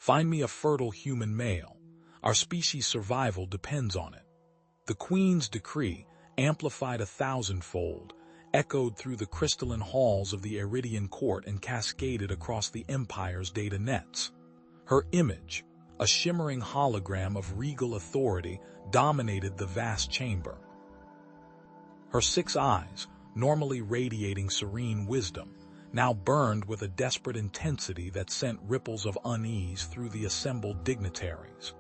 Find me a fertile human male. Our species' survival depends on it. The Queen's decree, amplified 1,000-fold, echoed through the crystalline halls of the Iridian court and cascaded across the Empire's data nets. Her image, a shimmering hologram of regal authority, dominated the vast chamber. Her 6 eyes, normally radiating serene wisdom, now burned with a desperate intensity that sent ripples of unease through the assembled dignitaries.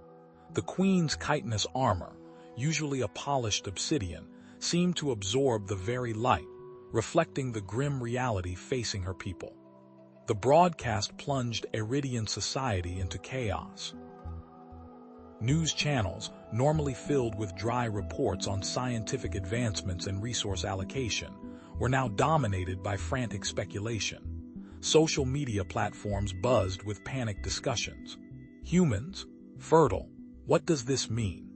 The Queen's chitinous armor, usually a polished obsidian, seemed to absorb the very light, reflecting the grim reality facing her people. The broadcast plunged Iridian society into chaos. News channels, normally filled with dry reports on scientific advancements and resource allocation, were now dominated by frantic speculation. Social media platforms buzzed with panicked discussions. Humans? Fertile? What does this mean?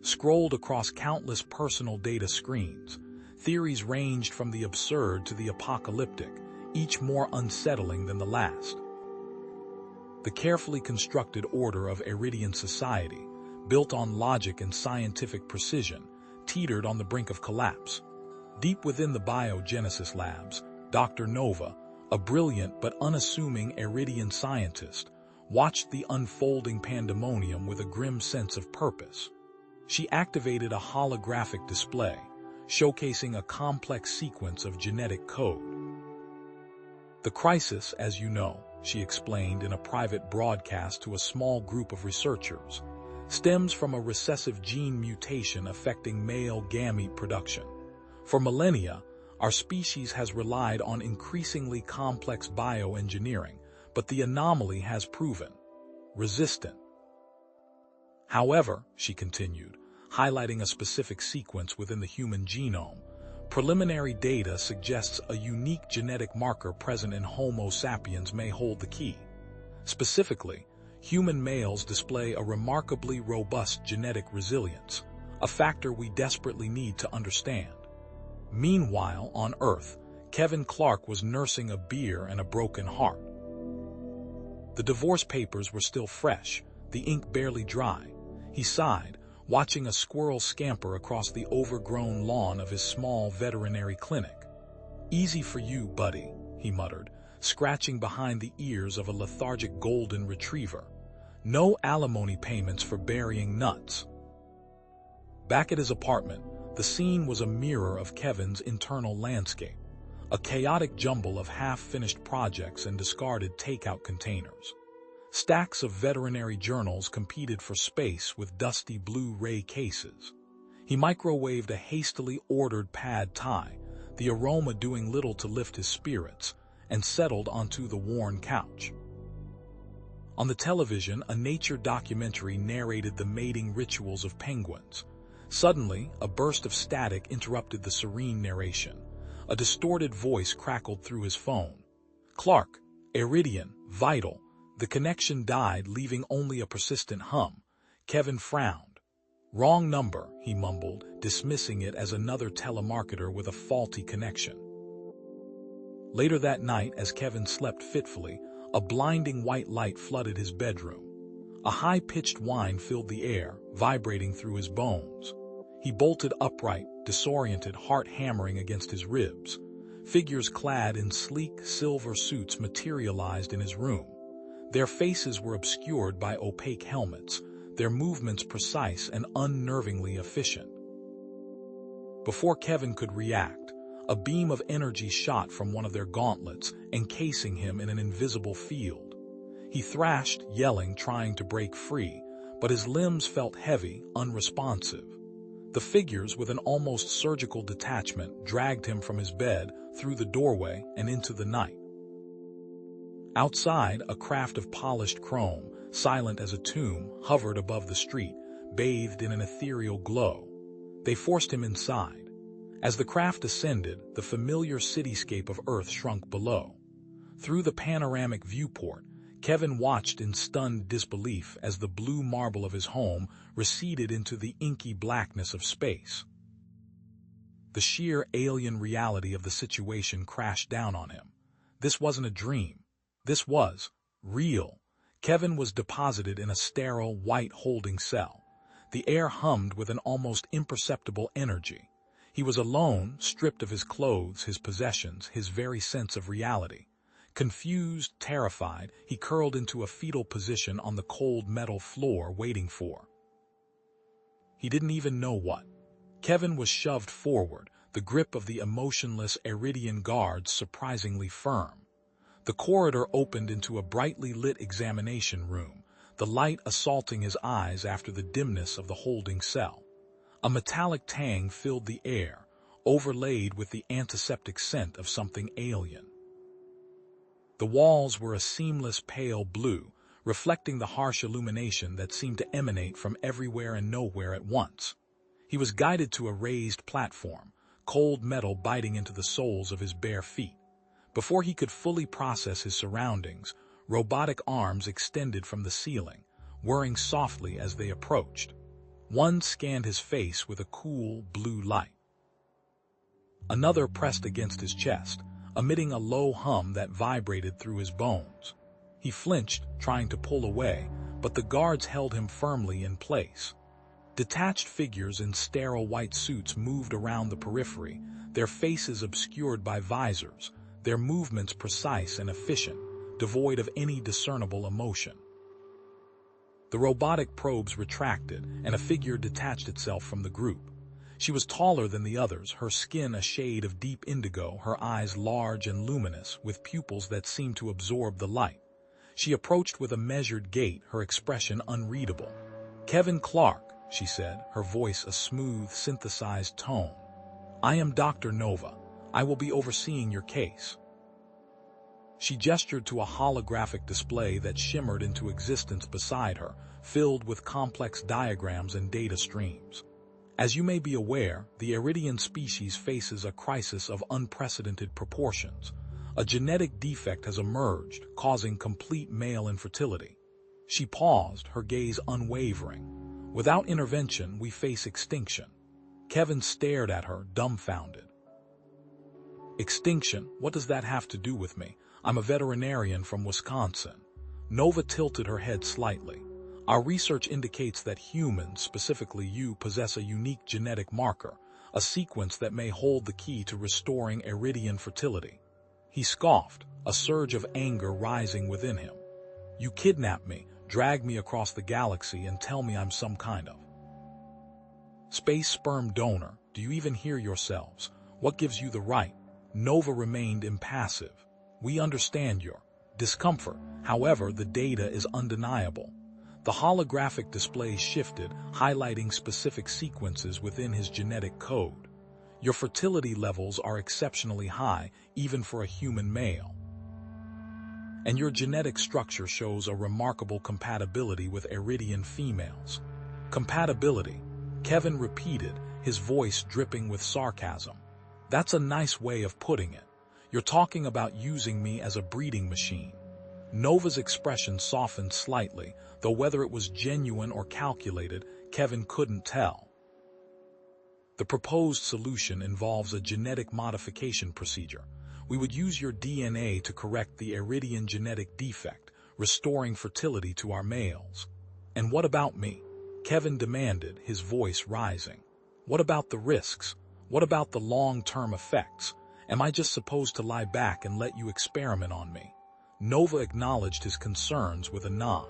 Scrolled across countless personal data screens, theories ranged from the absurd to the apocalyptic, each more unsettling than the last. The carefully constructed order of Iridian society, built on logic and scientific precision, teetered on the brink of collapse. Deep within the biogenesis labs, Dr. Nova, a brilliant but unassuming Iridian scientist, watched the unfolding pandemonium with a grim sense of purpose. She activated a holographic display, showcasing a complex sequence of genetic code. The crisis, as you know, she explained in a private broadcast to a small group of researchers, stems from a recessive gene mutation affecting male gamete production. For millennia, our species has relied on increasingly complex bioengineering, but the anomaly has proven resistant. However, she continued, highlighting a specific sequence within the human genome, preliminary data suggests a unique genetic marker present in Homo sapiens may hold the key. Specifically, human males display a remarkably robust genetic resilience, a factor we desperately need to understand. Meanwhile, on Earth, Kevin Clark was nursing a beer and a broken heart. The divorce papers were still fresh, the ink barely dry. He sighed, watching a squirrel scamper across the overgrown lawn of his small veterinary clinic. "Easy for you, buddy," he muttered, scratching behind the ears of a lethargic golden retriever. "No alimony payments for burying nuts." Back at his apartment, the scene was a mirror of Kevin's internal landscape, a chaotic jumble of half-finished projects and discarded takeout containers. Stacks of veterinary journals competed for space with dusty Blu-ray cases. He microwaved a hastily ordered pad thai, the aroma doing little to lift his spirits, and settled onto the worn couch. On the television, a nature documentary narrated the mating rituals of penguins. Suddenly, a burst of static interrupted the serene narration. A distorted voice crackled through his phone. "Clark, Iridian, vital." The connection died, leaving only a persistent hum. Kevin frowned. "Wrong number," he mumbled, dismissing it as another telemarketer with a faulty connection. Later that night, as Kevin slept fitfully, a blinding white light flooded his bedroom. A high-pitched whine filled the air, vibrating through his bones. He bolted upright, disoriented, heart hammering against his ribs. Figures clad in sleek, silver suits materialized in his room. Their faces were obscured by opaque helmets, their movements precise and unnervingly efficient. Before Kevin could react, a beam of energy shot from one of their gauntlets, encasing him in an invisible field. He thrashed, yelling, trying to break free, but his limbs felt heavy, unresponsive. The figures, with an almost surgical detachment, dragged him from his bed, through the doorway, and into the night. Outside, a craft of polished chrome, silent as a tomb, hovered above the street, bathed in an ethereal glow. They forced him inside. As the craft ascended, the familiar cityscape of Earth shrunk below. Through the panoramic viewport, Kevin watched in stunned disbelief as the blue marble of his home receded into the inky blackness of space. The sheer alien reality of the situation crashed down on him. This wasn't a dream. This was real. Kevin was deposited in a sterile, white holding cell. The air hummed with an almost imperceptible energy. He was alone, stripped of his clothes, his possessions, his very sense of reality. Confused, terrified, he curled into a fetal position on the cold metal floor, waiting for. He didn't even know what. Kevin was shoved forward, the grip of the emotionless Iridian guards surprisingly firm. The corridor opened into a brightly lit examination room, the light assaulting his eyes after the dimness of the holding cell. A metallic tang filled the air, overlaid with the antiseptic scent of something alien. The walls were a seamless pale blue, reflecting the harsh illumination that seemed to emanate from everywhere and nowhere at once. He was guided to a raised platform, cold metal biting into the soles of his bare feet. Before he could fully process his surroundings, robotic arms extended from the ceiling, whirring softly as they approached. One scanned his face with a cool, blue light. Another pressed against his chest, emitting a low hum that vibrated through his bones. He flinched, trying to pull away, but the guards held him firmly in place. Detached figures in sterile white suits moved around the periphery, their faces obscured by visors, their movements precise and efficient, devoid of any discernible emotion. The robotic probes retracted, and a figure detached itself from the group. She was taller than the others, her skin a shade of deep indigo, her eyes large and luminous, with pupils that seemed to absorb the light. She approached with a measured gait, her expression unreadable. "Kevin Clark," she said, her voice a smooth, synthesized tone. "I am Dr. Nova. I will be overseeing your case." She gestured to a holographic display that shimmered into existence beside her, filled with complex diagrams and data streams. "As you may be aware, the Iridian species faces a crisis of unprecedented proportions. A genetic defect has emerged, causing complete male infertility." She paused, her gaze unwavering. "Without intervention, we face extinction." Kevin stared at her, dumbfounded. "Extinction? What does that have to do with me? I'm a veterinarian from Wisconsin." Nova tilted her head slightly. "Our research indicates that humans, specifically you, possess a unique genetic marker, a sequence that may hold the key to restoring Iridian fertility." He scoffed, a surge of anger rising within him. "You kidnap me, drag me across the galaxy, and tell me I'm some kind of space sperm donor. Do you even hear yourselves? What gives you the right?" Nova remained impassive. "We understand your discomfort. However, the data is undeniable." The holographic display shifted, highlighting specific sequences within his genetic code. "Your fertility levels are exceptionally high, even for a human male. And your genetic structure shows a remarkable compatibility with Iridian females." "Compatibility?" Kevin repeated, his voice dripping with sarcasm. "That's a nice way of putting it. You're talking about using me as a breeding machine." Nova's expression softened slightly, though whether it was genuine or calculated, Kevin couldn't tell. "The proposed solution involves a genetic modification procedure. We would use your DNA to correct the Iridian genetic defect, restoring fertility to our males." "And what about me?" Kevin demanded, his voice rising. "What about the risks? What about the long-term effects? Am I just supposed to lie back and let you experiment on me?" Nova acknowledged his concerns with a nod.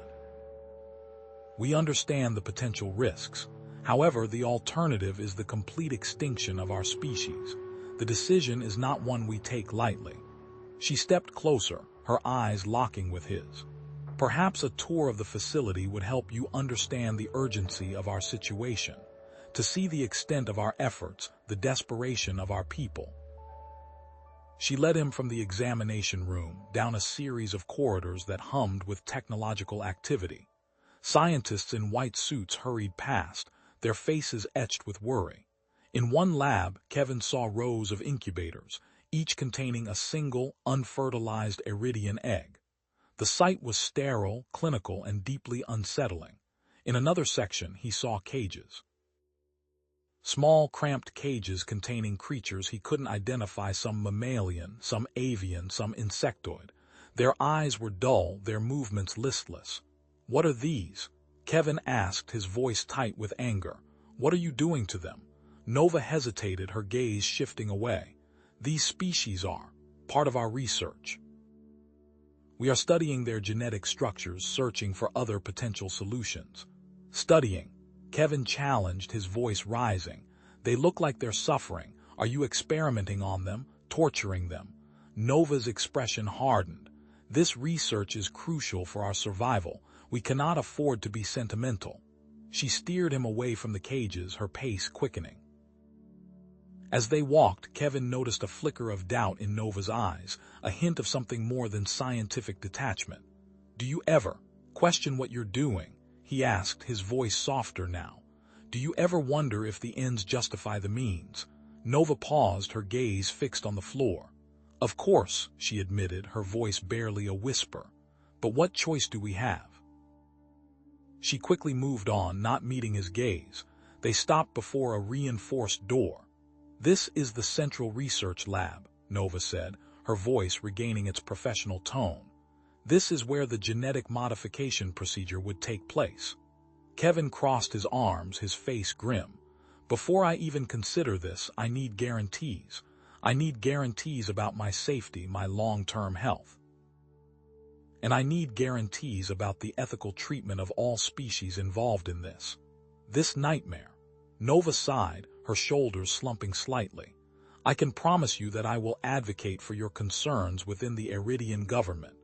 "We understand the potential risks. However, the alternative is the complete extinction of our species. The decision is not one we take lightly." She stepped closer, her eyes locking with his. "Perhaps a tour of the facility would help you understand the urgency of our situation, to see the extent of our efforts, the desperation of our people." She led him from the examination room, down a series of corridors that hummed with technological activity. Scientists in white suits hurried past, their faces etched with worry. In one lab, Kevin saw rows of incubators, each containing a single, unfertilized Iridian egg. The site was sterile, clinical, and deeply unsettling. In another section, he saw cages. Small, cramped cages containing creatures he couldn't identify, some mammalian, some avian, some insectoid. Their eyes were dull, their movements listless. "What are these?" Kevin asked, his voice tight with anger. "What are you doing to them?" Nova hesitated, her gaze shifting away. "These species are part of our research. We are studying their genetic structures, searching for other potential solutions." "Studying?" Kevin challenged, his voice rising. "They look like they're suffering. Are you experimenting on them, torturing them?" Nova's expression hardened. "This research is crucial for our survival. We cannot afford to be sentimental." She steered him away from the cages, her pace quickening. As they walked, Kevin noticed a flicker of doubt in Nova's eyes, a hint of something more than scientific detachment. "Do you ever question what you're doing?" he asked, his voice softer now. "Do you ever wonder if the ends justify the means?" Nova paused, her gaze fixed on the floor. "Of course," she admitted, her voice barely a whisper. "But what choice do we have?" She quickly moved on, not meeting his gaze. They stopped before a reinforced door. "This is the Central Research Lab," Nova said, her voice regaining its professional tone. "This is where the genetic modification procedure would take place." Kevin crossed his arms, his face grim. "Before I even consider this, I need guarantees. I need guarantees about my safety, my long-term health. And I need guarantees about the ethical treatment of all species involved in this. This nightmare." Nova sighed, her shoulders slumping slightly. "I can promise you that I will advocate for your concerns within the Iridian government.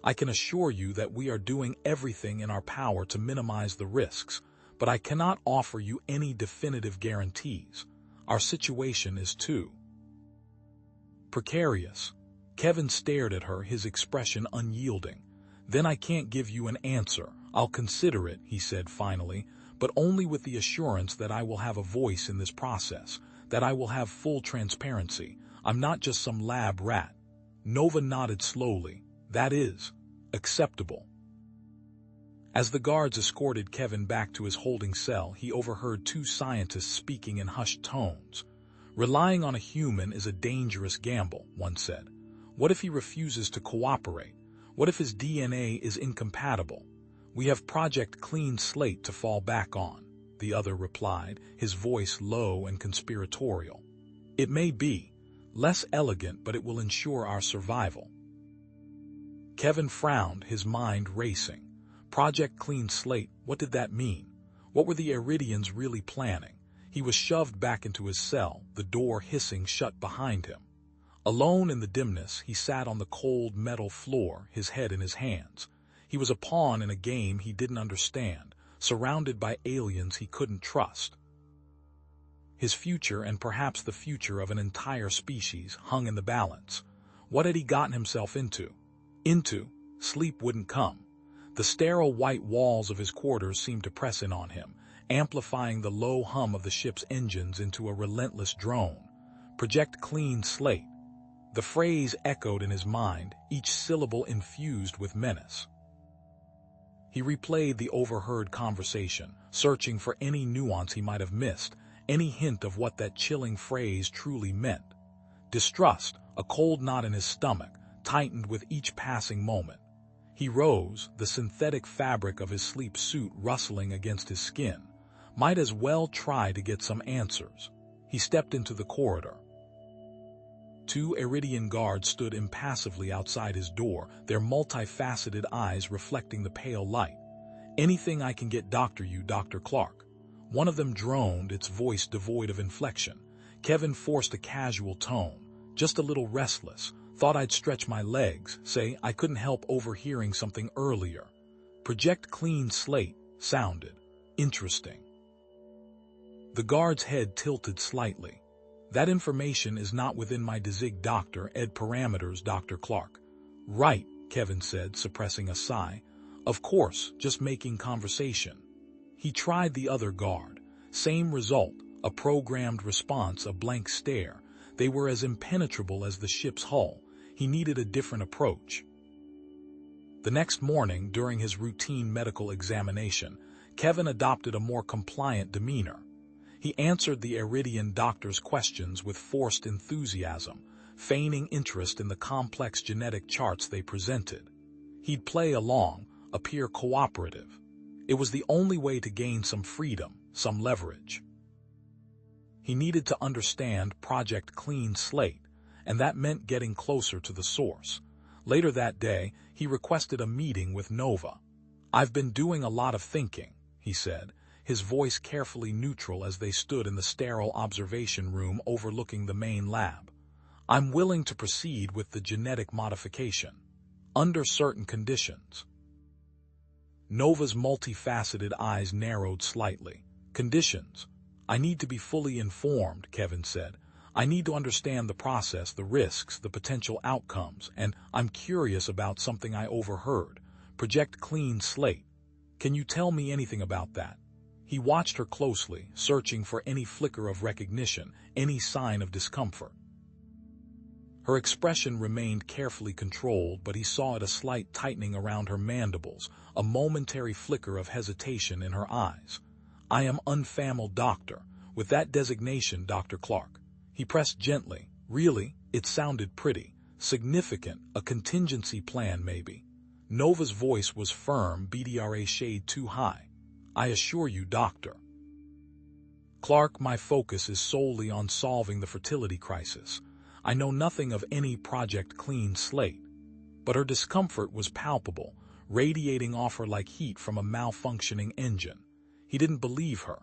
I can assure you that we are doing everything in our power to minimize the risks, but I cannot offer you any definitive guarantees. Our situation is too precarious." Kevin stared at her, his expression unyielding. "Then I can't give you an answer. I'll consider it," he said finally, "but only with the assurance that I will have a voice in this process, that I will have full transparency. I'm not just some lab rat." Nova nodded slowly. "That is acceptable." As the guards escorted Kevin back to his holding cell, he overheard two scientists speaking in hushed tones. "Relying on a human is a dangerous gamble," one said. "What if he refuses to cooperate? What if his DNA is incompatible? We have Project Clean Slate to fall back on," the other replied, his voice low and conspiratorial. "It may be less elegant, but it will ensure our survival." Kevin frowned, his mind racing. Project Clean Slate, what did that mean? What were the Iridians really planning? He was shoved back into his cell, the door hissing shut behind him. Alone in the dimness, he sat on the cold metal floor, his head in his hands. He was a pawn in a game he didn't understand, surrounded by aliens he couldn't trust. His future, and perhaps the future of an entire species, hung in the balance. What had he gotten himself into? Sleep wouldn't come. The sterile white walls of his quarters seemed to press in on him, amplifying the low hum of the ship's engines into a relentless drone. Project Clean Slate. The phrase echoed in his mind, each syllable infused with menace. He replayed the overheard conversation, searching for any nuance he might have missed, any hint of what that chilling phrase truly meant. Distrust, a cold knot in his stomach, tightened with each passing moment. He rose, the synthetic fabric of his sleep suit rustling against his skin. Might as well try to get some answers. He stepped into the corridor. Two Iridian guards stood impassively outside his door, their multifaceted eyes reflecting the pale light. "Anything I can get Dr. Clark." One of them droned, its voice devoid of inflection. Kevin forced a casual tone, just a little restless. "Thought I'd stretch my legs, say I couldn't help overhearing something earlier." Project Clean Slate sounded interesting. The guard's head tilted slightly. "That information is not within my DZIG Dr. Ed parameters, Dr. Clark." "Right," Kevin said, suppressing a sigh. "Of course, just making conversation." He tried the other guard. Same result, a programmed response, a blank stare. They were as impenetrable as the ship's hull. He needed a different approach. The next morning, during his routine medical examination, Kevin adopted a more compliant demeanor. He answered the Iridian doctor's questions with forced enthusiasm, feigning interest in the complex genetic charts they presented. He'd play along, appear cooperative. It was the only way to gain some freedom, some leverage. He needed to understand Project Clean Slate, and that meant getting closer to the source. Later that day, he requested a meeting with Nova. "I've been doing a lot of thinking," he said, his voice carefully neutral as they stood in the sterile observation room overlooking the main lab. "I'm willing to proceed with the genetic modification, under certain conditions." Nova's multifaceted eyes narrowed slightly. "Conditions? I need to be fully informed," Kevin said. "I need to understand the process, the risks, the potential outcomes, and I'm curious about something I overheard. Project Clean Slate. Can you tell me anything about that?" He watched her closely, searching for any flicker of recognition, any sign of discomfort. Her expression remained carefully controlled, but he saw a slight tightening around her mandibles, a momentary flicker of hesitation in her eyes. "I am unfamiliar, doctor, with that designation, Dr. Clark." He pressed gently. "Really? It sounded pretty significant, a contingency plan maybe." Nova's voice was firm, BDRA shade too high. "I assure you, doctor Clark, my focus is solely on solving the fertility crisis. I know nothing of any Project Clean Slate." But her discomfort was palpable, radiating off her like heat from a malfunctioning engine. He didn't believe her.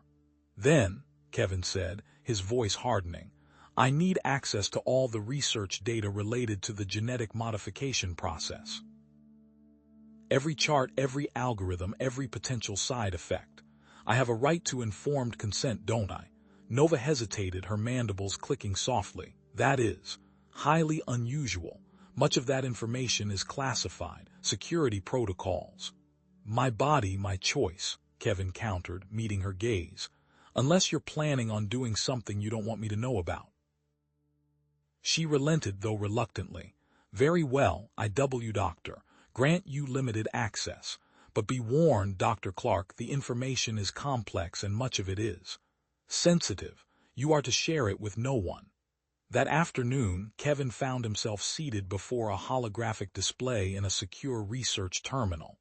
"Then," Kevin said, his voice hardening, "I need access to all the research data related to the genetic modification process. Every chart, every algorithm, every potential side effect. I have a right to informed consent, don't I?" Nova hesitated, her mandibles clicking softly. "That is highly unusual. Much of that information is classified, security protocols." "My body, my choice," Kevin countered, meeting her gaze. "Unless you're planning on doing something you don't want me to know about." She relented, though reluctantly. "Very well, doctor. Grant you limited access. But be warned, Dr. Clark, the information is complex and much of it is sensitive. You are to share it with no one." That afternoon, Kevin found himself seated before a holographic display in a secure research terminal.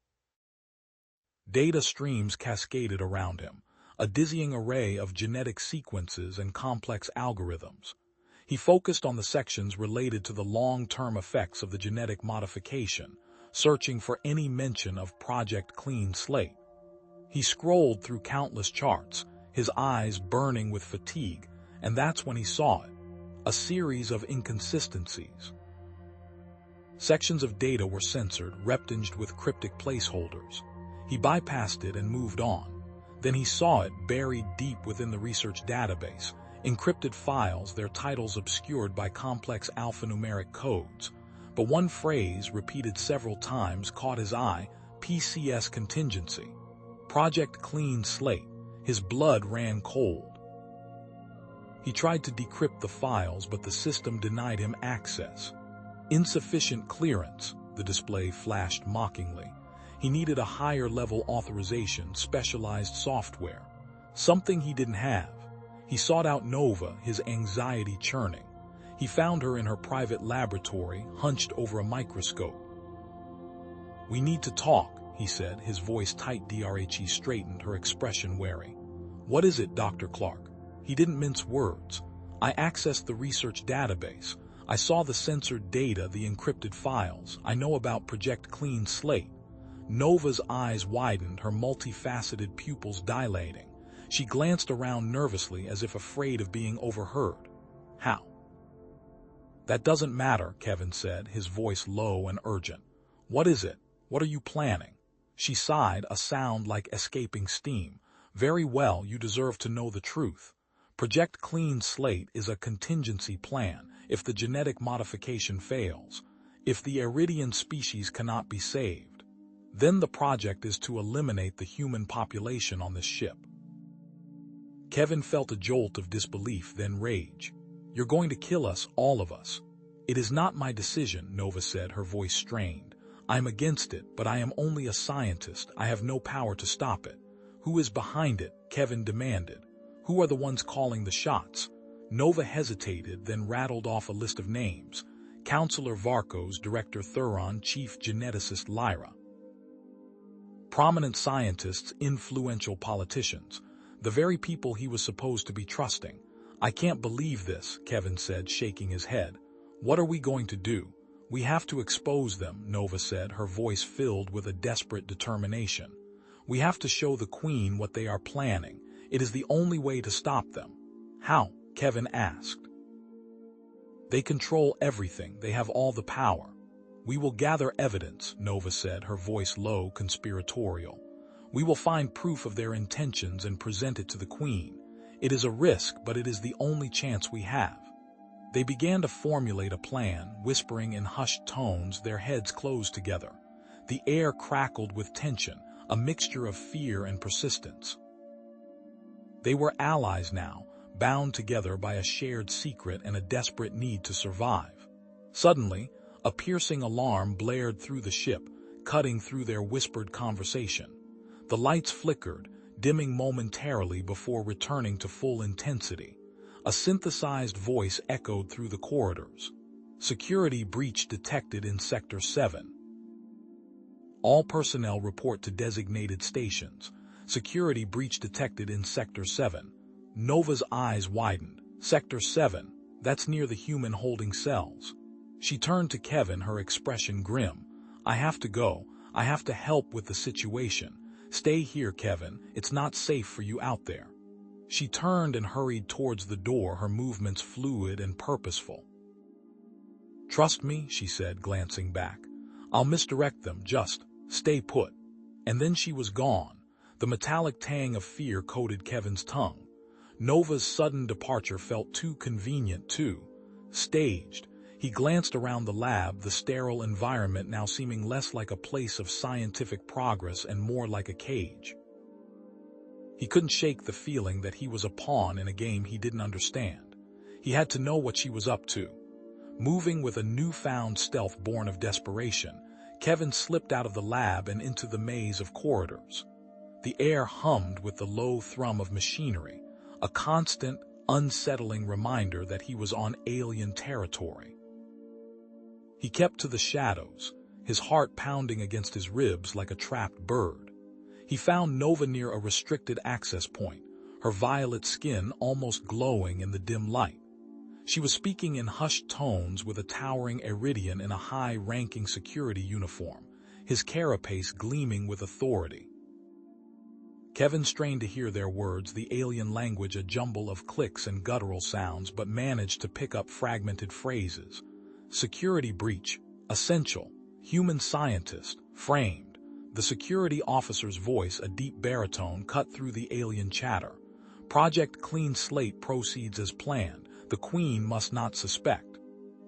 Data streams cascaded around him, a dizzying array of genetic sequences and complex algorithms. He focused on the sections related to the long-term effects of the genetic modification, searching for any mention of Project Clean Slate. He scrolled through countless charts, his eyes burning with fatigue, and that's when he saw it. A series of inconsistencies. Sections of data were censored, reptinged with cryptic placeholders. He bypassed it and moved on. Then he saw it buried deep within the research database, encrypted files, their titles obscured by complex alphanumeric codes. But one phrase, repeated several times, caught his eye: PCS contingency. Project Clean Slate. His blood ran cold. He tried to decrypt the files, but the system denied him access. Insufficient clearance, the display flashed mockingly. He needed a higher-level authorization, specialized software. Something he didn't have. He sought out Nova, his anxiety churning. He found her in her private laboratory, hunched over a microscope. "We need to talk," he said, his voice tight. DRHE straightened, her expression wary. "What is it, Dr. Clark?" He didn't mince words. "I accessed the research database. I saw the censored data, the encrypted files. I know about Project Clean Slate." Nova's eyes widened, her multifaceted pupils dilating. She glanced around nervously, as if afraid of being overheard. "How?" "That doesn't matter," Kevin said, his voice low and urgent. "What is it? What are you planning?" She sighed, a sound like escaping steam. "Very well, you deserve to know the truth. Project Clean Slate is a contingency plan if the genetic modification fails, if the Iridian species cannot be saved. Then the project is to eliminate the human population on this ship." Kevin felt a jolt of disbelief, then rage. "You're going to kill us, all of us." "It is not my decision," Nova said, her voice strained. "I'm against it, but I am only a scientist. I have no power to stop it." "Who is behind it?" Kevin demanded. "Who are the ones calling the shots?" Nova hesitated, then rattled off a list of names. Counselor Varkos, Director Thuron, Chief Geneticist Lyra. Prominent scientists, influential politicians. The very people he was supposed to be trusting. I can't believe this, Kevin said, shaking his head. What are we going to do? We have to expose them, Nova said, her voice filled with a desperate determination. We have to show the Queen what they are planning. It is the only way to stop them. How? Kevin asked. They control everything. They have all the power. We will gather evidence, Nova said, her voice low, conspiratorial. We will find proof of their intentions and present it to the Queen. It is a risk, but it is the only chance we have. They began to formulate a plan, whispering in hushed tones, their heads closed together. The air crackled with tension, a mixture of fear and persistence. They were allies now, bound together by a shared secret and a desperate need to survive. Suddenly, a piercing alarm blared through the ship, cutting through their whispered conversation. The lights flickered, dimming momentarily before returning to full intensity. A synthesized voice echoed through the corridors. Security breach detected in Sector 7. All personnel report to designated stations. Security breach detected in Sector 7. Nova's eyes widened. Sector 7, that's near the human holding cells. She turned to Kevin, her expression grim. I have to go. I have to help with the situation. Stay here, Kevin. It's not safe for you out there. She turned and hurried towards the door, her movements fluid and purposeful. Trust me, she said, glancing back. I'll misdirect them, just stay put. And then she was gone. The metallic tang of fear coated Kevin's tongue. Nova's sudden departure felt too convenient, too staged. He glanced around the lab, the sterile environment now seeming less like a place of scientific progress and more like a cage. He couldn't shake the feeling that he was a pawn in a game he didn't understand. He had to know what she was up to. Moving with a newfound stealth born of desperation, Kevin slipped out of the lab and into the maze of corridors. The air hummed with the low thrum of machinery, a constant, unsettling reminder that he was on alien territory. He kept to the shadows, his heart pounding against his ribs like a trapped bird. He found Nova near a restricted access point, her violet skin almost glowing in the dim light. She was speaking in hushed tones with a towering Iridian in a high-ranking security uniform, his carapace gleaming with authority. Kevin strained to hear their words, the alien language a jumble of clicks and guttural sounds, but managed to pick up fragmented phrases. Security breach, essential, human scientist, framed. The security officer's voice, a deep baritone, cut through the alien chatter. Project Clean Slate proceeds as planned. The Queen must not suspect.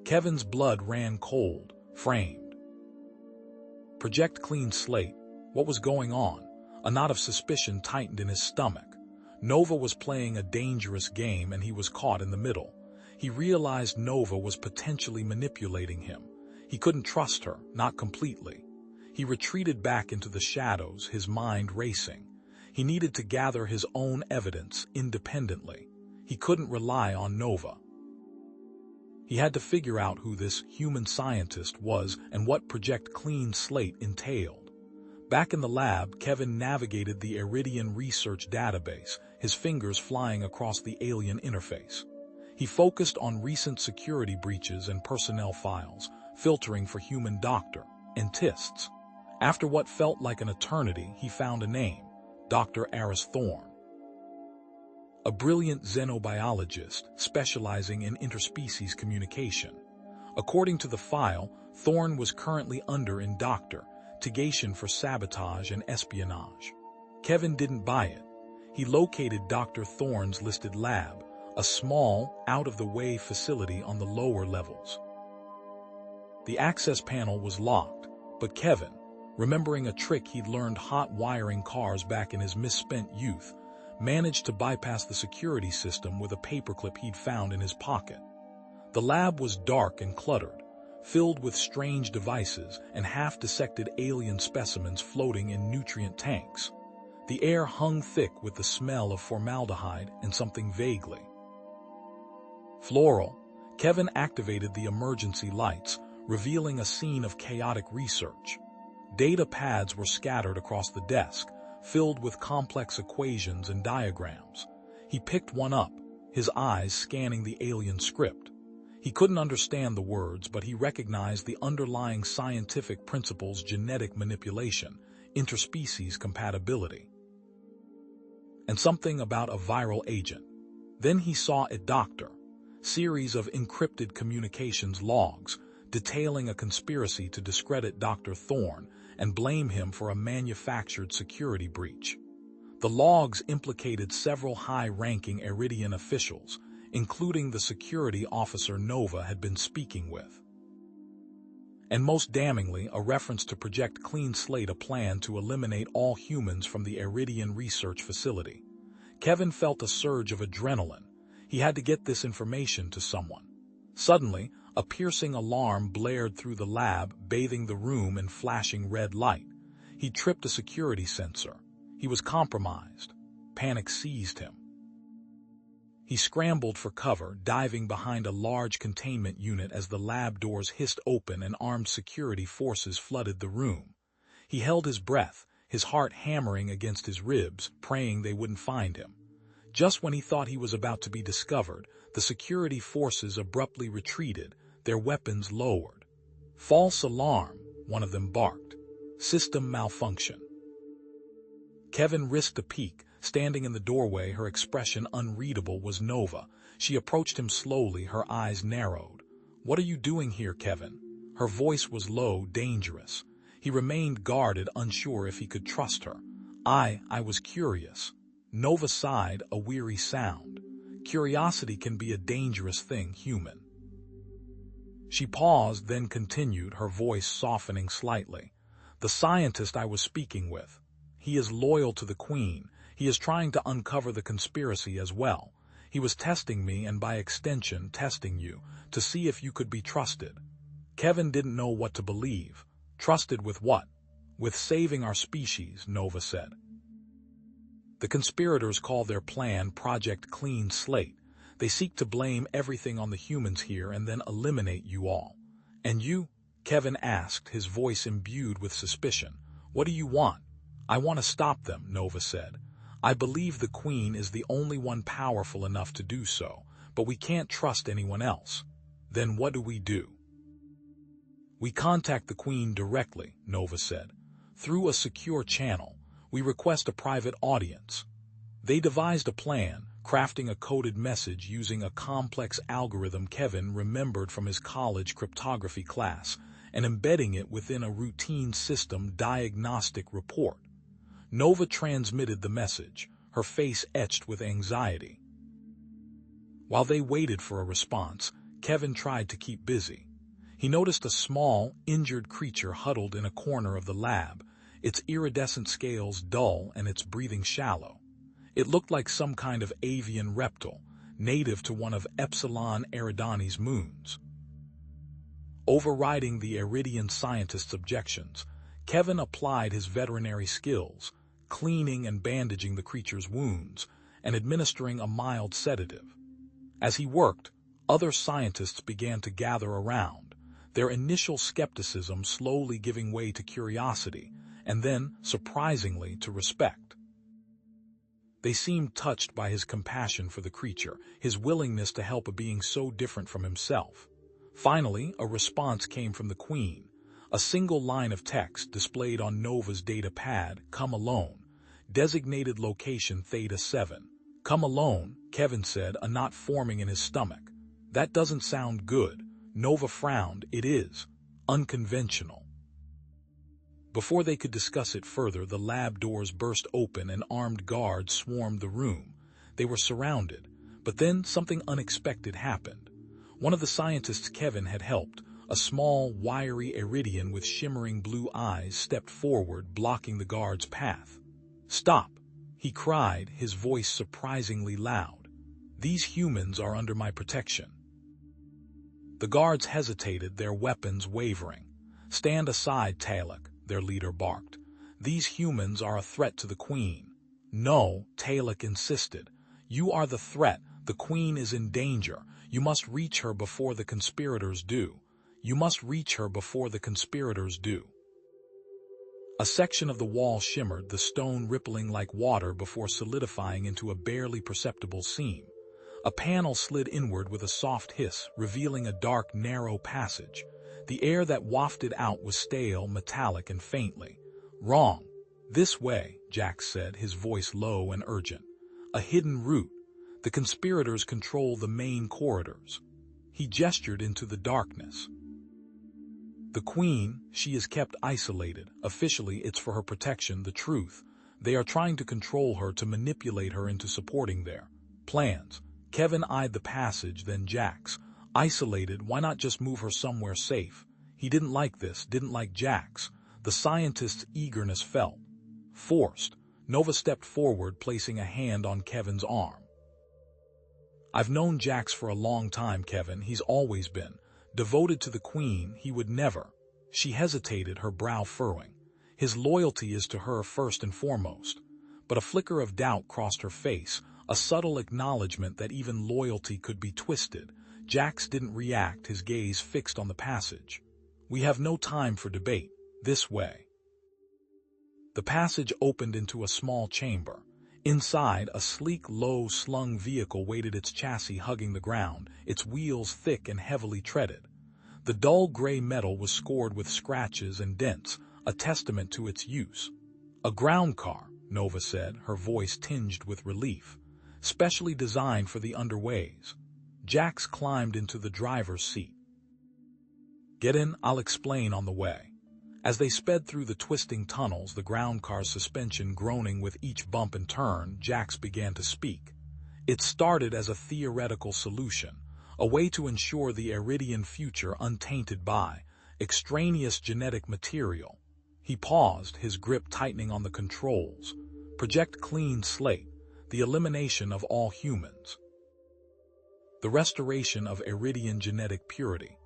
Kevin's blood ran cold, framed. Project Clean Slate. What was going on? A knot of suspicion tightened in his stomach. Nova was playing a dangerous game and he was caught in the middle. He realized Nova was potentially manipulating him. He couldn't trust her, not completely. He retreated back into the shadows, his mind racing. He needed to gather his own evidence independently. He couldn't rely on Nova. He had to figure out who this human scientist was and what Project Clean Slate entailed. Back in the lab, Kevin navigated the Iridian research database, his fingers flying across the alien interface. He focused on recent security breaches and personnel files, filtering for human doctor and TISTs. After what felt like an eternity, he found a name, Dr. Aris Thorne. A brilliant xenobiologist specializing in interspecies communication. According to the file, Thorne was currently under investigation for sabotage and espionage. Kevin didn't buy it. He located Dr. Thorne's listed lab, a small, out-of-the-way facility on the lower levels. The access panel was locked, but Kevin, remembering a trick he'd learned hot wiring cars back in his misspent youth, managed to bypass the security system with a paperclip he'd found in his pocket. The lab was dark and cluttered, filled with strange devices and half-dissected alien specimens floating in nutrient tanks. The air hung thick with the smell of formaldehyde and something vaguely Floral. Kevin activated the emergency lights, revealing a scene of chaotic research. Data pads were scattered across the desk, filled with complex equations and diagrams. He picked one up, his eyes scanning the alien script. He couldn't understand the words, but he recognized the underlying scientific principles: genetic manipulation, interspecies compatibility, and something about a viral agent. Then he saw a doctor, series of encrypted communications logs, detailing a conspiracy to discredit Dr. Thorne and blame him for a manufactured security breach. The logs implicated several high-ranking Iridian officials, including the security officer Nova had been speaking with. And most damningly, a reference to Project Clean Slate, a plan to eliminate all humans from the Iridian research facility. Kevin felt a surge of adrenaline. He had to get this information to someone. Suddenly, a piercing alarm blared through the lab, bathing the room in flashing red light. He tripped a security sensor. He was compromised. Panic seized him. He scrambled for cover, diving behind a large containment unit as the lab doors hissed open and armed security forces flooded the room. He held his breath, his heart hammering against his ribs, praying they wouldn't find him. Just when he thought he was about to be discovered, the security forces abruptly retreated, their weapons lowered. "False alarm," one of them barked. "System malfunction." Kevin risked a peek. Standing in the doorway, her expression unreadable, was Nova. She approached him slowly, her eyes narrowed. "What are you doing here, Kevin?" Her voice was low, dangerous. He remained guarded, unsure if he could trust her. I was curious." Nova sighed, a weary sound. "Curiosity can be a dangerous thing, human." She paused, then continued, her voice softening slightly. "The scientist I was speaking with. He is loyal to the Queen. He is trying to uncover the conspiracy as well. He was testing me and by extension testing you, to see if you could be trusted." Kevin didn't know what to believe. Trusted with what? "With saving our species," Nova said. "The conspirators call their plan Project Clean Slate. They seek to blame everything on the humans here and then eliminate you all." "And you?" Kevin asked, his voice imbued with suspicion. "What do you want?" "I want to stop them," Nova said. "I believe the Queen is the only one powerful enough to do so, but we can't trust anyone else." "Then what do we do?" "We contact the Queen directly," Nova said. "Through a secure channel. We request a private audience." They devised a plan, crafting a coded message using a complex algorithm Kevin remembered from his college cryptography class, and embedding it within a routine system diagnostic report. Nova transmitted the message, her face etched with anxiety. While they waited for a response, Kevin tried to keep busy. He noticed a small, injured creature huddled in a corner of the lab, its iridescent scales dull and its breathing shallow. It looked like some kind of avian reptile, native to one of Epsilon Eridani's moons. Overriding the Iridian scientist's objections, Kevin applied his veterinary skills, cleaning and bandaging the creature's wounds, and administering a mild sedative. As he worked, other scientists began to gather around, their initial skepticism slowly giving way to curiosity, and then, surprisingly, to respect. They seemed touched by his compassion for the creature, his willingness to help a being so different from himself. Finally, a response came from the Queen. A single line of text displayed on Nova's data pad: "Come alone. Designated location Theta 7. "Come alone," Kevin said, a knot forming in his stomach. "That doesn't sound good." Nova frowned. "It is. Unconventional." Before they could discuss it further, the lab doors burst open and armed guards swarmed the room. They were surrounded, but then something unexpected happened. One of the scientists Kevin had helped, a small, wiry Iridian with shimmering blue eyes, stepped forward, blocking the guard's path. "Stop!" he cried, his voice surprisingly loud. "These humans are under my protection." The guards hesitated, their weapons wavering. "Stand aside, Talek," their leader barked. "These humans are a threat to the Queen." "No," Talek insisted. "You are the threat. The Queen is in danger. You must reach her before the conspirators do. You must reach her before the conspirators do. A section of the wall shimmered, the stone rippling like water before solidifying into a barely perceptible seam. A panel slid inward with a soft hiss, revealing a dark, narrow passage. The air that wafted out was stale, metallic, and faintly. "Wrong. This way," Jax said, his voice low and urgent. "A hidden route. The conspirators control the main corridors." He gestured into the darkness. "The Queen, she is kept isolated. Officially, it's for her protection, the truth. They are trying to control her, to manipulate her into supporting their plans." Kevin eyed the passage, then Jax. "Isolated, why not just move her somewhere safe?" He didn't like this, didn't like Jax. The scientist's eagerness felt forced. Nova stepped forward, placing a hand on Kevin's arm. "I've known Jax for a long time, Kevin. He's always been devoted to the Queen. He would never—" She hesitated, her brow furrowing. "His loyalty is to her first and foremost." But a flicker of doubt crossed her face, a subtle acknowledgement that even loyalty could be twisted. Jax didn't react, his gaze fixed on the passage. "We have no time for debate. This way." The passage opened into a small chamber. Inside, a sleek, low-slung vehicle waited, its chassis hugging the ground, its wheels thick and heavily treaded. The dull gray metal was scored with scratches and dents, a testament to its use. "A ground car," Nova said, her voice tinged with relief. "Specially designed for the underways." Jax climbed into the driver's seat. "Get in, I'll explain on the way." As they sped through the twisting tunnels, the ground car's suspension groaning with each bump and turn, Jax began to speak. It started as a theoretical solution, a way to ensure the Iridian future untainted by extraneous genetic material. He paused, his grip tightening on the controls. "Project clean slate, the elimination of all humans. The restoration of Iridian genetic purity."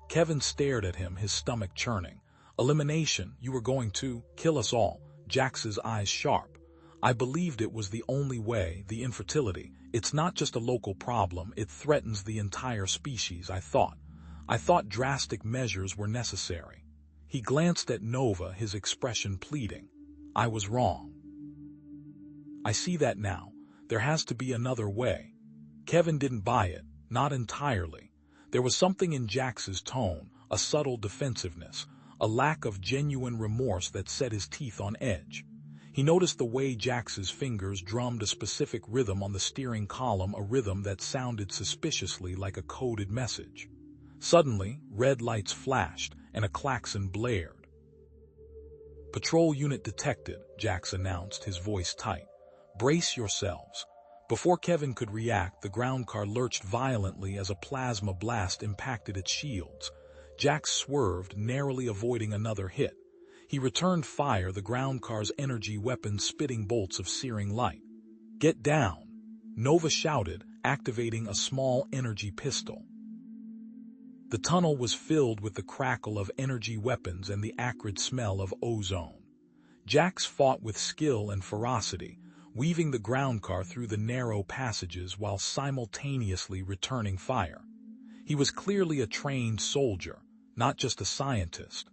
Kevin stared at him, his stomach churning. "Elimination? You were going to kill us all?" Jax's eyes sharp. "I believed it was the only way. The infertility, it's not just a local problem, it threatens the entire species. I thought drastic measures were necessary." He glanced at Nova, his expression pleading. "I was wrong. I see that now. There has to be another way." Kevin didn't buy it, not entirely. There was something in Jax's tone, a subtle defensiveness, a lack of genuine remorse that set his teeth on edge. He noticed the way Jax's fingers drummed a specific rhythm on the steering column, a rhythm that sounded suspiciously like a coded message. Suddenly, red lights flashed, and a klaxon blared. "Patrol unit detected," Jax announced, his voice tight. "Brace yourselves." Before Kevin could react, the ground car lurched violently as a plasma blast impacted its shields. Jax swerved, narrowly avoiding another hit. He returned fire, the ground car's energy weapon spitting bolts of searing light. "Get down!" Nova shouted, activating a small energy pistol. The tunnel was filled with the crackle of energy weapons and the acrid smell of ozone. Jax fought with skill and ferocity, weaving the ground car through the narrow passages while simultaneously returning fire. He was clearly a trained soldier, not just a scientist.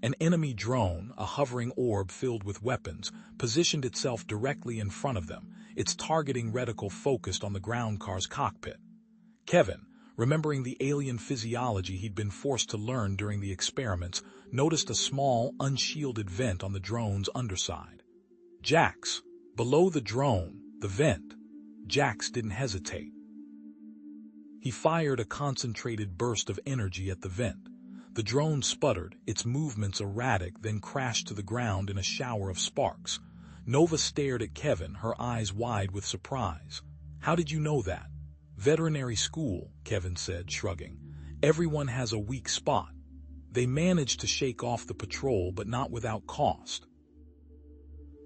An enemy drone, a hovering orb filled with weapons, positioned itself directly in front of them, its targeting reticle focused on the ground car's cockpit. Kevin, remembering the alien physiology he'd been forced to learn during the experiments, noticed a small, unshielded vent on the drone's underside. "Jax!" Below the drone, the vent. Jax didn't hesitate. He fired a concentrated burst of energy at the vent. The drone sputtered, its movements erratic, then crashed to the ground in a shower of sparks. Nova stared at Kevin, her eyes wide with surprise. "How did you know that?" "Veterinary school," Kevin said, shrugging. "Everyone has a weak spot." They managed to shake off the patrol, but not without cost.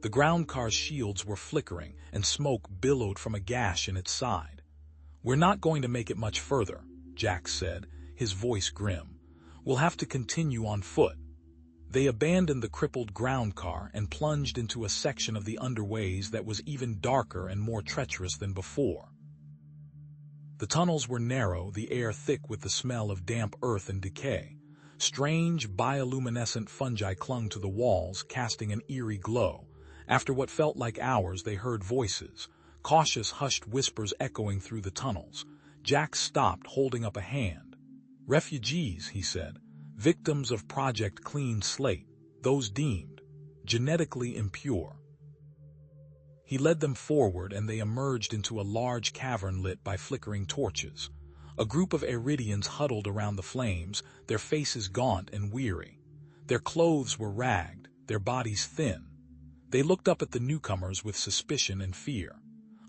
The ground car's shields were flickering, and smoke billowed from a gash in its side. "We're not going to make it much further," Jax said, his voice grim. "We'll have to continue on foot." They abandoned the crippled ground car and plunged into a section of the underways that was even darker and more treacherous than before. The tunnels were narrow, the air thick with the smell of damp earth and decay. Strange, bioluminescent fungi clung to the walls, casting an eerie glow. After what felt like hours, they heard voices, cautious, hushed whispers echoing through the tunnels. Jack stopped, holding up a hand. "Refugees," he said, "victims of Project Clean Slate, those deemed genetically impure." He led them forward, and they emerged into a large cavern lit by flickering torches. A group of Iridians huddled around the flames, their faces gaunt and weary. Their clothes were ragged, their bodies thin. They looked up at the newcomers with suspicion and fear.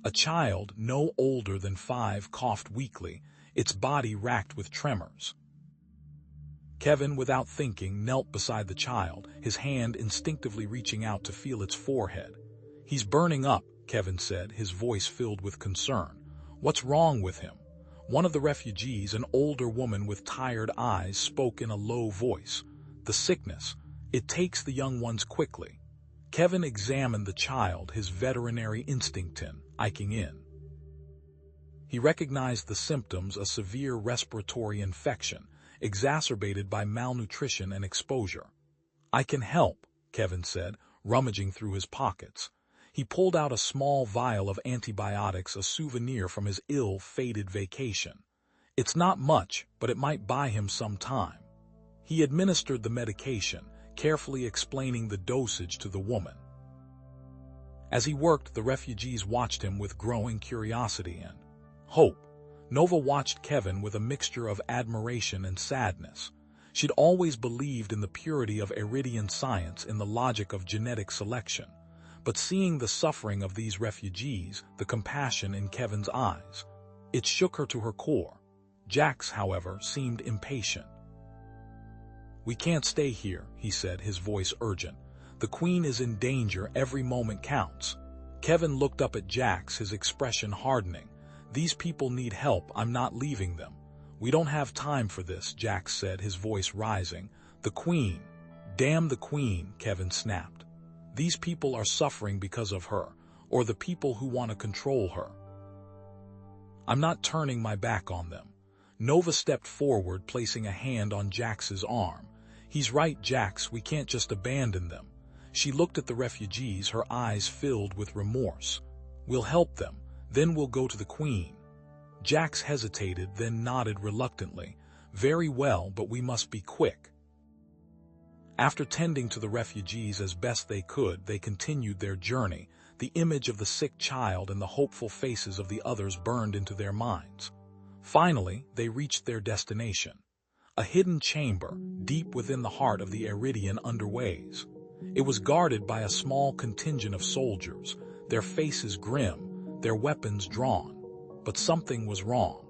A child, no older than 5, coughed weakly, its body racked with tremors. Kevin, without thinking, knelt beside the child, his hand instinctively reaching out to feel its forehead. "He's burning up," Kevin said, his voice filled with concern. "What's wrong with him?" One of the refugees, an older woman with tired eyes, spoke in a low voice. "The sickness. It takes the young ones quickly." Kevin examined the child, his veterinary instinct kicking in. He recognized the symptoms: a severe respiratory infection, exacerbated by malnutrition and exposure. "I can help," Kevin said, rummaging through his pockets. He pulled out a small vial of antibiotics, a souvenir from his ill-fated vacation. "It's not much, but it might buy him some time." He administered the medication, carefully explaining the dosage to the woman. As he worked, the refugees watched him with growing curiosity and hope. Nova watched Kevin with a mixture of admiration and sadness. She'd always believed in the purity of Iridian science, in the logic of genetic selection. But seeing the suffering of these refugees, the compassion in Kevin's eyes, it shook her to her core. Jax, however, seemed impatient. "We can't stay here," he said, his voice urgent. "The Queen is in danger, every moment counts." Kevin looked up at Jax, his expression hardening. "These people need help, I'm not leaving them." "We don't have time for this," Jax said, his voice rising. "The Queen." "Damn the Queen," Kevin snapped. "These people are suffering because of her, or the people who want to control her. I'm not turning my back on them." Nova stepped forward, placing a hand on Jax's arm. "He's right, Jax, we can't just abandon them." She looked at the refugees, her eyes filled with remorse. "We'll help them, then we'll go to the Queen." Jax hesitated, then nodded reluctantly. "Very well, but we must be quick." After tending to the refugees as best they could, they continued their journey. The image of the sick child and the hopeful faces of the others burned into their minds. Finally, they reached their destination. A hidden chamber, deep within the heart of the Iridian underways. It was guarded by a small contingent of soldiers, their faces grim, their weapons drawn. But something was wrong.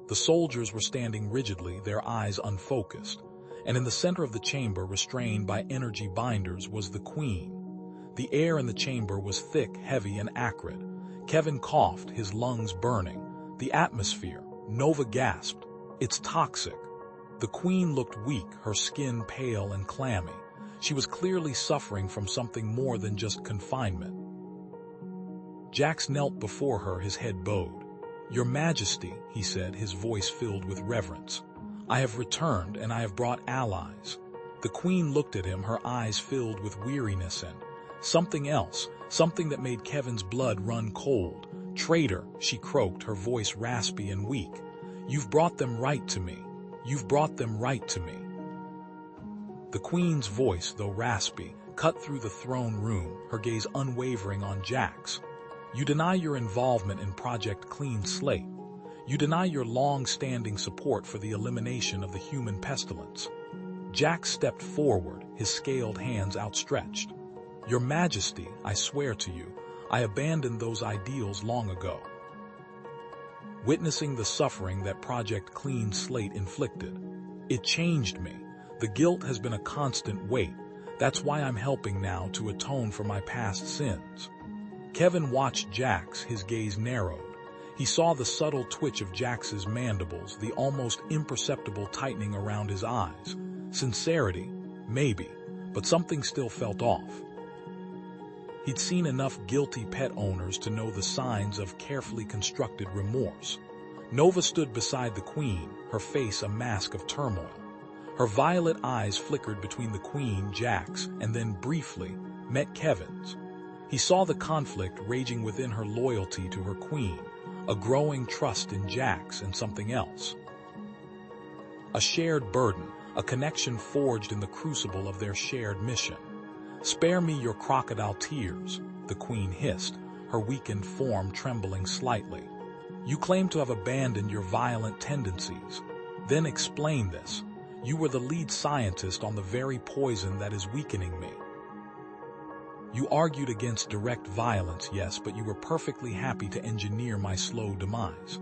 The soldiers were standing rigidly, their eyes unfocused. And in the center of the chamber, restrained by energy binders, was the Queen. The air in the chamber was thick, heavy, and acrid. Kevin coughed, his lungs burning. "The atmosphere," Nova gasped. "It's toxic." The Queen looked weak, her skin pale and clammy. She was clearly suffering from something more than just confinement. Jax knelt before her, his head bowed. "Your Majesty," he said, his voice filled with reverence. "I have returned, and I have brought allies." The Queen looked at him, her eyes filled with weariness and something else, something that made Kevin's blood run cold. "Traitor," she croaked, her voice raspy and weak. "You've brought them right to me. You've brought them right to me." The Queen's voice, though raspy, cut through the throne room, her gaze unwavering on Jax. "You deny your involvement in Project Clean Slate. You deny your long-standing support for the elimination of the human pestilence." Jax stepped forward, his scaled hands outstretched. "Your Majesty, I swear to you, I abandoned those ideals long ago." Witnessing the suffering that Project Clean Slate inflicted, it changed me. The guilt has been a constant weight. That's why I'm helping now, to atone for my past sins. Kevin watched Jax, his gaze narrowed. He saw the subtle twitch of Jax's mandibles, the almost imperceptible tightening around his eyes. Sincerity, maybe, but something still felt off. He'd seen enough guilty pet owners to know the signs of carefully constructed remorse. Nova stood beside the Queen, her face a mask of turmoil. Her violet eyes flickered between the Queen, Jack's, and then briefly met Kevin's. He saw the conflict raging within her loyalty to her Queen, a growing trust in Jack's, and something else. A shared burden, a connection forged in the crucible of their shared mission. "Spare me your crocodile tears," the Queen hissed, her weakened form trembling slightly. "You claim to have abandoned your violent tendencies. Then explain this. You were the lead scientist on the very poison that is weakening me. You argued against direct violence, yes, but you were perfectly happy to engineer my slow demise."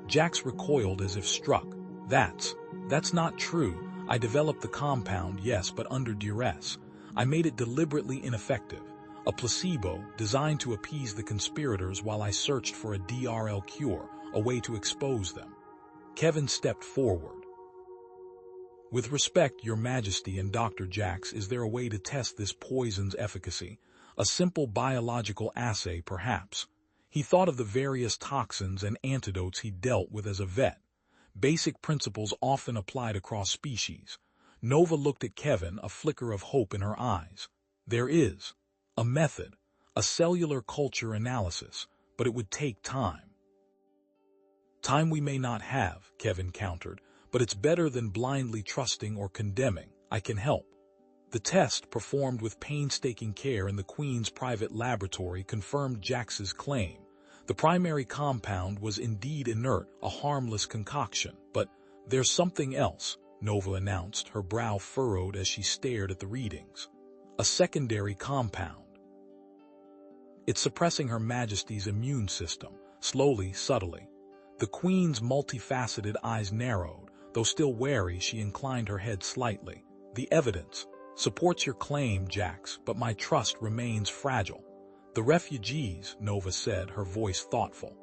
Jax recoiled as if struck. That's not true. I developed the compound, yes, but under duress. I made it deliberately ineffective. A placebo designed to appease the conspirators while I searched for a DRL cure, a way to expose them. Kevin stepped forward. "With respect, Your Majesty and Dr. Jax, is there a way to test this poison's efficacy? A simple biological assay, perhaps?" He thought of the various toxins and antidotes he dealt with as a vet. Basic principles often applied across species. Nova looked at Kevin, a flicker of hope in her eyes. "There is a method, a cellular culture analysis, but it would take time." "Time we may not have," Kevin countered, "but it's better than blindly trusting or condemning. I can help." The test, performed with painstaking care in the Queen's private laboratory, confirmed Jax's claim. The primary compound was indeed inert, a harmless concoction. "But there's something else," Nova announced, her brow furrowed as she stared at the readings. "A secondary compound. It's suppressing Her Majesty's immune system, slowly, subtly." The Queen's multifaceted eyes narrowed. Though still wary, she inclined her head slightly. "The evidence supports your claim, Jax, but my trust remains fragile." "The refugees," Nova said, her voice thoughtful.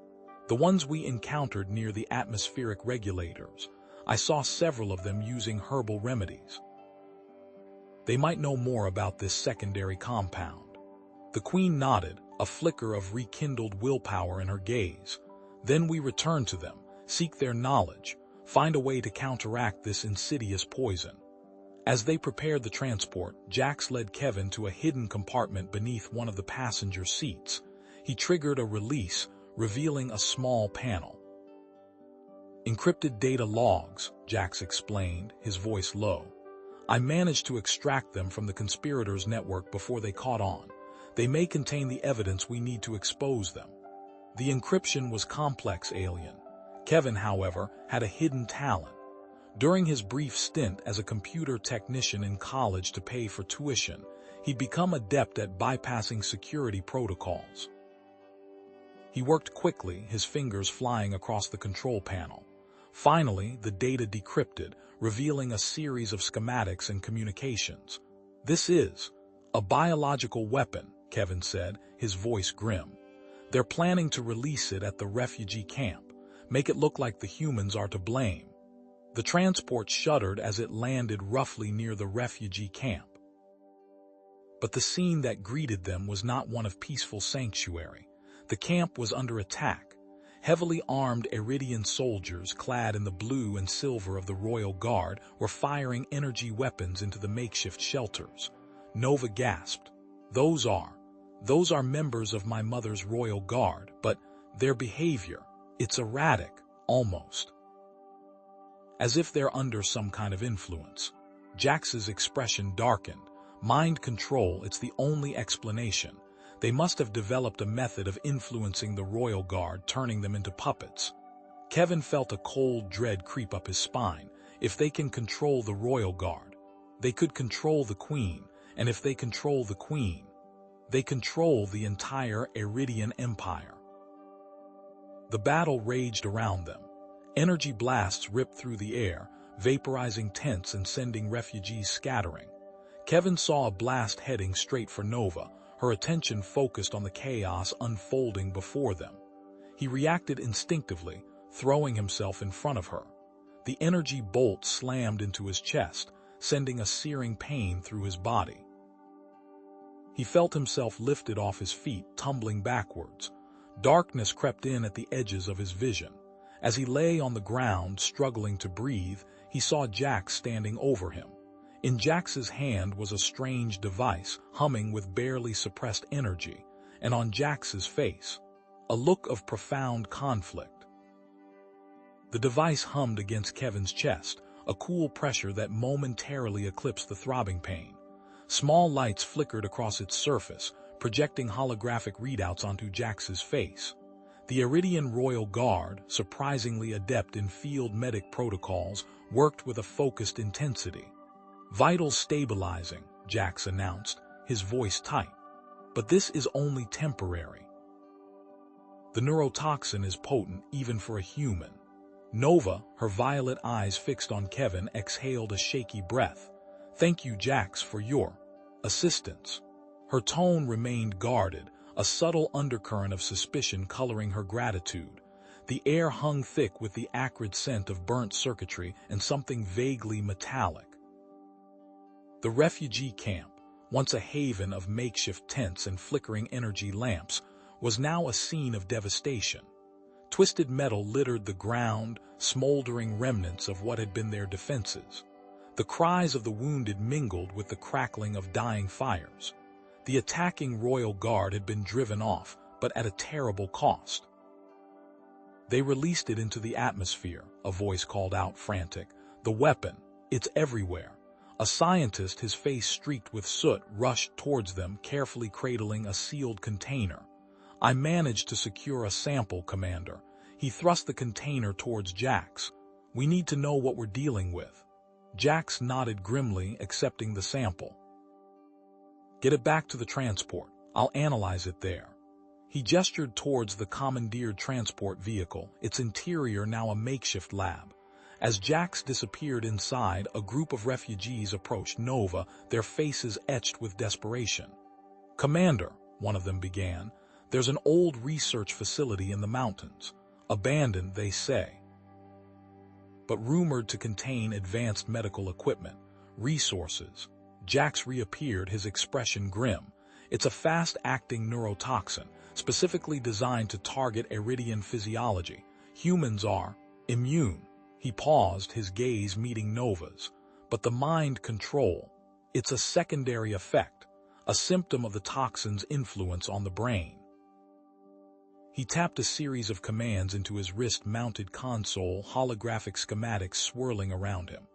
"The ones we encountered near the atmospheric regulators. I saw several of them using herbal remedies. They might know more about this secondary compound." The Queen nodded, a flicker of rekindled willpower in her gaze. "Then we return to them, seek their knowledge, find a way to counteract this insidious poison." As they prepared the transport, Jax led Kevin to a hidden compartment beneath one of the passenger seats. He triggered a release, revealing a small panel. "Encrypted data logs," Jax explained, his voice low. "I managed to extract them from the conspirators' network before they caught on. They may contain the evidence we need to expose them." The encryption was complex, alien. Kevin, however, had a hidden talent. During his brief stint as a computer technician in college to pay for tuition, he'd become adept at bypassing security protocols. He worked quickly, his fingers flying across the control panel. Finally, the data decrypted, revealing a series of schematics and communications. "This is a biological weapon," Kevin said, his voice grim. "They're planning to release it at the refugee camp, make it look like the humans are to blame." The transport shuddered as it landed roughly near the refugee camp. But the scene that greeted them was not one of peaceful sanctuary. The camp was under attack. Heavily armed Iridian soldiers, clad in the blue and silver of the Royal Guard, were firing energy weapons into the makeshift shelters. Nova gasped. Those are members of my mother's Royal Guard, but their behavior, it's erratic, almost. As if they're under some kind of influence." Jax's expression darkened. "Mind control, it's the only explanation. They must have developed a method of influencing the Royal Guard, turning them into puppets." Kevin felt a cold dread creep up his spine. If they can control the Royal Guard, they could control the Queen, and if they control the Queen, they control the entire Iridian Empire. The battle raged around them. Energy blasts ripped through the air, vaporizing tents and sending refugees scattering. Kevin saw a blast heading straight for Nova, her attention focused on the chaos unfolding before them. He reacted instinctively, throwing himself in front of her. The energy bolt slammed into his chest, sending a searing pain through his body. He felt himself lifted off his feet, tumbling backwards. Darkness crept in at the edges of his vision. As he lay on the ground, struggling to breathe, he saw Jax standing over him. In Jax's hand was a strange device, humming with barely suppressed energy, and on Jax's face, a look of profound conflict. The device hummed against Kevin's chest, a cool pressure that momentarily eclipsed the throbbing pain. Small lights flickered across its surface, projecting holographic readouts onto Jax's face. The Iridian Royal Guard, surprisingly adept in field medic protocols, worked with a focused intensity. "Vitals stabilizing," Jax announced, his voice tight. "But this is only temporary. The neurotoxin is potent even for a human." Nova, her violet eyes fixed on Kevin, exhaled a shaky breath. "Thank you, Jax, for your assistance." Her tone remained guarded, a subtle undercurrent of suspicion coloring her gratitude. The air hung thick with the acrid scent of burnt circuitry and something vaguely metallic. The refugee camp, once a haven of makeshift tents and flickering energy lamps, was now a scene of devastation. Twisted metal littered the ground, smoldering remnants of what had been their defenses. The cries of the wounded mingled with the crackling of dying fires. The attacking Royal Guard had been driven off, but at a terrible cost. "They released it into the atmosphere," a voice called out, frantic. "The weapon, it's everywhere." A scientist, his face streaked with soot, rushed towards them, carefully cradling a sealed container. "I managed to secure a sample, Commander." He thrust the container towards Jax. "We need to know what we're dealing with." Jax nodded grimly, accepting the sample. "Get it back to the transport. I'll analyze it there." He gestured towards the commandeered transport vehicle, its interior now a makeshift lab. As Jax disappeared inside, a group of refugees approached Nova, their faces etched with desperation. "Commander," one of them began, "there's an old research facility in the mountains. Abandoned, they say, but rumored to contain advanced medical equipment, resources." Jax reappeared, his expression grim. "It's a fast-acting neurotoxin, specifically designed to target Iridian physiology. Humans are immune." He paused, his gaze meeting Nova's. "But the mind control, it's a secondary effect, a symptom of the toxin's influence on the brain." He tapped a series of commands into his wrist-mounted console, holographic schematics swirling around him.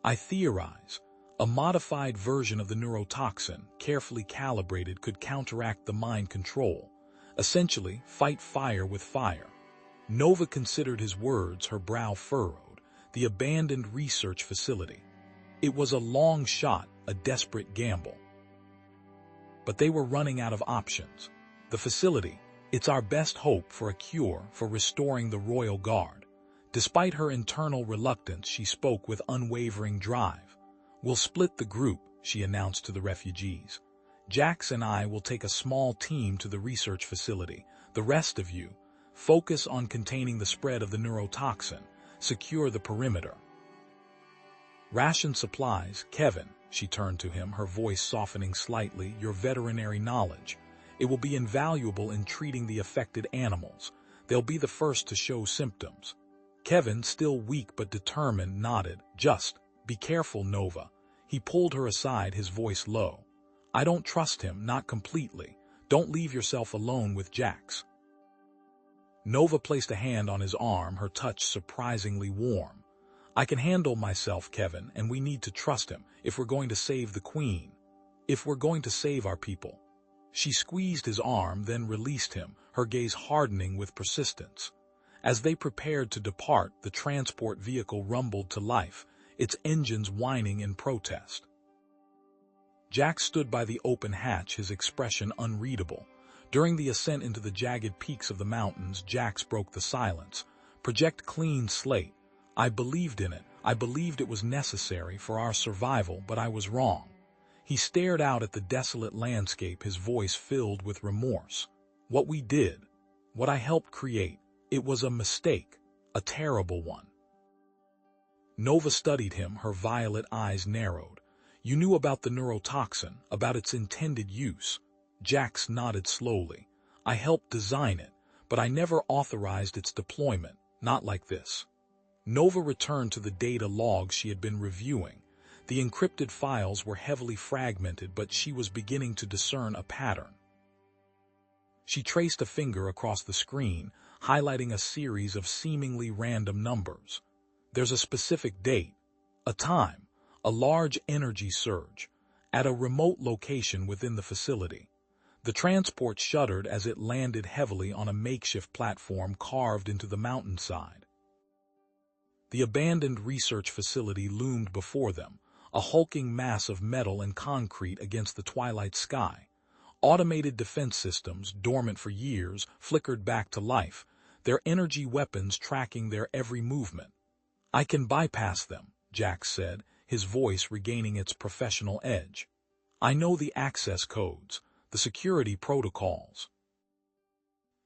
"I theorize a modified version of the neurotoxin, carefully calibrated, could counteract the mind control. Essentially, fight fire with fire." Nova considered his words, her brow furrowed. The abandoned research facility. It was a long shot, a desperate gamble. But they were running out of options. "The facility, it's our best hope for a cure, for restoring the Royal Guard." Despite her internal reluctance, she spoke with unwavering drive. "We'll split the group," she announced to the refugees. "Jax and I will take a small team to the research facility. The rest of you, focus on containing the spread of the neurotoxin. Secure the perimeter. Ration supplies, Kevin," she turned to him, her voice softening slightly, "your veterinary knowledge. It will be invaluable in treating the affected animals. They'll be the first to show symptoms." Kevin, still weak but determined, nodded. "Just be careful, Nova." He pulled her aside, his voice low. "I don't trust him, not completely. Don't leave yourself alone with Jax." Nova placed a hand on his arm, her touch surprisingly warm. "I can handle myself, Kevin, and we need to trust him if we're going to save the Queen. If we're going to save our people." She squeezed his arm, then released him, her gaze hardening with persistence. As they prepared to depart, the transport vehicle rumbled to life, its engines whining in protest. Jax stood by the open hatch, his expression unreadable. During the ascent into the jagged peaks of the mountains, Jax broke the silence. "Project clean slate. I believed in it. I believed it was necessary for our survival, but I was wrong." He stared out at the desolate landscape, his voice filled with remorse. "What we did, what I helped create, it was a mistake, a terrible one." Nova studied him, her violet eyes narrowed. "You knew about the neurotoxin, about its intended use. Jax nodded slowly. I helped design it, but I never authorized its deployment, not like this. Nova returned to the data logs she had been reviewing. The encrypted files were heavily fragmented, but she was beginning to discern a pattern. She traced a finger across the screen, highlighting a series of seemingly random numbers. There's a specific date, a time, a large energy surge, at a remote location within the facility. The transport shuddered as it landed heavily on a makeshift platform carved into the mountainside. The abandoned research facility loomed before them, a hulking mass of metal and concrete against the twilight sky. Automated defense systems, dormant for years, flickered back to life, their energy weapons tracking their every movement. I can bypass them, Jax said, his voice regaining its professional edge. I know the access codes, the security protocols.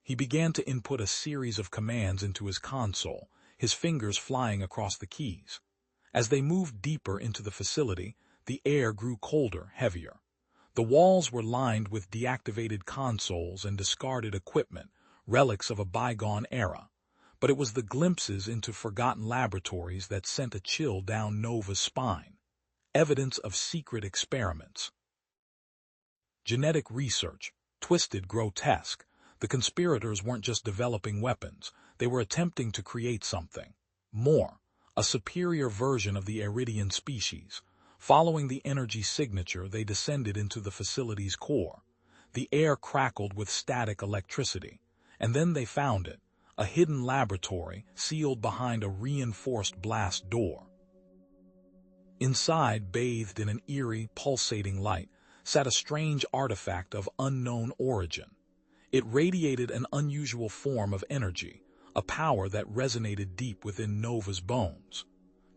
He began to input a series of commands into his console, his fingers flying across the keys. As they moved deeper into the facility, the air grew colder, heavier. The walls were lined with deactivated consoles and discarded equipment, relics of a bygone era. But it was the glimpses into forgotten laboratories that sent a chill down Nova's spine. Evidence of secret experiments. Genetic research, twisted, grotesque. The conspirators weren't just developing weapons, they were attempting to create something more, a superior version of the Iridian species. Following the energy signature, they descended into the facility's core. The air crackled with static electricity, and then they found it, a hidden laboratory sealed behind a reinforced blast door. Inside, bathed in an eerie, pulsating light, sat a strange artifact of unknown origin. It radiated an unusual form of energy, a power that resonated deep within Nova's bones.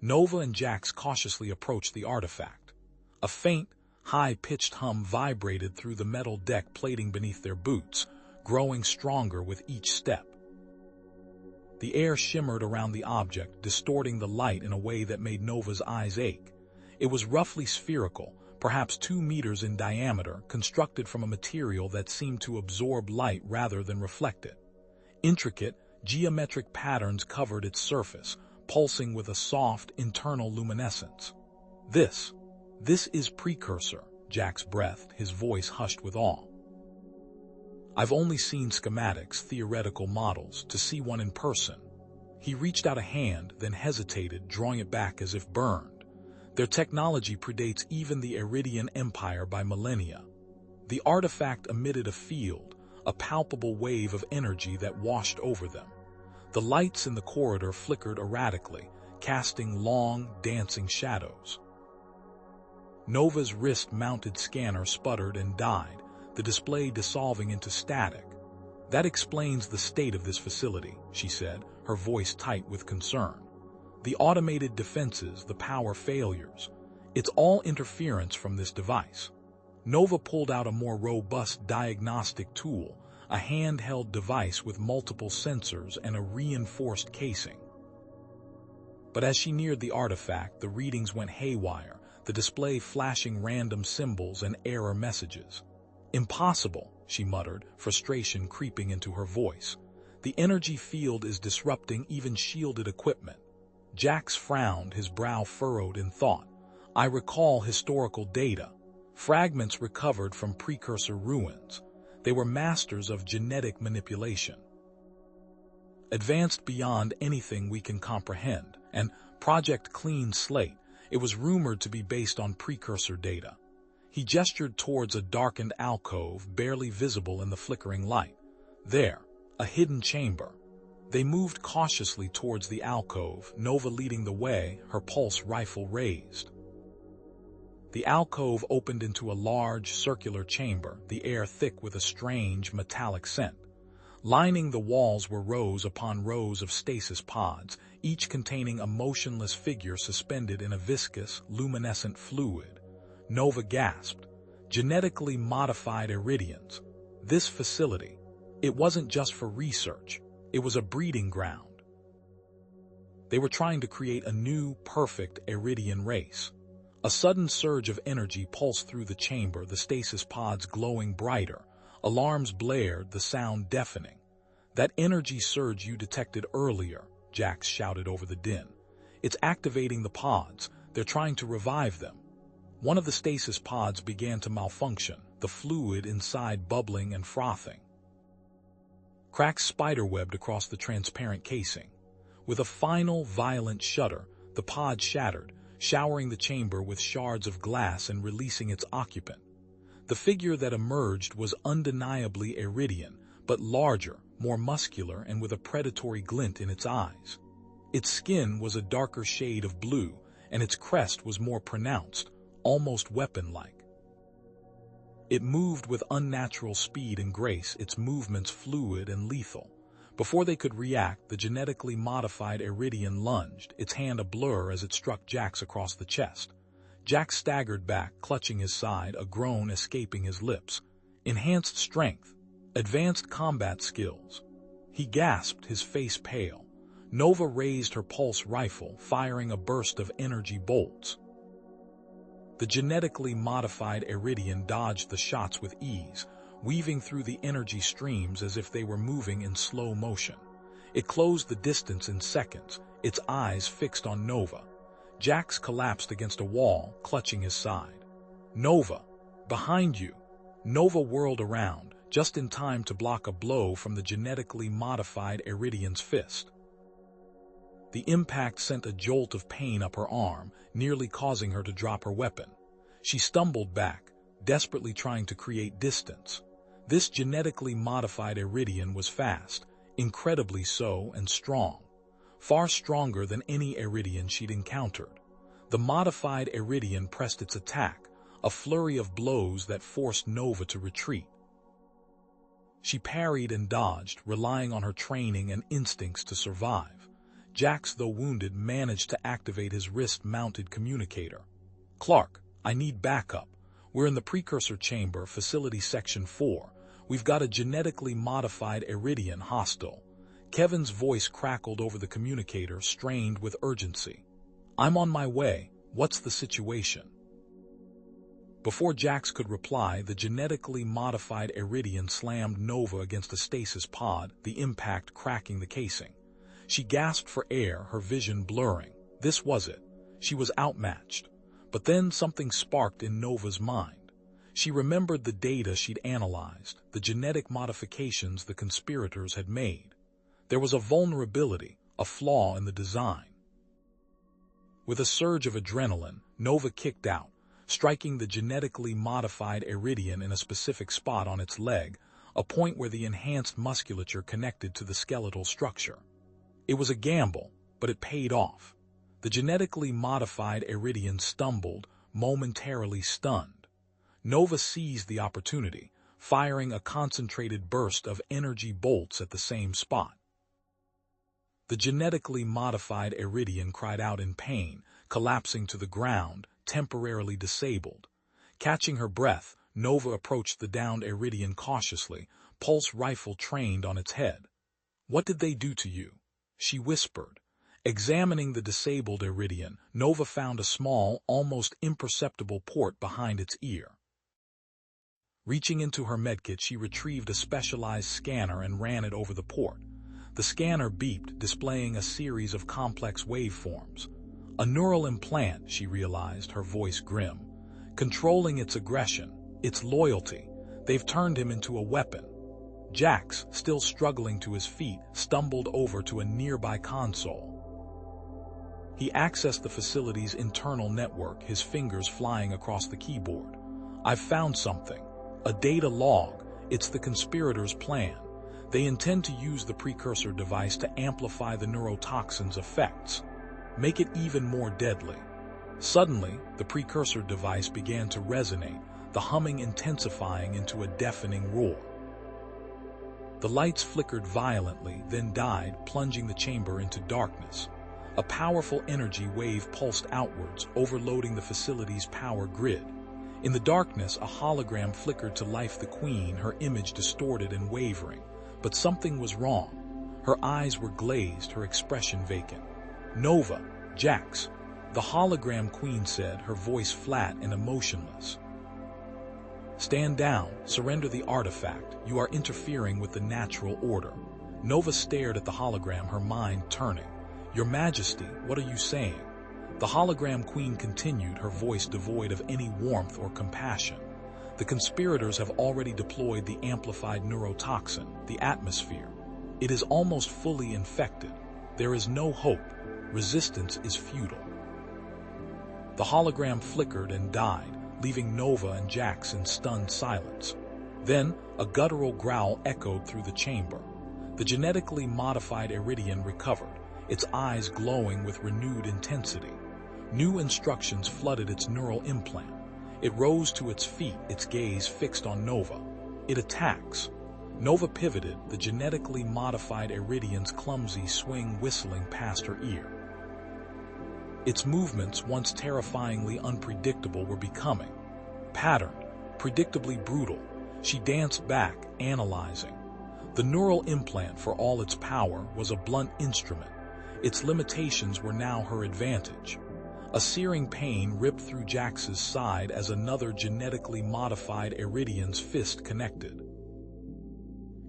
Nova and Jax cautiously approached the artifact. A faint, high-pitched hum vibrated through the metal deck plating beneath their boots, growing stronger with each step. The air shimmered around the object, distorting the light in a way that made Nova's eyes ache. It was roughly spherical, perhaps 2 meters in diameter, constructed from a material that seemed to absorb light rather than reflect it. Intricate, geometric patterns covered its surface, pulsing with a soft, internal luminescence. This is Precursor, Jax breathed, his voice hushed with awe. I've only seen schematics, theoretical models. To see one in person. He reached out a hand, then hesitated, drawing it back as if burned. Their technology predates even the Iridian Empire by millennia. The artifact emitted a field, a palpable wave of energy that washed over them. The lights in the corridor flickered erratically, casting long, dancing shadows. Nova's wrist-mounted scanner sputtered and died, the display dissolving into static. That explains the state of this facility, she said, her voice tight with concern. The automated defenses, the power failures. It's all interference from this device. Nova pulled out a more robust diagnostic tool, a handheld device with multiple sensors and a reinforced casing. But as she neared the artifact, the readings went haywire, the display flashing random symbols and error messages. Impossible, she muttered, frustration creeping into her voice. The energy field is disrupting even shielded equipment. Jax frowned, his brow furrowed in thought. I recall historical data, fragments recovered from precursor ruins. They were masters of genetic manipulation. Advanced beyond anything we can comprehend, and Project Clean Slate, it was rumored to be based on precursor data. He gestured towards a darkened alcove barely visible in the flickering light. There, a hidden chamber. They moved cautiously towards the alcove, Nova leading the way, her pulse rifle raised. The alcove opened into a large, circular chamber, the air thick with a strange, metallic scent. Lining the walls were rows upon rows of stasis pods, each containing a motionless figure suspended in a viscous, luminescent fluid. Nova gasped. Genetically modified Iridians. This facility. It wasn't just for research. It was a breeding ground. They were trying to create a new, perfect Iridian race. A sudden surge of energy pulsed through the chamber, the stasis pods glowing brighter, Alarms blared, the sound deafening. "That energy surge you detected earlier," Jax shouted over the din. "It's activating the pods. They're trying to revive them." One of the stasis pods began to malfunction, the fluid inside bubbling and frothing. Cracks spiderwebbed across the transparent casing. With a final, violent shudder, the pod shattered, showering the chamber with shards of glass and releasing its occupant. The figure that emerged was undeniably Iridian, but larger, more muscular, and with a predatory glint in its eyes. Its skin was a darker shade of blue, and its crest was more pronounced, almost weapon-like. It moved with unnatural speed and grace, its movements fluid and lethal. Before they could react, the genetically modified Iridian lunged, its hand a blur as it struck Jax across the chest. Jax staggered back, clutching his side, a groan escaping his lips. Enhanced strength. Advanced combat skills. He gasped, his face pale. Nova raised her pulse rifle, firing a burst of energy bolts. The genetically modified Iridian dodged the shots with ease, weaving through the energy streams as if they were moving in slow motion. It closed the distance in seconds, its eyes fixed on Nova. Jax collapsed against a wall, clutching his side. "Nova! Behind you!" Nova whirled around, just in time to block a blow from the genetically modified Iridian's fist. The impact sent a jolt of pain up her arm, nearly causing her to drop her weapon. She stumbled back, desperately trying to create distance. This genetically modified Iridian was fast, incredibly so, and strong. Far stronger than any Iridian she'd encountered. The modified Iridian pressed its attack, a flurry of blows that forced Nova to retreat. She parried and dodged, relying on her training and instincts to survive. Jax, though wounded, managed to activate his wrist-mounted communicator. "Clark, I need backup. We're in the precursor chamber, Facility Section 4. We've got a genetically modified Iridian hostile." Kevin's voice crackled over the communicator, strained with urgency. "I'm on my way. What's the situation?" Before Jax could reply, the genetically modified Iridian slammed Nova against a stasis pod, the impact cracking the casing. She gasped for air, her vision blurring. This was it. She was outmatched. But then something sparked in Nova's mind. She remembered the data she'd analyzed, the genetic modifications the conspirators had made. There was a vulnerability, a flaw in the design. With a surge of adrenaline, Nova kicked out, striking the genetically modified Iridian in a specific spot on its leg, a point where the enhanced musculature connected to the skeletal structure. It was a gamble, but it paid off. The genetically modified Iridian stumbled, momentarily stunned. Nova seized the opportunity, firing a concentrated burst of energy bolts at the same spot. The genetically modified Iridian cried out in pain, collapsing to the ground, temporarily disabled. Catching her breath, Nova approached the downed Iridian cautiously, pulse rifle trained on its head. "What did they do to you?" she whispered. Examining the disabled Iridian, Nova found a small, almost imperceptible port behind its ear. Reaching into her medkit, she retrieved a specialized scanner and ran it over the port. The scanner beeped, displaying a series of complex waveforms. A neural implant, she realized, her voice grim. Controlling its aggression, its loyalty. They've turned him into a weapon. Jax, still struggling to his feet, stumbled over to a nearby console. He accessed the facility's internal network, his fingers flying across the keyboard. "I've found something. A data log. It's the conspirators' plan. They intend to use the precursor device to amplify the neurotoxin's effects, make it even more deadly." Suddenly, the precursor device began to resonate, the humming intensifying into a deafening roar. The lights flickered violently, then died, plunging the chamber into darkness. A powerful energy wave pulsed outwards, overloading the facility's power grid. In the darkness, a hologram flickered to life, the Queen, her image distorted and wavering. But something was wrong. Her eyes were glazed, her expression vacant. "Nova, Jax," the hologram Queen said, her voice flat and emotionless. Stand down, surrender the artifact. You are interfering with the natural order. Nova stared at the hologram, her mind turning. Your Majesty, what are you saying? The hologram queen continued, her voice devoid of any warmth or compassion. The conspirators have already deployed the amplified neurotoxin, the atmosphere. It is almost fully infected. There is no hope. Resistance is futile. The hologram flickered and died, leaving Nova and Jax in stunned silence. Then, a guttural growl echoed through the chamber. The genetically modified Iridian recovered, its eyes glowing with renewed intensity. New instructions flooded its neural implant. It rose to its feet, its gaze fixed on Nova. It attacks. Nova pivoted, the genetically modified Iridian's clumsy swing whistling past her ear. Its movements, once terrifyingly unpredictable, were becoming patterned, predictably brutal. She danced back, analyzing. The neural implant, for all its power, was a blunt instrument. Its limitations were now her advantage. A searing pain ripped through Jax's side as another genetically modified Iridian's fist connected.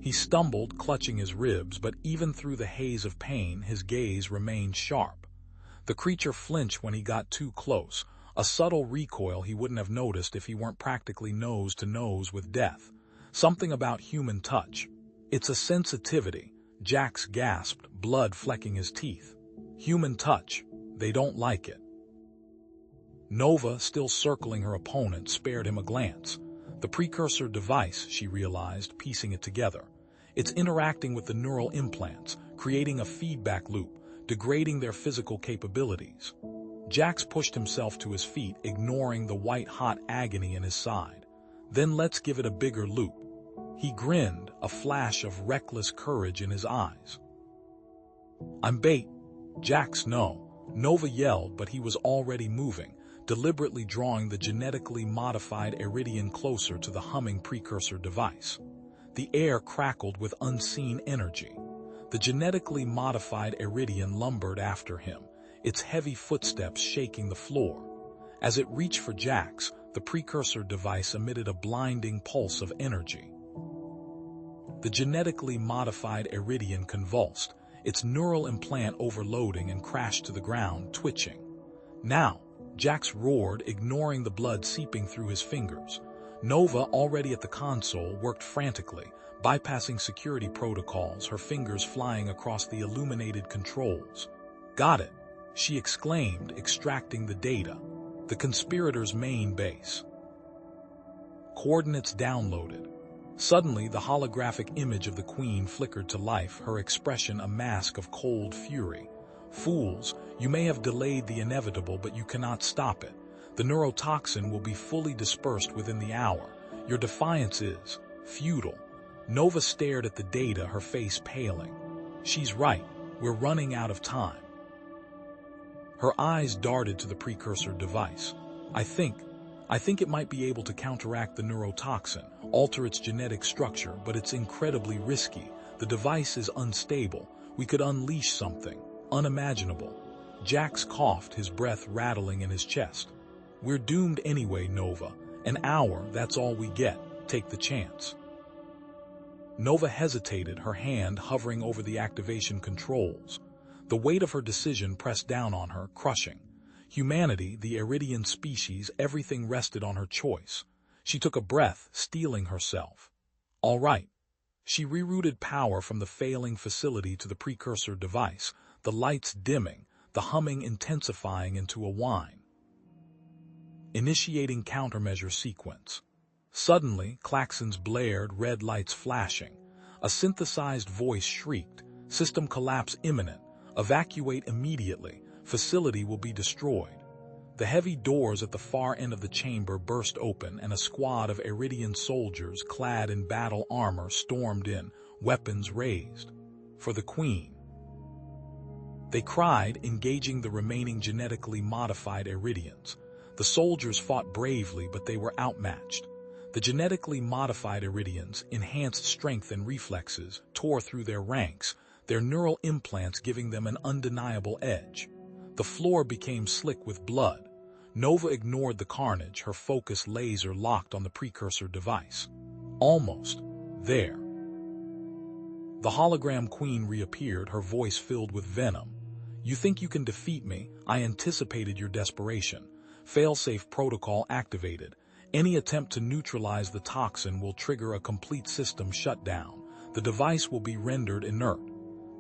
He stumbled, clutching his ribs, but even through the haze of pain, his gaze remained sharp. The creature flinched when he got too close, a subtle recoil he wouldn't have noticed if he weren't practically nose to nose with death. Something about human touch. It's a sensitivity, Jax gasped, blood flecking his teeth. Human touch. They don't like it. Nova, still circling her opponent, spared him a glance. The precursor device, she realized, piecing it together. It's interacting with the neural implants, creating a feedback loop, degrading their physical capabilities. Jax pushed himself to his feet, ignoring the white-hot agony in his side. Then let's give it a bigger loop. He grinned, a flash of reckless courage in his eyes. I'm bait. Jax, no. Nova yelled, but he was already moving, deliberately drawing the genetically modified Iridian closer to the humming precursor device. The air crackled with unseen energy. The genetically modified Iridian lumbered after him, its heavy footsteps shaking the floor. As it reached for Jax, the precursor device emitted a blinding pulse of energy. The genetically modified Iridian convulsed, its neural implant overloading, and crashed to the ground, twitching. Now, Jax roared, ignoring the blood seeping through his fingers. Nova, already at the console, worked frantically, bypassing security protocols, her fingers flying across the illuminated controls. Got it, she exclaimed, extracting the data. The conspirators' main base. Coordinates downloaded. Suddenly, the holographic image of the Queen flickered to life, her expression a mask of cold fury. Fools, you may have delayed the inevitable, but you cannot stop it. The neurotoxin will be fully dispersed within the hour. Your defiance is futile. Nova stared at the data, her face paling. She's right. We're running out of time. Her eyes darted to the precursor device. I think it might be able to counteract the neurotoxin, alter its genetic structure, but it's incredibly risky. The device is unstable. We could unleash something unimaginable. Jax coughed, his breath rattling in his chest. We're doomed anyway, Nova. An hour, that's all we get. Take the chance. Nova hesitated, her hand hovering over the activation controls. The weight of her decision pressed down on her, crushing. Humanity, the Iridian species, everything rested on her choice. She took a breath, steeling herself. All right. She rerouted power from the failing facility to the precursor device, the lights dimming, the humming intensifying into a whine. Initiating countermeasure sequence. Suddenly, klaxons blared, red lights flashing. A synthesized voice shrieked, "System collapse imminent. Evacuate immediately. Facility will be destroyed." The heavy doors at the far end of the chamber burst open, and a squad of Iridian soldiers clad in battle armor stormed in, weapons raised. For the Queen. They cried, engaging the remaining genetically modified Iridians. The soldiers fought bravely, but they were outmatched. The genetically modified Iridians, enhanced strength and reflexes, tore through their ranks, their neural implants giving them an undeniable edge. The floor became slick with blood. Nova ignored the carnage, her focus laser locked on the precursor device. Almost. There. The hologram queen reappeared, her voice filled with venom. You think you can defeat me? I anticipated your desperation. Failsafe protocol activated. Any attempt to neutralize the toxin will trigger a complete system shutdown. The device will be rendered inert.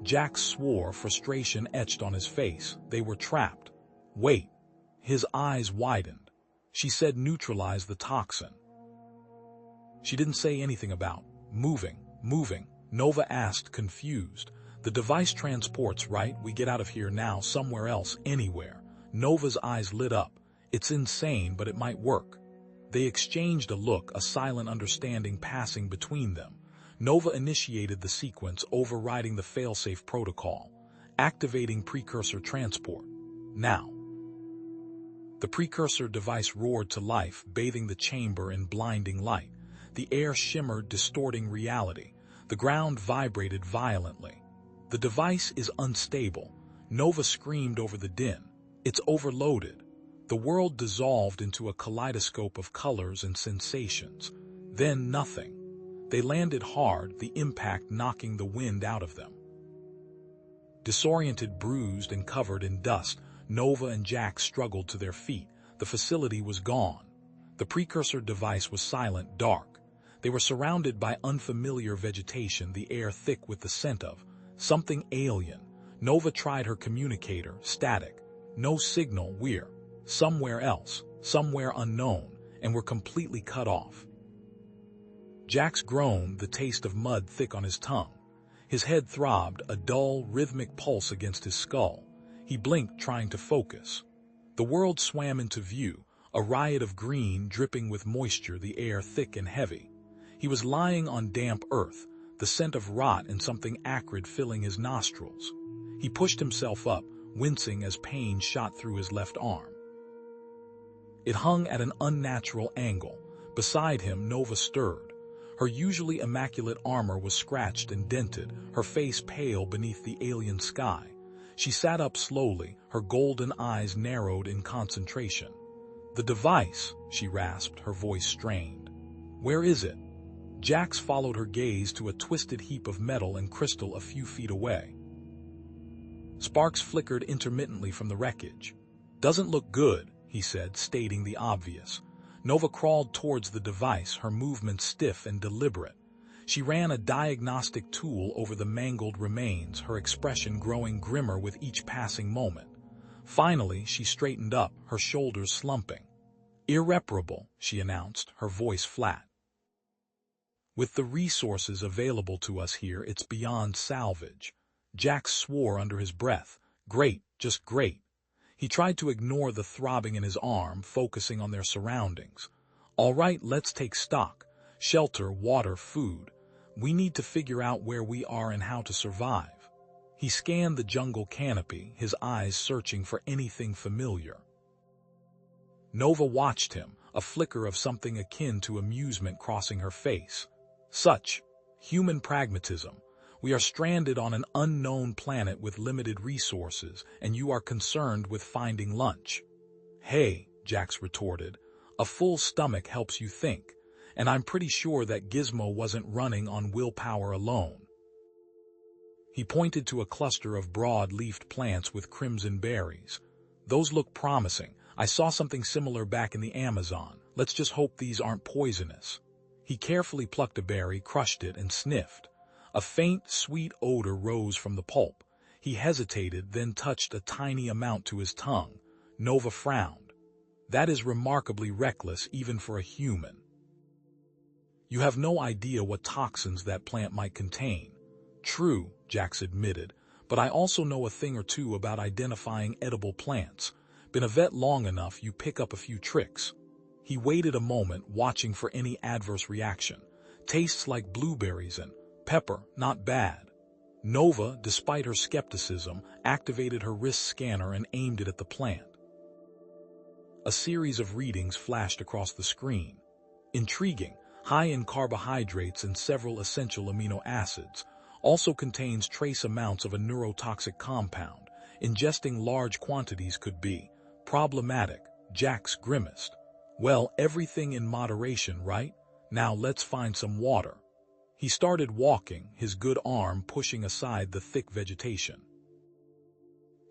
Jack swore, frustration etched on his face. They were trapped. Wait. His eyes widened. She said neutralize the toxin. She didn't say anything about moving. Nova asked, confused. The device transports, right? We get out of here now, somewhere else, anywhere. Nova's eyes lit up. It's insane, but it might work. They exchanged a look, a silent understanding passing between them. Nova initiated the sequence, overriding the failsafe protocol, activating precursor transport. Now. The precursor device roared to life, bathing the chamber in blinding light. The air shimmered, distorting reality. The ground vibrated violently. The device is unstable. Nova screamed over the din. It's overloaded. The world dissolved into a kaleidoscope of colors and sensations. Then nothing. They landed hard, the impact knocking the wind out of them. Disoriented, bruised, and covered in dust, Nova and Jack struggled to their feet. The facility was gone. The precursor device was silent, dark. They were surrounded by unfamiliar vegetation, the air thick with the scent of something alien. Nova tried her communicator, static. No signal. We're somewhere else, somewhere unknown, and we're completely cut off. Jack's groaned, the taste of mud thick on his tongue. His head throbbed, a dull, rhythmic pulse against his skull. He blinked, trying to focus. The world swam into view, a riot of green dripping with moisture, the air thick and heavy. He was lying on damp earth, the scent of rot and something acrid filling his nostrils. He pushed himself up, wincing as pain shot through his left arm. It hung at an unnatural angle. Beside him, Nova stirred. Her usually immaculate armor was scratched and dented, her face pale beneath the alien sky. She sat up slowly, her golden eyes narrowed in concentration. The device, she rasped, her voice strained. Where is it? Jax followed her gaze to a twisted heap of metal and crystal a few feet away. Sparks flickered intermittently from the wreckage. Doesn't look good, he said, stating the obvious. Nova crawled towards the device, her movements stiff and deliberate. She ran a diagnostic tool over the mangled remains, her expression growing grimmer with each passing moment. Finally, she straightened up, her shoulders slumping. Irreparable, she announced, her voice flat. With the resources available to us here, it's beyond salvage. Jax swore under his breath. Great, just great. He tried to ignore the throbbing in his arm, focusing on their surroundings. All right, let's take stock. Shelter, water, food. We need to figure out where we are and how to survive. He scanned the jungle canopy, his eyes searching for anything familiar. Nova watched him, a flicker of something akin to amusement crossing her face. Such human pragmatism. We are stranded on an unknown planet with limited resources, and you are concerned with finding lunch. Hey, Jax retorted, a full stomach helps you think, and I'm pretty sure that Gizmo wasn't running on willpower alone. He pointed to a cluster of broad-leafed plants with crimson berries. Those look promising. I saw something similar back in the Amazon. Let's just hope these aren't poisonous. He carefully plucked a berry, crushed it, and sniffed. A faint, sweet odor rose from the pulp. He hesitated, then touched a tiny amount to his tongue. Nova frowned. That is remarkably reckless, even for a human. You have no idea what toxins that plant might contain. True, Jax admitted, but I also know a thing or two about identifying edible plants. Been a vet long enough, you pick up a few tricks. He waited a moment, watching for any adverse reaction. Tastes like blueberries and pepper, not bad. Nova, despite her skepticism, activated her wrist scanner and aimed it at the plant. A series of readings flashed across the screen. Intriguing, high in carbohydrates and several essential amino acids. Also contains trace amounts of a neurotoxic compound. Ingesting large quantities could be problematic. Jax grimaced. Well, everything in moderation, right? Now let's find some water. He started walking, his good arm pushing aside the thick vegetation.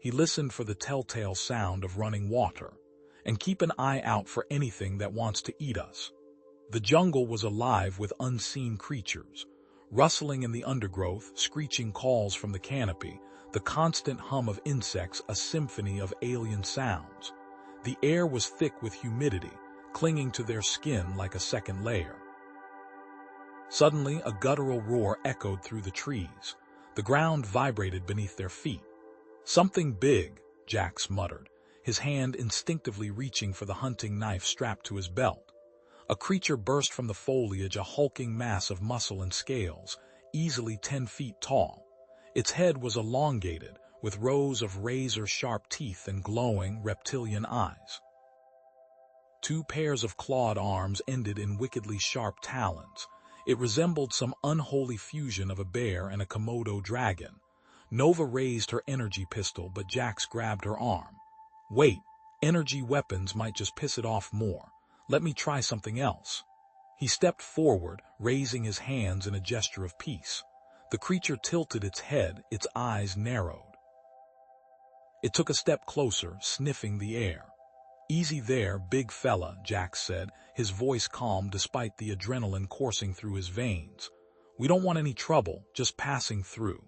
He listened for the telltale sound of running water, and keep an eye out for anything that wants to eat us. The jungle was alive with unseen creatures, rustling in the undergrowth, screeching calls from the canopy, the constant hum of insects, a symphony of alien sounds. The air was thick with humidity, clinging to their skin like a second layer. Suddenly, a guttural roar echoed through the trees. The ground vibrated beneath their feet. Something big, Jax muttered, his hand instinctively reaching for the hunting knife strapped to his belt. A creature burst from the foliage, a hulking mass of muscle and scales, easily 10 feet tall. Its head was elongated, with rows of razor-sharp teeth and glowing, reptilian eyes. 2 pairs of clawed arms ended in wickedly sharp talons. It resembled some unholy fusion of a bear and a Komodo dragon. Nova raised her energy pistol, but Jax grabbed her arm. Wait, energy weapons might just piss it off more. Let me try something else. He stepped forward, raising his hands in a gesture of peace. The creature tilted its head, its eyes narrowed. It took a step closer, sniffing the air. Easy there, big fella, Jax said, his voice calm despite the adrenaline coursing through his veins. We don't want any trouble, just passing through.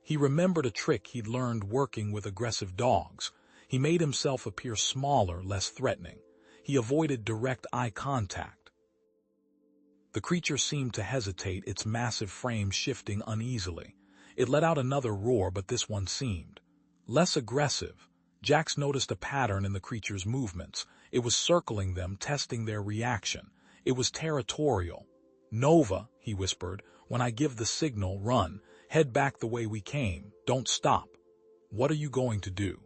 He remembered a trick he'd learned working with aggressive dogs. He made himself appear smaller, less threatening. He avoided direct eye contact. The creature seemed to hesitate, its massive frame shifting uneasily. It let out another roar, but this one seemed less aggressive. Jax noticed a pattern in the creature's movements. It was circling them, testing their reaction. It was territorial. Nova, he whispered, when I give the signal, run. Head back the way we came. Don't stop. What are you going to do?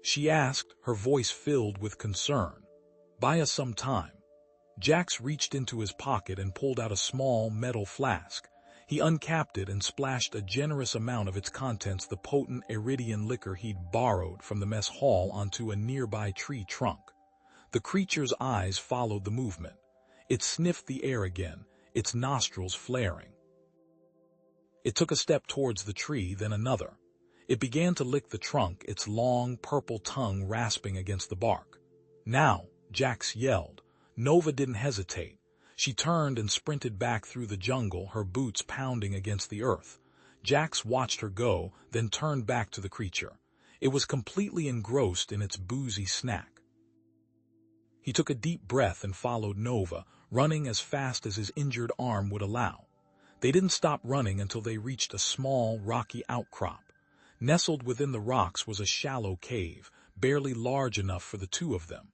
She asked, her voice filled with concern. Buy us some time. Jax reached into his pocket and pulled out a small metal flask. He uncapped it and splashed a generous amount of its contents, the potent Iridian liquor he'd borrowed from the mess hall, onto a nearby tree trunk. The creature's eyes followed the movement. It sniffed the air again, its nostrils flaring. It took a step towards the tree, then another. It began to lick the trunk, its long, purple tongue rasping against the bark. Now, Jax yelled. Nova didn't hesitate. She turned and sprinted back through the jungle, her boots pounding against the earth. Jax watched her go, then turned back to the creature. It was completely engrossed in its boozy snack. He took a deep breath and followed Nova, running as fast as his injured arm would allow. They didn't stop running until they reached a small, rocky outcrop. Nestled within the rocks was a shallow cave, barely large enough for the two of them.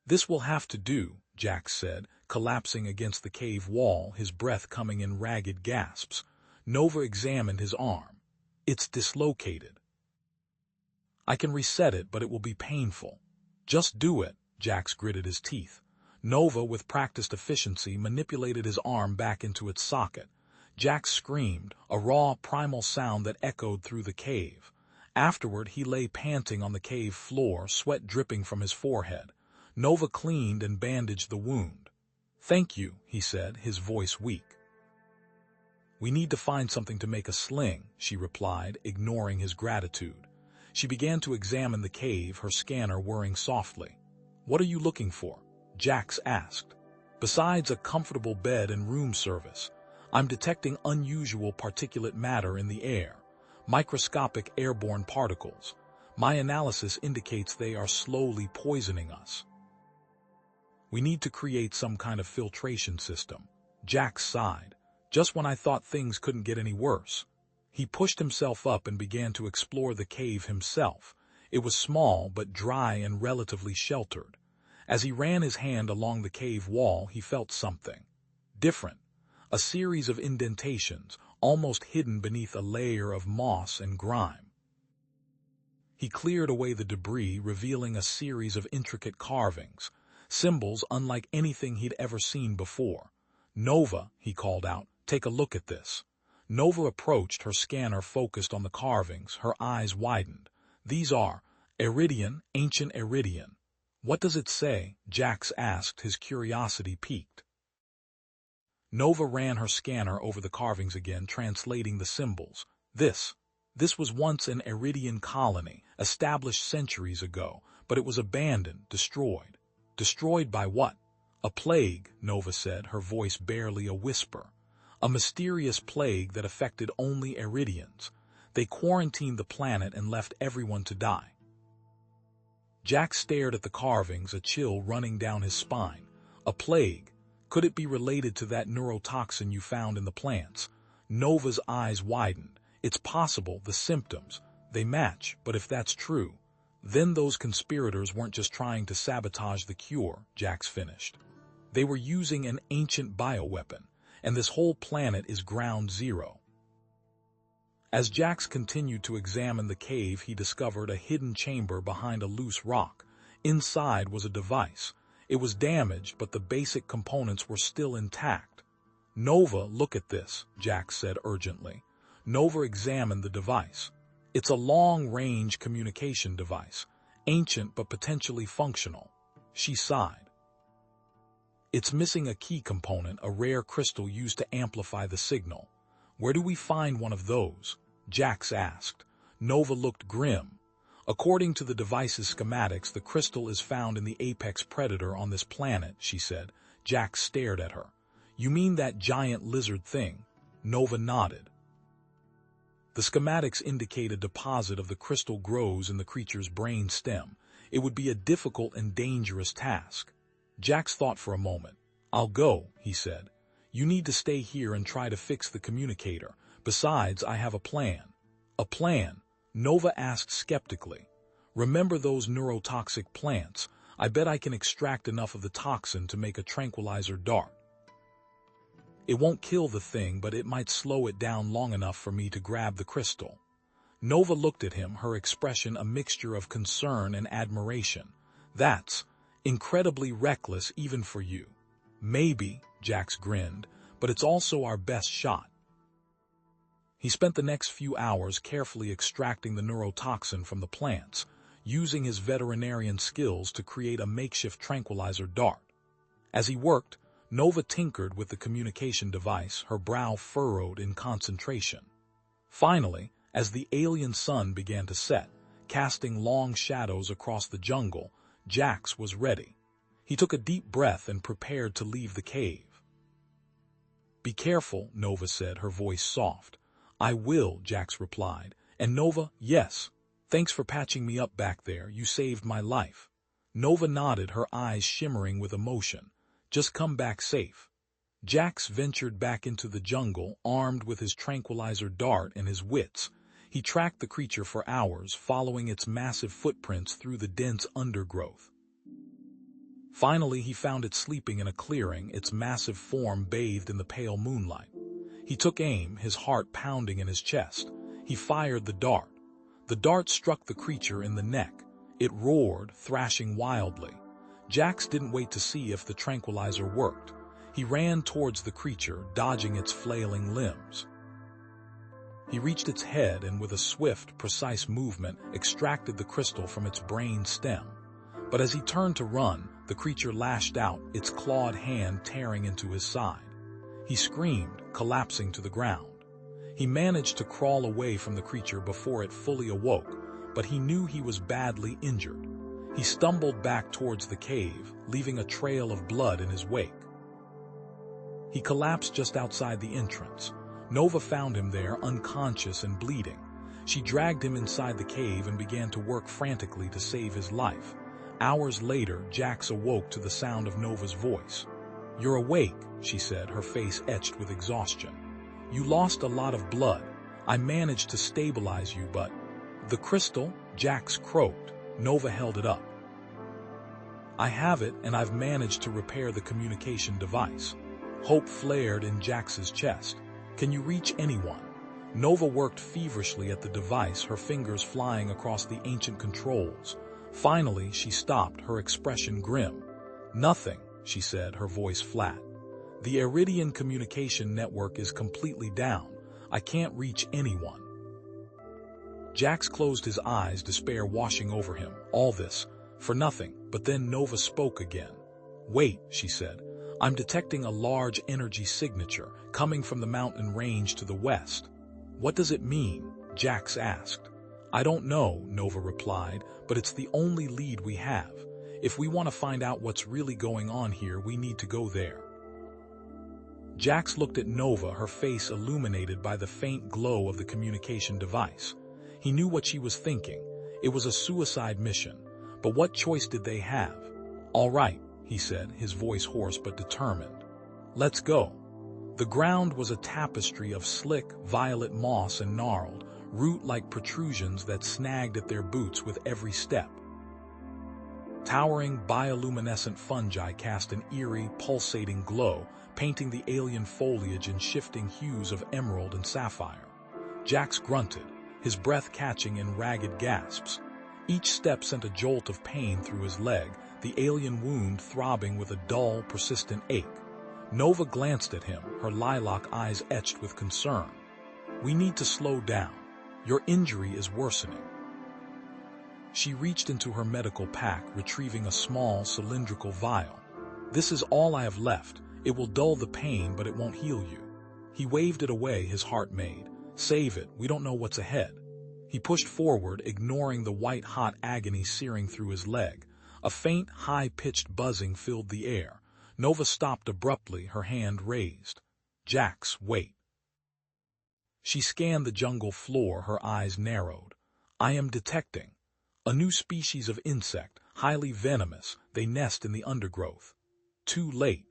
This will have to do, Jax said, collapsing against the cave wall, his breath coming in ragged gasps. Nova examined his arm. It's dislocated. I can reset it, but it will be painful. Just do it, Jax gritted his teeth. Nova, with practiced efficiency, manipulated his arm back into its socket. Jax screamed, a raw, primal sound that echoed through the cave. Afterward, he lay panting on the cave floor, sweat dripping from his forehead. Nova cleaned and bandaged the wound. Thank you, he said, his voice weak. We need to find something to make a sling, she replied, ignoring his gratitude. She began to examine the cave, her scanner whirring softly. What are you looking for? Jax asked. Besides a comfortable bed and room service, I'm detecting unusual particulate matter in the air, microscopic airborne particles. My analysis indicates they are slowly poisoning us. We need to create some kind of filtration system. Jax sighed. Just when I thought things couldn't get any worse. He pushed himself up and began to explore the cave himself. It was small but dry and relatively sheltered. As he ran his hand along the cave wall, he felt something different. A series of indentations, almost hidden beneath a layer of moss and grime. He cleared away the debris, revealing a series of intricate carvings, symbols unlike anything he'd ever seen before. Nova, he called out, take a look at this. Nova approached, her scanner focused on the carvings, her eyes widened. These are Iridian, ancient Iridian. "What does it say?" Jax asked, his curiosity piqued. Nova ran her scanner over the carvings again, translating the symbols. This was once an Iridian colony, established centuries ago, but it was abandoned, destroyed. Destroyed by what? A plague, Nova said, her voice barely a whisper. A mysterious plague that affected only Iridians. They quarantined the planet and left everyone to die. Jax stared at the carvings, a chill running down his spine. A plague. Could it be related to that neurotoxin you found in the plants? Nova's eyes widened. It's possible, the symptoms. They match, but if that's true, then those conspirators weren't just trying to sabotage the cure, Jax finished. They were using an ancient bioweapon, and this whole planet is ground zero. As Jax continued to examine the cave, he discovered a hidden chamber behind a loose rock. Inside was a device. It was damaged, but the basic components were still intact. "Nova, look at this," Jax said urgently. Nova examined the device. It's a long-range communication device, ancient but potentially functional. She sighed. "It's missing a key component, a rare crystal used to amplify the signal. Where do we find one of those?" Jax asked. Nova looked grim. "According to the device's schematics, the crystal is found in the apex predator on this planet," she said. Jax stared at her. "You mean that giant lizard thing?" Nova nodded. The schematics indicate a deposit of the crystal grows in the creature's brain stem. It would be a difficult and dangerous task. Jax thought for a moment. "I'll go," he said. "You need to stay here and try to fix the communicator. Besides, I have a plan." "A plan?" Nova asked skeptically. "Remember those neurotoxic plants? I bet I can extract enough of the toxin to make a tranquilizer dart. It won't kill the thing, but it might slow it down long enough for me to grab the crystal." Nova looked at him, her expression a mixture of concern and admiration. "That's incredibly reckless even for you." "Maybe," Jax grinned, "but it's also our best shot." He spent the next few hours carefully extracting the neurotoxin from the plants, using his veterinarian skills to create a makeshift tranquilizer dart. As he worked, Nova tinkered with the communication device, her brow furrowed in concentration. Finally, as the alien sun began to set, casting long shadows across the jungle, Jax was ready. He took a deep breath and prepared to leave the cave. "Be careful," Nova said, her voice soft. "I will," Jax replied. "And Nova, yes, thanks for patching me up back there. You saved my life." Nova nodded, her eyes shimmering with emotion. "Just come back safe." Jax ventured back into the jungle, armed with his tranquilizer dart and his wits. He tracked the creature for hours, following its massive footprints through the dense undergrowth. Finally, he found it sleeping in a clearing, its massive form bathed in the pale moonlight. He took aim, his heart pounding in his chest. He fired the dart. The dart struck the creature in the neck. It roared, thrashing wildly. Jax didn't wait to see if the tranquilizer worked. He ran towards the creature, dodging its flailing limbs. He reached its head and with a swift, precise movement, extracted the crystal from its brain stem. But as he turned to run, the creature lashed out, its clawed hand tearing into his side. He screamed, collapsing to the ground. He managed to crawl away from the creature before it fully awoke, but he knew he was badly injured. He stumbled back towards the cave, leaving a trail of blood in his wake. He collapsed just outside the entrance. Nova found him there, unconscious and bleeding. She dragged him inside the cave and began to work frantically to save his life. Hours later, Jax awoke to the sound of Nova's voice. "You're awake," she said, her face etched with exhaustion. "You lost a lot of blood. I managed to stabilize you, but—" "The crystal?" Jax croaked. Nova held it up. "I have it, and I've managed to repair the communication device." Hope flared in Jax's chest. "Can you reach anyone?" Nova worked feverishly at the device, her fingers flying across the ancient controls. Finally, she stopped, her expression grim. "Nothing," she said, her voice flat. "The Iridian communication network is completely down. I can't reach anyone." Jax closed his eyes, despair washing over him. All this, For nothing, but then Nova spoke again. "Wait," she said. "I'm detecting a large energy signature coming from the mountain range to the west." "What does it mean?" Jax asked. "I don't know," Nova replied, "but it's the only lead we have. If we want to find out what's really going on here, we need to go there." Jax looked at Nova, her face illuminated by the faint glow of the communication device. He knew what she was thinking. It was a suicide mission. But what choice did they have? "All right," he said, his voice hoarse but determined. "Let's go." The ground was a tapestry of slick, violet moss and gnarled, root-like protrusions that snagged at their boots with every step. Towering bioluminescent fungi cast an eerie, pulsating glow, painting the alien foliage in shifting hues of emerald and sapphire. Jax grunted, his breath catching in ragged gasps. Each step sent a jolt of pain through his leg, the alien wound throbbing with a dull, persistent ache. Nova glanced at him, her lilac eyes etched with concern. "We need to slow down. Your injury is worsening." She reached into her medical pack, retrieving a small, cylindrical vial. "This is all I have left. It will dull the pain, but it won't heal you." He waved it away, his heart made. "Save it, we don't know what's ahead." He pushed forward, ignoring the white-hot agony searing through his leg. A faint, high-pitched buzzing filled the air. Nova stopped abruptly, her hand raised. "Jax, wait." She scanned the jungle floor, her eyes narrowed. "I am detecting a new species of insect, highly venomous. They nest in the undergrowth." Too late.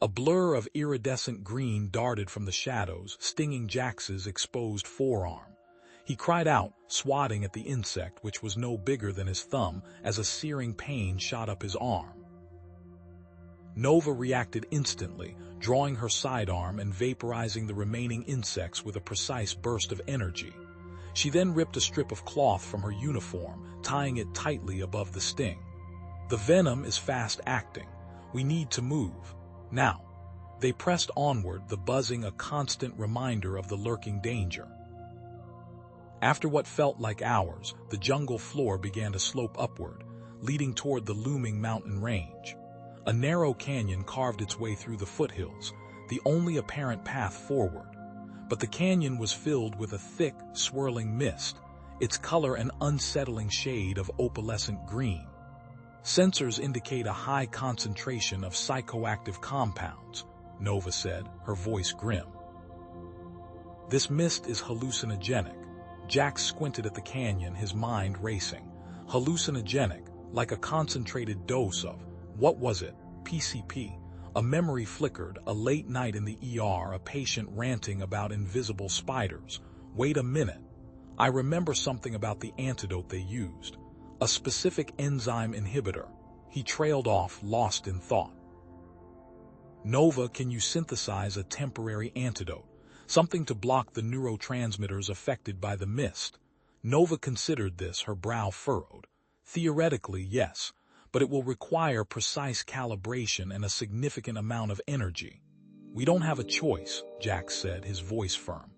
A blur of iridescent green darted from the shadows, stinging Jax's exposed forearm. He cried out, swatting at the insect, which was no bigger than his thumb, as a searing pain shot up his arm. Nova reacted instantly, drawing her sidearm and vaporizing the remaining insects with a precise burst of energy. She then ripped a strip of cloth from her uniform, tying it tightly above the sting. "The venom is fast-acting. We need to move. Now." They pressed onward, the buzzing a constant reminder of the lurking danger. After what felt like hours, the jungle floor began to slope upward, leading toward the looming mountain range. A narrow canyon carved its way through the foothills, the only apparent path forward. But the canyon was filled with a thick, swirling mist, its color an unsettling shade of opalescent green. "Sensors indicate a high concentration of psychoactive compounds," Nova said, her voice grim. "This mist is hallucinogenic." Jax squinted at the canyon, his mind racing. Hallucinogenic, like a concentrated dose of, what was it? PCP. A memory flickered, a late night in the ER, a patient ranting about invisible spiders. "Wait a minute. I remember something about the antidote they used. A specific enzyme inhibitor." He trailed off, lost in thought. "Nova, can you synthesize a temporary antidote? Something to block the neurotransmitters affected by the mist?" Nova considered this, her brow furrowed. "Theoretically, yes, but it will require precise calibration and a significant amount of energy." "We don't have a choice," Jax said, his voice firm.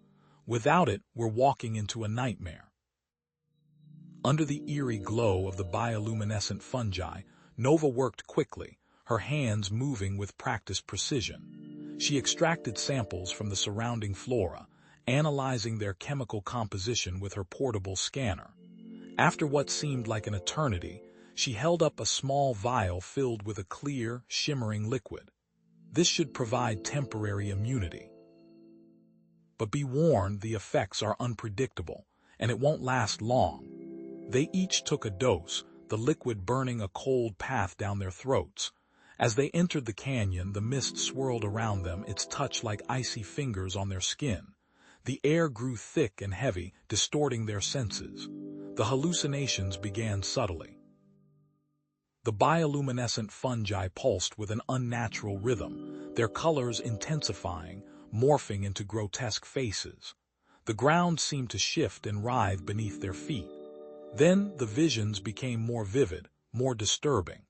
"Without it, we're walking into a nightmare." Under the eerie glow of the bioluminescent fungi, Nova worked quickly, her hands moving with practiced precision. She extracted samples from the surrounding flora, analyzing their chemical composition with her portable scanner. After what seemed like an eternity, she held up a small vial filled with a clear, shimmering liquid. "This should provide temporary immunity. But be warned, the effects are unpredictable, and it won't last long." They each took a dose, the liquid burning a cold path down their throats. As they entered the canyon, the mist swirled around them, its touch like icy fingers on their skin. The air grew thick and heavy, distorting their senses. The hallucinations began subtly. The bioluminescent fungi pulsed with an unnatural rhythm, their colors intensifying, morphing into grotesque faces. The ground seemed to shift and writhe beneath their feet. Then the visions became more vivid, more disturbing.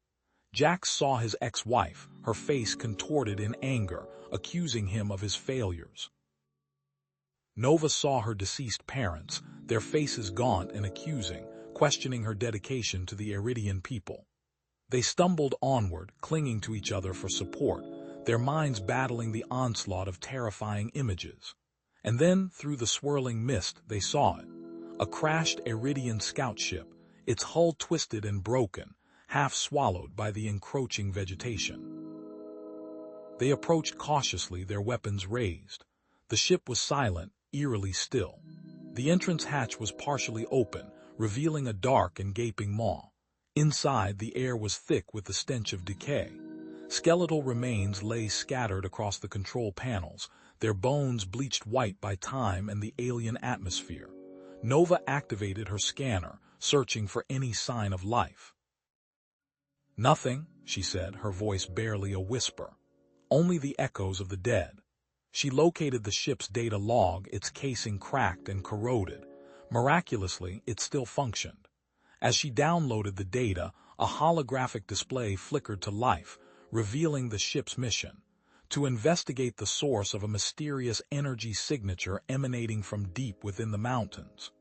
Jax saw his ex-wife, her face contorted in anger, accusing him of his failures. Nova saw her deceased parents, their faces gaunt and accusing, questioning her dedication to the Iridian people. They stumbled onward, clinging to each other for support, their minds battling the onslaught of terrifying images. And then, through the swirling mist, they saw it. A crashed Iridian scout ship, its hull twisted and broken, half swallowed by the encroaching vegetation. They approached cautiously, their weapons raised. The ship was silent, eerily still. The entrance hatch was partially open, revealing a dark and gaping maw. Inside, the air was thick with the stench of decay. Skeletal remains lay scattered across the control panels, their bones bleached white by time and the alien atmosphere. Nova activated her scanner, searching for any sign of life. "Nothing," she said, her voice barely a whisper. "Only the echoes of the dead." She located the ship's data log, its casing cracked and corroded. Miraculously, it still functioned. As she downloaded the data, a holographic display flickered to life, revealing the ship's mission: to investigate the source of a mysterious energy signature emanating from deep within the mountains.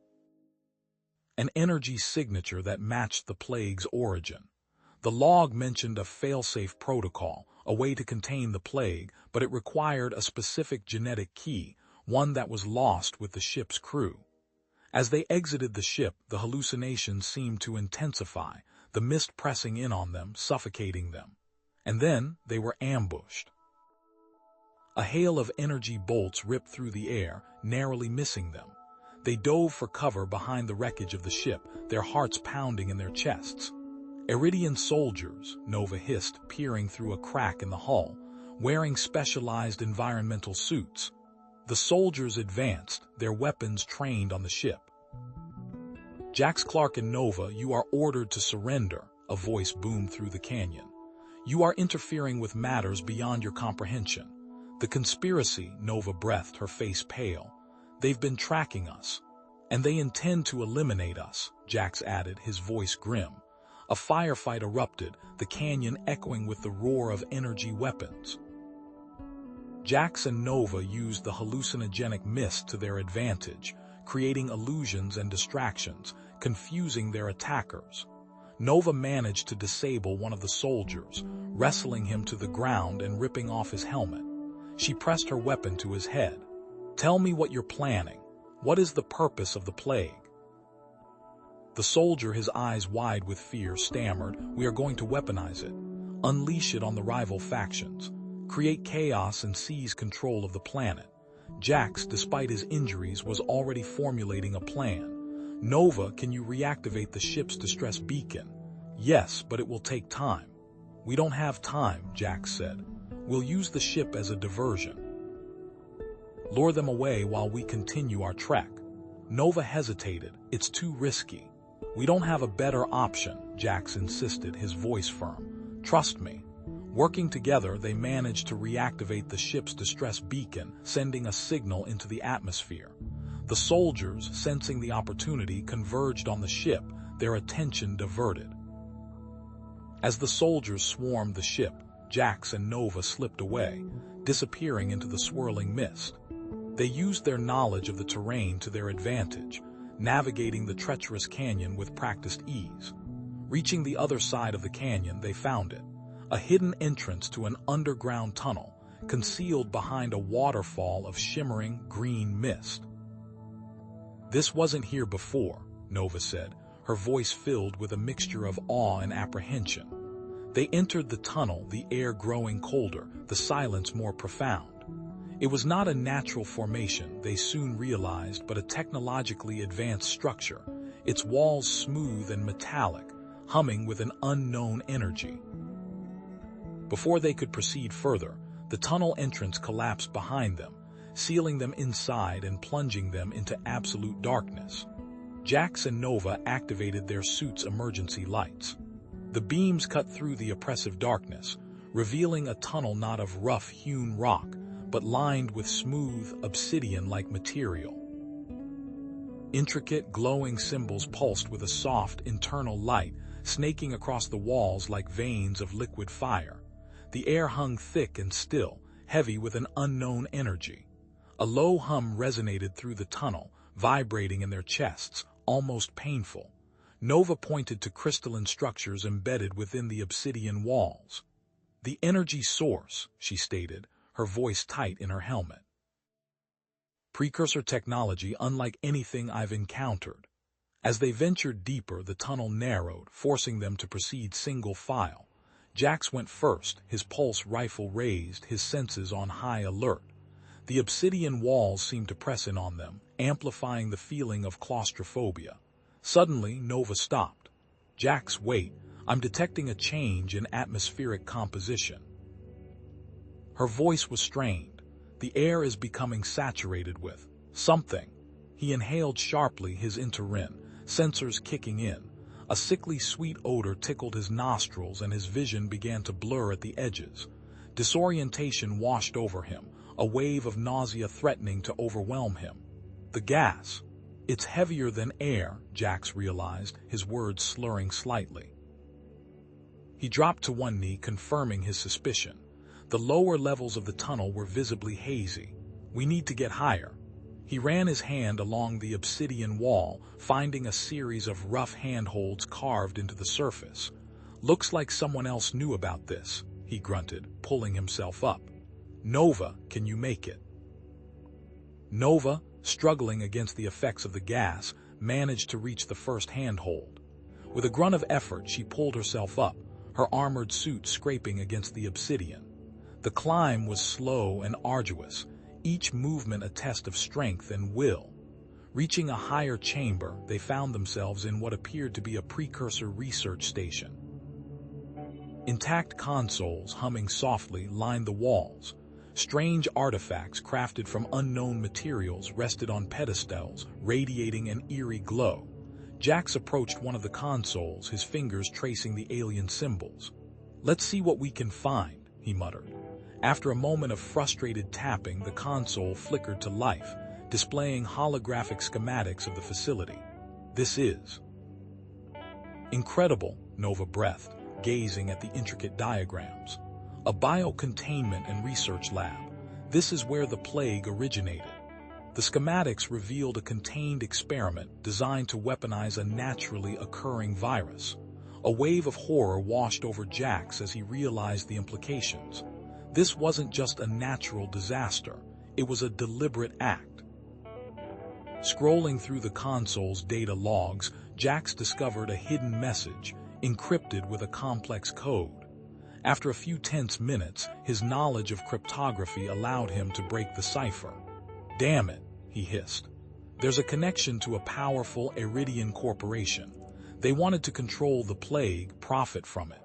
An energy signature that matched the plague's origin. The log mentioned a failsafe protocol, a way to contain the plague, but it required a specific genetic key, one that was lost with the ship's crew. As they exited the ship, the hallucinations seemed to intensify, the mist pressing in on them, suffocating them. And then they were ambushed. A hail of energy bolts ripped through the air, narrowly missing them. They dove for cover behind the wreckage of the ship, their hearts pounding in their chests. "Iridian soldiers," Nova hissed, peering through a crack in the hull, wearing specialized environmental suits. The soldiers advanced, their weapons trained on the ship. "Jax, Clark, and Nova, you are ordered to surrender," a voice boomed through the canyon. "You are interfering with matters beyond your comprehension." "The conspiracy," Nova breathed, her face pale. "They've been tracking us. And they intend to eliminate us," Jax added, his voice grim. A firefight erupted, the canyon echoing with the roar of energy weapons. Jax and Nova used the hallucinogenic mist to their advantage, creating illusions and distractions, confusing their attackers. Nova managed to disable one of the soldiers, wrestling him to the ground and ripping off his helmet. She pressed her weapon to his head. "Tell me what you're planning. What is the purpose of the plague?" The soldier, his eyes wide with fear, stammered, "We are going to weaponize it. Unleash it on the rival factions. Create chaos and seize control of the planet." Jax, despite his injuries, was already formulating a plan. "Nova, can you reactivate the ship's distress beacon?" "Yes, but it will take time." "We don't have time," Jax said. "We'll use the ship as a diversion. Lure them away while we continue our trek." Nova hesitated. "It's too risky." "We don't have a better option," Jax insisted, his voice firm. "Trust me." Working together, they managed to reactivate the ship's distress beacon, sending a signal into the atmosphere. The soldiers, sensing the opportunity, converged on the ship, their attention diverted. As the soldiers swarmed the ship, Jax and Nova slipped away, disappearing into the swirling mist. They used their knowledge of the terrain to their advantage, navigating the treacherous canyon with practiced ease. Reaching the other side of the canyon, they found it. A hidden entrance to an underground tunnel, concealed behind a waterfall of shimmering green mist. "This wasn't here before," Nova said, her voice filled with a mixture of awe and apprehension. They entered the tunnel, the air growing colder, the silence more profound. It was not a natural formation, they soon realized, but a technologically advanced structure, its walls smooth and metallic, humming with an unknown energy. Before they could proceed further, the tunnel entrance collapsed behind them, sealing them inside and plunging them into absolute darkness. Jax and Nova activated their suits' emergency lights. The beams cut through the oppressive darkness, revealing a tunnel not of rough-hewn rock, but lined with smooth, obsidian-like material. Intricate, glowing symbols pulsed with a soft, internal light, snaking across the walls like veins of liquid fire. The air hung thick and still, heavy with an unknown energy. A low hum resonated through the tunnel, vibrating in their chests, almost painful. Nova pointed to crystalline structures embedded within the obsidian walls. "The energy source," she stated, her voice tight in her helmet. "Precursor technology unlike anything I've encountered." As they ventured deeper, the tunnel narrowed, forcing them to proceed single file. Jax went first, his pulse rifle raised, his senses on high alert. The obsidian walls seemed to press in on them, amplifying the feeling of claustrophobia. Suddenly, Nova stopped. "Jax, wait, I'm detecting a change in atmospheric composition." Her voice was strained. "The air is becoming saturated with something." He inhaled sharply, his interin, sensors kicking in. A sickly sweet odor tickled his nostrils and his vision began to blur at the edges. Disorientation washed over him, a wave of nausea threatening to overwhelm him. "The gas. It's heavier than air," Jax realized, his words slurring slightly. He dropped to one knee, confirming his suspicion. The lower levels of the tunnel were visibly hazy. "We need to get higher." He ran his hand along the obsidian wall, finding a series of rough handholds carved into the surface. "Looks like someone else knew about this," he grunted, pulling himself up. "Nova, can you make it?" Nova, struggling against the effects of the gas, managed to reach the first handhold. With a grunt of effort, she pulled herself up, her armored suit scraping against the obsidian. The climb was slow and arduous, each movement a test of strength and will. Reaching a higher chamber, they found themselves in what appeared to be a precursor research station. Intact consoles, humming softly, lined the walls. Strange artifacts crafted from unknown materials rested on pedestals, radiating an eerie glow. Jax approached one of the consoles, his fingers tracing the alien symbols. "Let's see what we can find," he muttered. After a moment of frustrated tapping, the console flickered to life, displaying holographic schematics of the facility. "This is incredible," Nova breathed, gazing at the intricate diagrams. "A biocontainment and research lab. This is where the plague originated." The schematics revealed a contained experiment designed to weaponize a naturally occurring virus. A wave of horror washed over Jax as he realized the implications. This wasn't just a natural disaster, it was a deliberate act. Scrolling through the console's data logs, Jax discovered a hidden message, encrypted with a complex code. After a few tense minutes, his knowledge of cryptography allowed him to break the cipher. "Damn it," he hissed. "There's a connection to a powerful Iridian corporation. They wanted to control the plague, profit from it."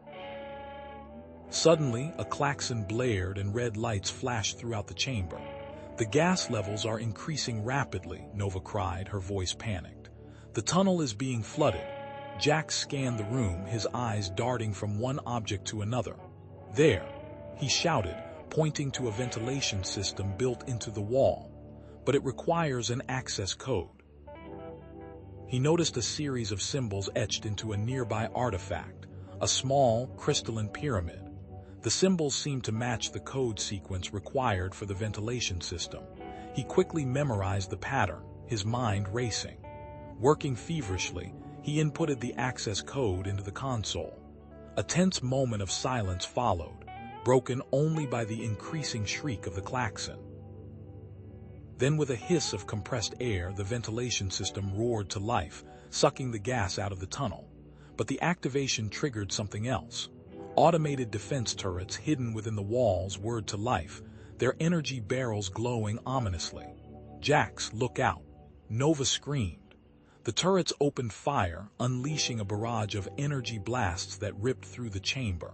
Suddenly, a klaxon blared and red lights flashed throughout the chamber. "The gas levels are increasing rapidly," Nova cried, her voice panicked. "The tunnel is being flooded." Jax scanned the room, his eyes darting from one object to another. "There," he shouted, pointing to a ventilation system built into the wall. "But it requires an access code." He noticed a series of symbols etched into a nearby artifact, a small, crystalline pyramid. The symbols seemed to match the code sequence required for the ventilation system. He quickly memorized the pattern, his mind racing. Working feverishly, he inputted the access code into the console. A tense moment of silence followed, broken only by the increasing shriek of the klaxon. Then, with a hiss of compressed air, the ventilation system roared to life, sucking the gas out of the tunnel. But the activation triggered something else. Automated defense turrets hidden within the walls whirred to life, their energy barrels glowing ominously. "Jax, look out!" Nova screamed. The turrets opened fire, unleashing a barrage of energy blasts that ripped through the chamber.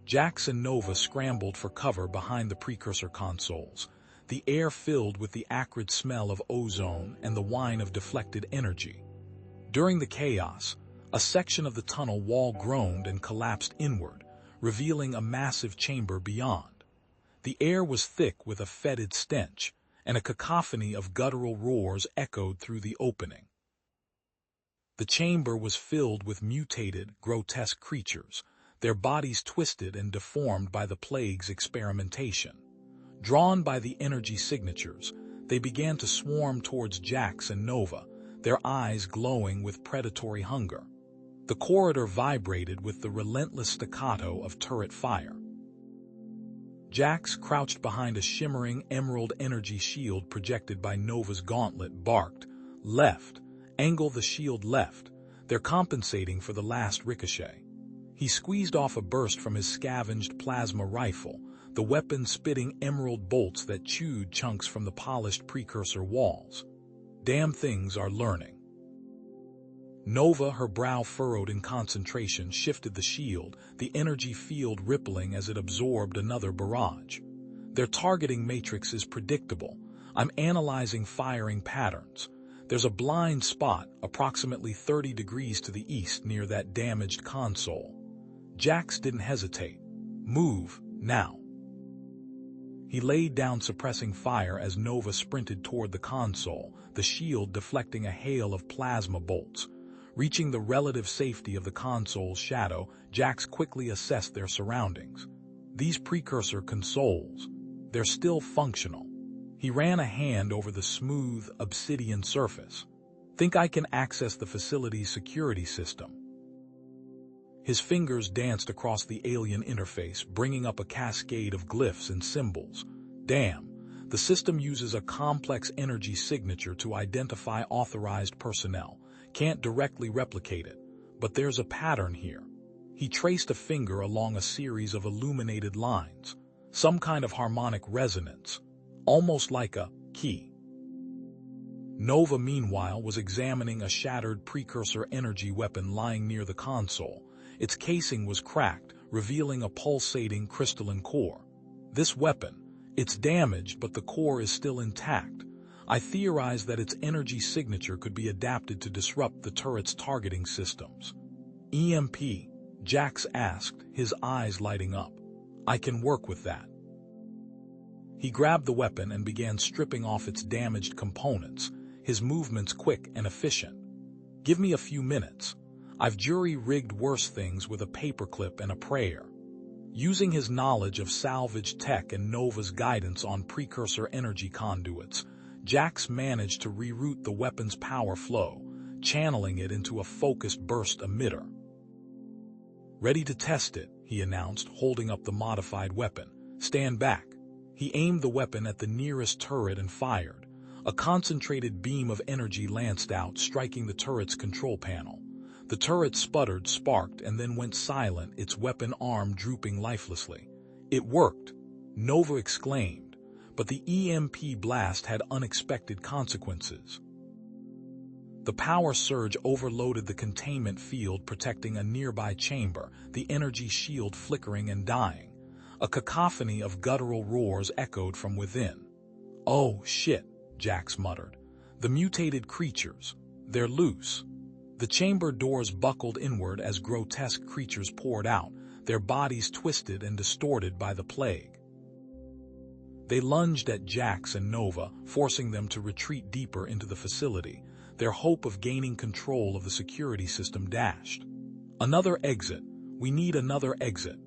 Jax and Nova scrambled for cover behind the precursor consoles, the air filled with the acrid smell of ozone and the whine of deflected energy. During the chaos, a section of the tunnel wall groaned and collapsed inward, revealing a massive chamber beyond. The air was thick with a fetid stench, and a cacophony of guttural roars echoed through the opening. The chamber was filled with mutated, grotesque creatures, their bodies twisted and deformed by the plague's experimentation. Drawn by the energy signatures, they began to swarm towards Jax and Nova, their eyes glowing with predatory hunger. The corridor vibrated with the relentless staccato of turret fire. Jax, crouched behind a shimmering emerald energy shield projected by Nova's gauntlet, barked, "Left! Angle the shield left! They're compensating for the last ricochet." He squeezed off a burst from his scavenged plasma rifle, the weapon spitting emerald bolts that chewed chunks from the polished precursor walls. Damn things are learning. Nova, her brow furrowed in concentration, shifted the shield, the energy field rippling as it absorbed another barrage. Their targeting matrix is predictable. I'm analyzing firing patterns. There's a blind spot, approximately 30 degrees to the east near that damaged console. Jax didn't hesitate. Move, now. He laid down, suppressing fire as Nova sprinted toward the console, the shield deflecting a hail of plasma bolts. Reaching the relative safety of the console's shadow, Jax quickly assessed their surroundings. These precursor consoles, they're still functional. He ran a hand over the smooth, obsidian surface. Think I can access the facility's security system? His fingers danced across the alien interface, bringing up a cascade of glyphs and symbols. Damn, the system uses a complex energy signature to identify authorized personnel. Can't directly replicate it, but there's a pattern here. He traced a finger along a series of illuminated lines, some kind of harmonic resonance, almost like a key. Nova, meanwhile, was examining a shattered precursor energy weapon lying near the console. Its casing was cracked, revealing a pulsating crystalline core. This weapon, it's damaged, but the core is still intact. I theorized that its energy signature could be adapted to disrupt the turret's targeting systems. EMP? Jax asked, his eyes lighting up. I can work with that. He grabbed the weapon and began stripping off its damaged components, his movements quick and efficient. Give me a few minutes. I've jury-rigged worse things with a paperclip and a prayer. Using his knowledge of salvage tech and Nova's guidance on precursor energy conduits, Jax managed to reroute the weapon's power flow, channeling it into a focused burst emitter. Ready to test it, he announced, holding up the modified weapon. Stand back. He aimed the weapon at the nearest turret and fired. A concentrated beam of energy lanced out, striking the turret's control panel. The turret sputtered, sparked, and then went silent, its weapon arm drooping lifelessly. It worked, Nova exclaimed. But the EMP blast had unexpected consequences. The power surge overloaded the containment field protecting a nearby chamber, the energy shield flickering and dying. A cacophony of guttural roars echoed from within. "Oh, shit," Jax muttered. "The mutated creatures. They're loose." The chamber doors buckled inward as grotesque creatures poured out, their bodies twisted and distorted by the plague. They lunged at Jax and Nova, forcing them to retreat deeper into the facility, their hope of gaining control of the security system dashed. "Another exit. We need another exit,"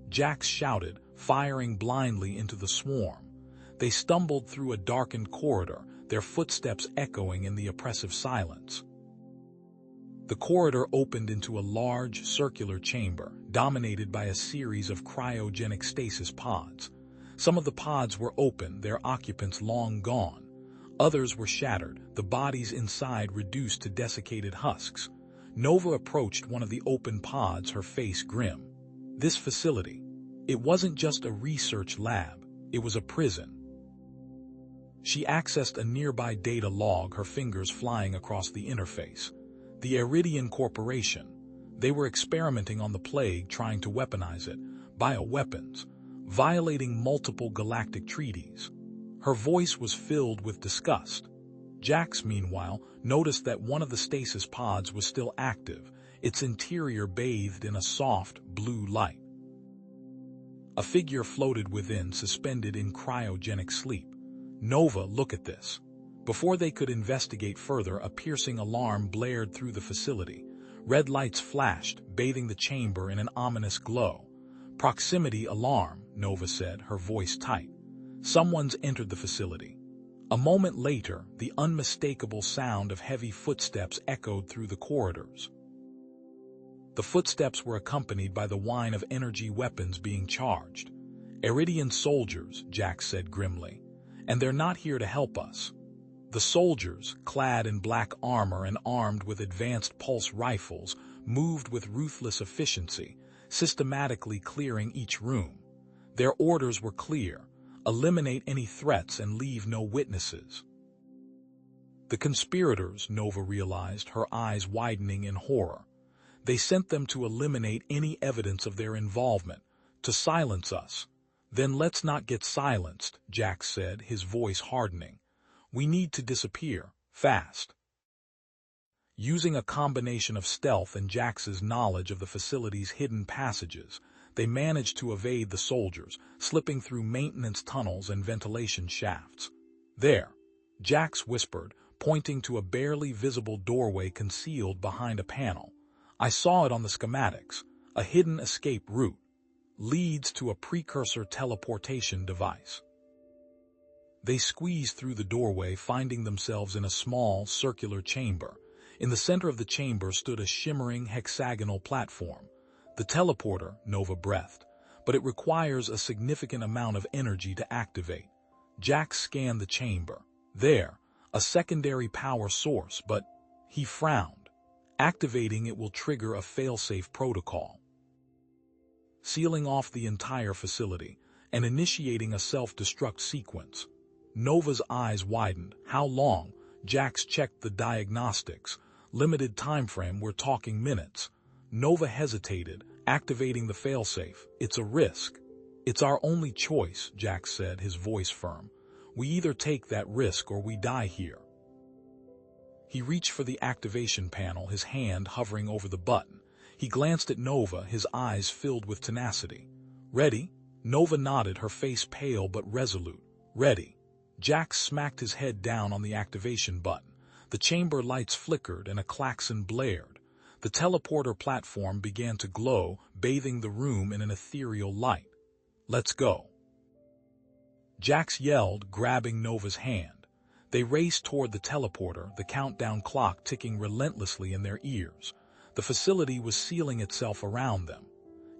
Jax shouted, firing blindly into the swarm. They stumbled through a darkened corridor, their footsteps echoing in the oppressive silence. The corridor opened into a large, circular chamber, dominated by a series of cryogenic stasis pods. Some of the pods were open, their occupants long gone. Others were shattered, the bodies inside reduced to desiccated husks. Nova approached one of the open pods, her face grim. This facility, it wasn't just a research lab, it was a prison. She accessed a nearby data log, her fingers flying across the interface. The Iridian Corporation. They were experimenting on the plague, trying to weaponize it, bioweapons, violating multiple galactic treaties. Her voice was filled with disgust. Jax, meanwhile, noticed that one of the stasis pods was still active, its interior bathed in a soft, blue light. A figure floated within, suspended in cryogenic sleep. "Nova, look at this." Before they could investigate further, a piercing alarm blared through the facility. Red lights flashed, bathing the chamber in an ominous glow. "Proximity alarm," Nova said, her voice tight. "Someone's entered the facility." A moment later, the unmistakable sound of heavy footsteps echoed through the corridors. The footsteps were accompanied by the whine of energy weapons being charged. "Iridian soldiers," Jax said grimly, "and they're not here to help us." The soldiers, clad in black armor and armed with advanced pulse rifles, moved with ruthless efficiency, systematically clearing each room. Their orders were clear: eliminate any threats and leave no witnesses. The conspirators, Nova realized, her eyes widening in horror. They sent them to eliminate any evidence of their involvement, to silence us. "Then let's not get silenced," Jax said, his voice hardening. "We need to disappear, fast." Using a combination of stealth and Jax's knowledge of the facility's hidden passages, they managed to evade the soldiers, slipping through maintenance tunnels and ventilation shafts. "There," Jax whispered, pointing to a barely visible doorway concealed behind a panel. "I saw it on the schematics. A hidden escape route. Leads to a precursor teleportation device." They squeezed through the doorway, finding themselves in a small, circular chamber. In the center of the chamber stood a shimmering hexagonal platform. "The teleporter," Nova breathed, "but it requires a significant amount of energy to activate." Jax scanned the chamber. "There, a secondary power source, but..." He frowned. "Activating it will trigger a failsafe protocol, sealing off the entire facility and initiating a self-destruct sequence." Nova's eyes widened. "How long?" Jax checked the diagnostics. "Limited time frame, we're talking minutes." Nova hesitated, activating the failsafe. "It's a risk." "It's our only choice," Jax said, his voice firm. "We either take that risk or we die here." He reached for the activation panel, his hand hovering over the button. He glanced at Nova, his eyes filled with tenacity. "Ready?" Nova nodded, her face pale but resolute. "Ready." Jax smacked his head down on the activation button. The chamber lights flickered and a klaxon blared. The teleporter platform began to glow, bathing the room in an ethereal light. "Let's go," Jax yelled, grabbing Nova's hand. They raced toward the teleporter, the countdown clock ticking relentlessly in their ears. The facility was sealing itself around them.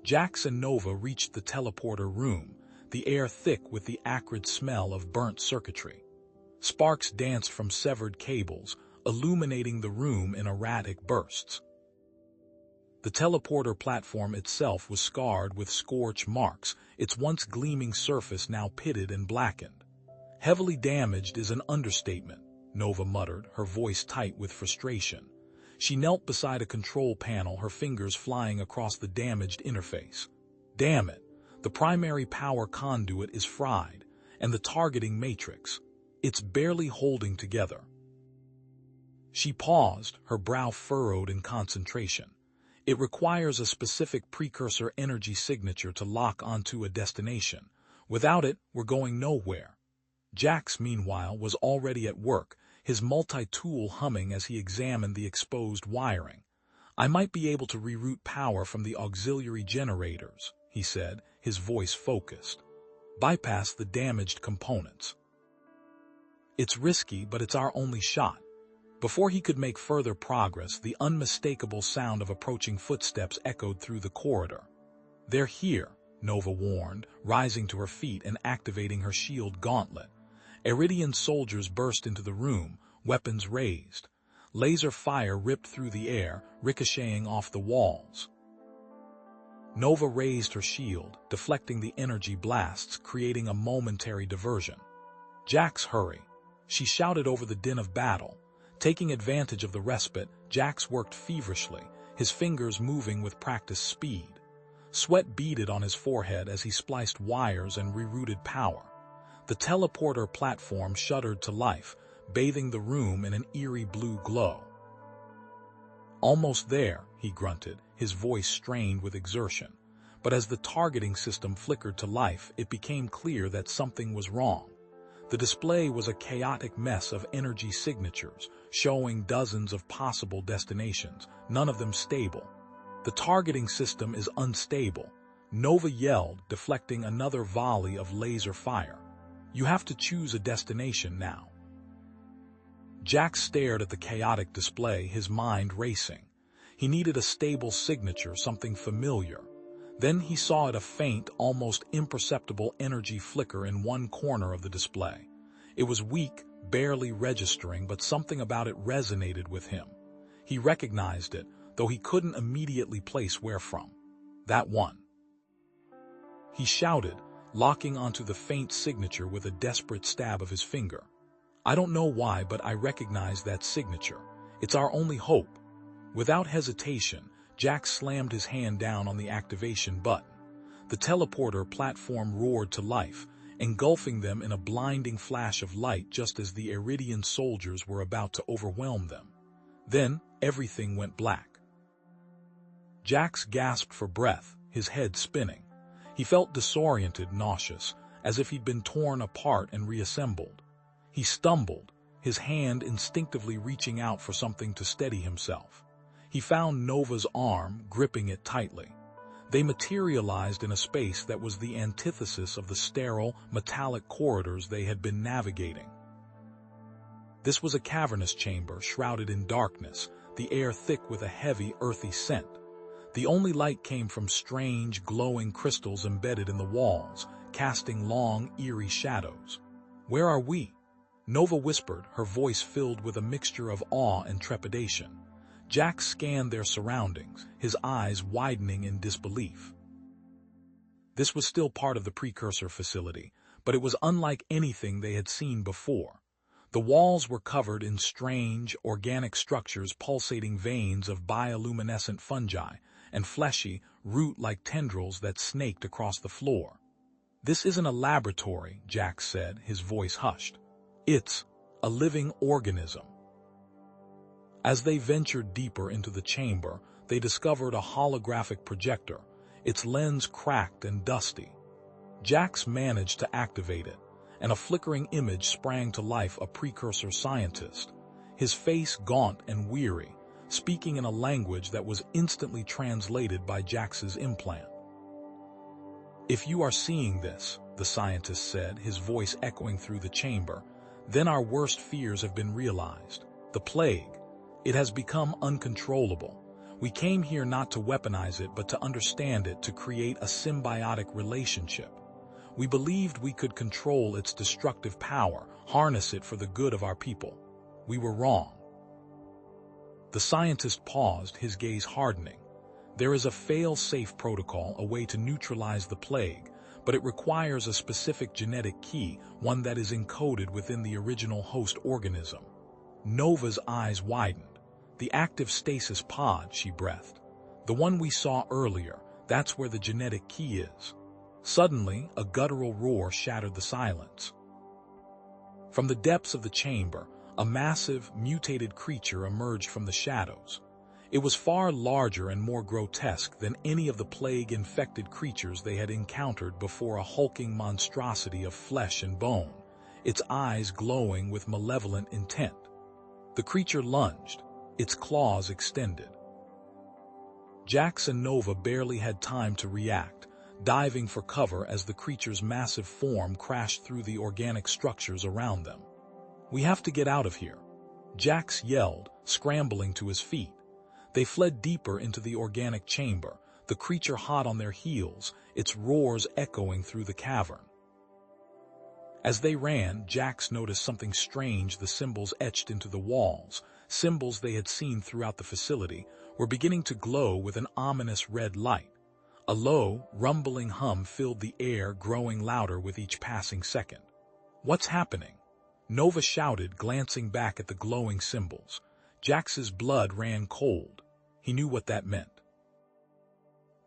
Jax and Nova reached the teleporter room, the air thick with the acrid smell of burnt circuitry. Sparks danced from severed cables, illuminating the room in erratic bursts. The teleporter platform itself was scarred with scorch marks, its once gleaming surface now pitted and blackened. "Heavily damaged is an understatement," Nova muttered, her voice tight with frustration. She knelt beside a control panel, her fingers flying across the damaged interface. "Damn it, the primary power conduit is fried, and the targeting matrix. It's barely holding together." She paused, her brow furrowed in concentration. "It requires a specific precursor energy signature to lock onto a destination. Without it, we're going nowhere." Jax, meanwhile, was already at work, his multi-tool humming as he examined the exposed wiring. "I might be able to reroute power from the auxiliary generators," he said, his voice focused. "Bypass the damaged components. It's risky, but it's our only shot." Before he could make further progress, the unmistakable sound of approaching footsteps echoed through the corridor. "They're here," Nova warned, rising to her feet and activating her shield gauntlet. Iridian soldiers burst into the room, weapons raised. Laser fire ripped through the air, ricocheting off the walls. Nova raised her shield, deflecting the energy blasts, creating a momentary diversion. "Jax, hurry!" she shouted over the din of battle. Taking advantage of the respite, Jax worked feverishly, his fingers moving with practiced speed. Sweat beaded on his forehead as he spliced wires and rerouted power. The teleporter platform shuddered to life, bathing the room in an eerie blue glow. "Almost there," he grunted, his voice strained with exertion. But as the targeting system flickered to life, it became clear that something was wrong. The display was a chaotic mess of energy signatures, showing dozens of possible destinations, none of them stable. "The targeting system is unstable," Nova yelled, deflecting another volley of laser fire. "You have to choose a destination now." Jack stared at the chaotic display, his mind racing. He needed a stable signature, something familiar. Then he saw a faint, almost imperceptible energy flicker in one corner of the display. It was weak, barely registering, but something about it resonated with him. He recognized it, though he couldn't immediately place where from. That one. He shouted, locking onto the faint signature with a desperate stab of his finger. I don't know why, but I recognize that signature. It's our only hope. Without hesitation, Jack slammed his hand down on the activation button. The teleporter platform roared to life, engulfing them in a blinding flash of light just as the Iridian soldiers were about to overwhelm them. Then, everything went black. Jax gasped for breath, his head spinning. He felt disoriented, nauseous, as if he'd been torn apart and reassembled. He stumbled, his hand instinctively reaching out for something to steady himself. He found Nova's arm, gripping it tightly. They materialized in a space that was the antithesis of the sterile, metallic corridors they had been navigating. This was a cavernous chamber shrouded in darkness, the air thick with a heavy, earthy scent. The only light came from strange, glowing crystals embedded in the walls, casting long, eerie shadows. "Where are we?" Nova whispered, her voice filled with a mixture of awe and trepidation. Jack scanned their surroundings, his eyes widening in disbelief. This was still part of the precursor facility, but it was unlike anything they had seen before. The walls were covered in strange, organic structures, pulsating veins of bioluminescent fungi, and fleshy, root-like tendrils that snaked across the floor. "This isn't a laboratory," Jack said, his voice hushed. "It's a living organism." As they ventured deeper into the chamber, they discovered a holographic projector, its lens cracked and dusty. Jax managed to activate it, and a flickering image sprang to life, a precursor scientist, his face gaunt and weary, speaking in a language that was instantly translated by Jax's implant. "If you are seeing this," the scientist said, his voice echoing through the chamber, "then our worst fears have been realized. The plague. It has become uncontrollable. We came here not to weaponize it, but to understand it, to create a symbiotic relationship. We believed we could control its destructive power, harness it for the good of our people. We were wrong." The scientist paused, his gaze hardening. "There is a fail-safe protocol, a way to neutralize the plague, but it requires a specific genetic key, one that is encoded within the original host organism." Nova's eyes widened. "The active stasis pod," she breathed. "The one we saw earlier, that's where the genetic key is." Suddenly, a guttural roar shattered the silence. From the depths of the chamber, a massive, mutated creature emerged from the shadows. It was far larger and more grotesque than any of the plague-infected creatures they had encountered before, a hulking monstrosity of flesh and bone, its eyes glowing with malevolent intent. The creature lunged, its claws extended. Jax and Nova barely had time to react, diving for cover as the creature's massive form crashed through the organic structures around them. "We have to get out of here," Jax yelled, scrambling to his feet. They fled deeper into the organic chamber, the creature hot on their heels, its roars echoing through the cavern. As they ran, Jax noticed something strange. The symbols etched into the walls, symbols they had seen throughout the facility, were beginning to glow with an ominous red light. A low, rumbling hum filled the air, growing louder with each passing second. "What's happening?" Nova shouted, glancing back at the glowing symbols. Jax's blood ran cold. He knew what that meant.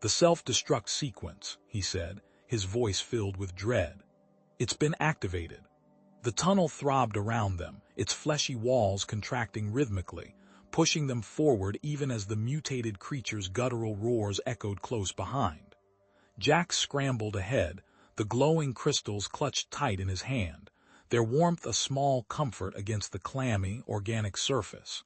"The self-destruct sequence," he said, his voice filled with dread. "It's been activated." The tunnel throbbed around them, its fleshy walls contracting rhythmically, pushing them forward even as the mutated creature's guttural roars echoed close behind. Jax scrambled ahead, the glowing crystals clutched tight in his hand, their warmth a small comfort against the clammy, organic surface.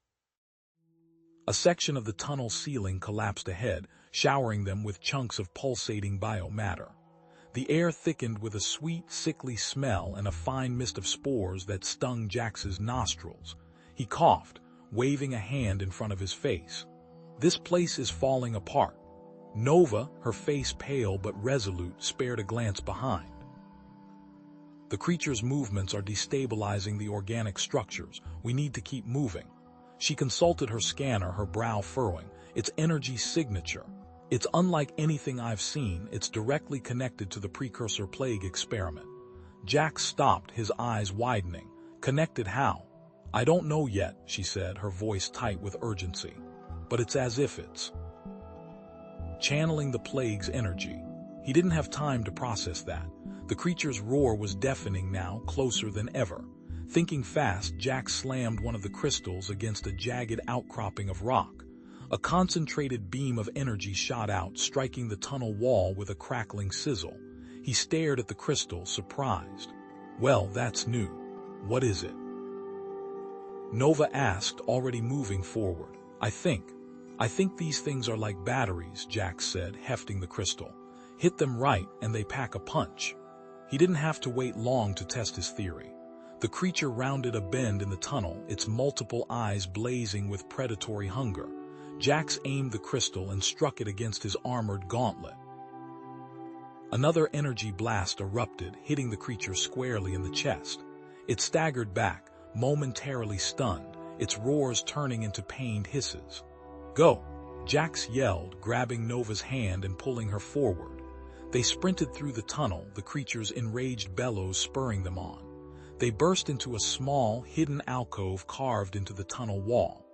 A section of the tunnel ceiling collapsed ahead, showering them with chunks of pulsating biomatter. The air thickened with a sweet, sickly smell and a fine mist of spores that stung Jax's nostrils. He coughed, waving a hand in front of his face. "This place is falling apart." Nova, her face pale but resolute, spared a glance behind. "The creature's movements are destabilizing the organic structures. We need to keep moving." She consulted her scanner, her brow furrowing. "It's energy signature. It's unlike anything I've seen. It's directly connected to the precursor plague experiment." Jack stopped, his eyes widening. "Connected how?" "I don't know yet," she said, her voice tight with urgency. "But it's as if it's channeling the plague's energy." He didn't have time to process that. The creature's roar was deafening now, closer than ever. Thinking fast, Jack slammed one of the crystals against a jagged outcropping of rock. A concentrated beam of energy shot out, striking the tunnel wall with a crackling sizzle. He stared at the crystal, surprised. "Well, that's new. What is it?" Nova asked, already moving forward. I think these things are like batteries," Jack said, hefting the crystal. "Hit them right and they pack a punch." He didn't have to wait long to test his theory. The creature rounded a bend in the tunnel, its multiple eyes blazing with predatory hunger. Jax aimed the crystal and struck it against his armored gauntlet. Another energy blast erupted, hitting the creature squarely in the chest. It staggered back, momentarily stunned, its roars turning into pained hisses. "Go!" Jax yelled, grabbing Nova's hand and pulling her forward. They sprinted through the tunnel, the creature's enraged bellows spurring them on. They burst into a small, hidden alcove carved into the tunnel wall.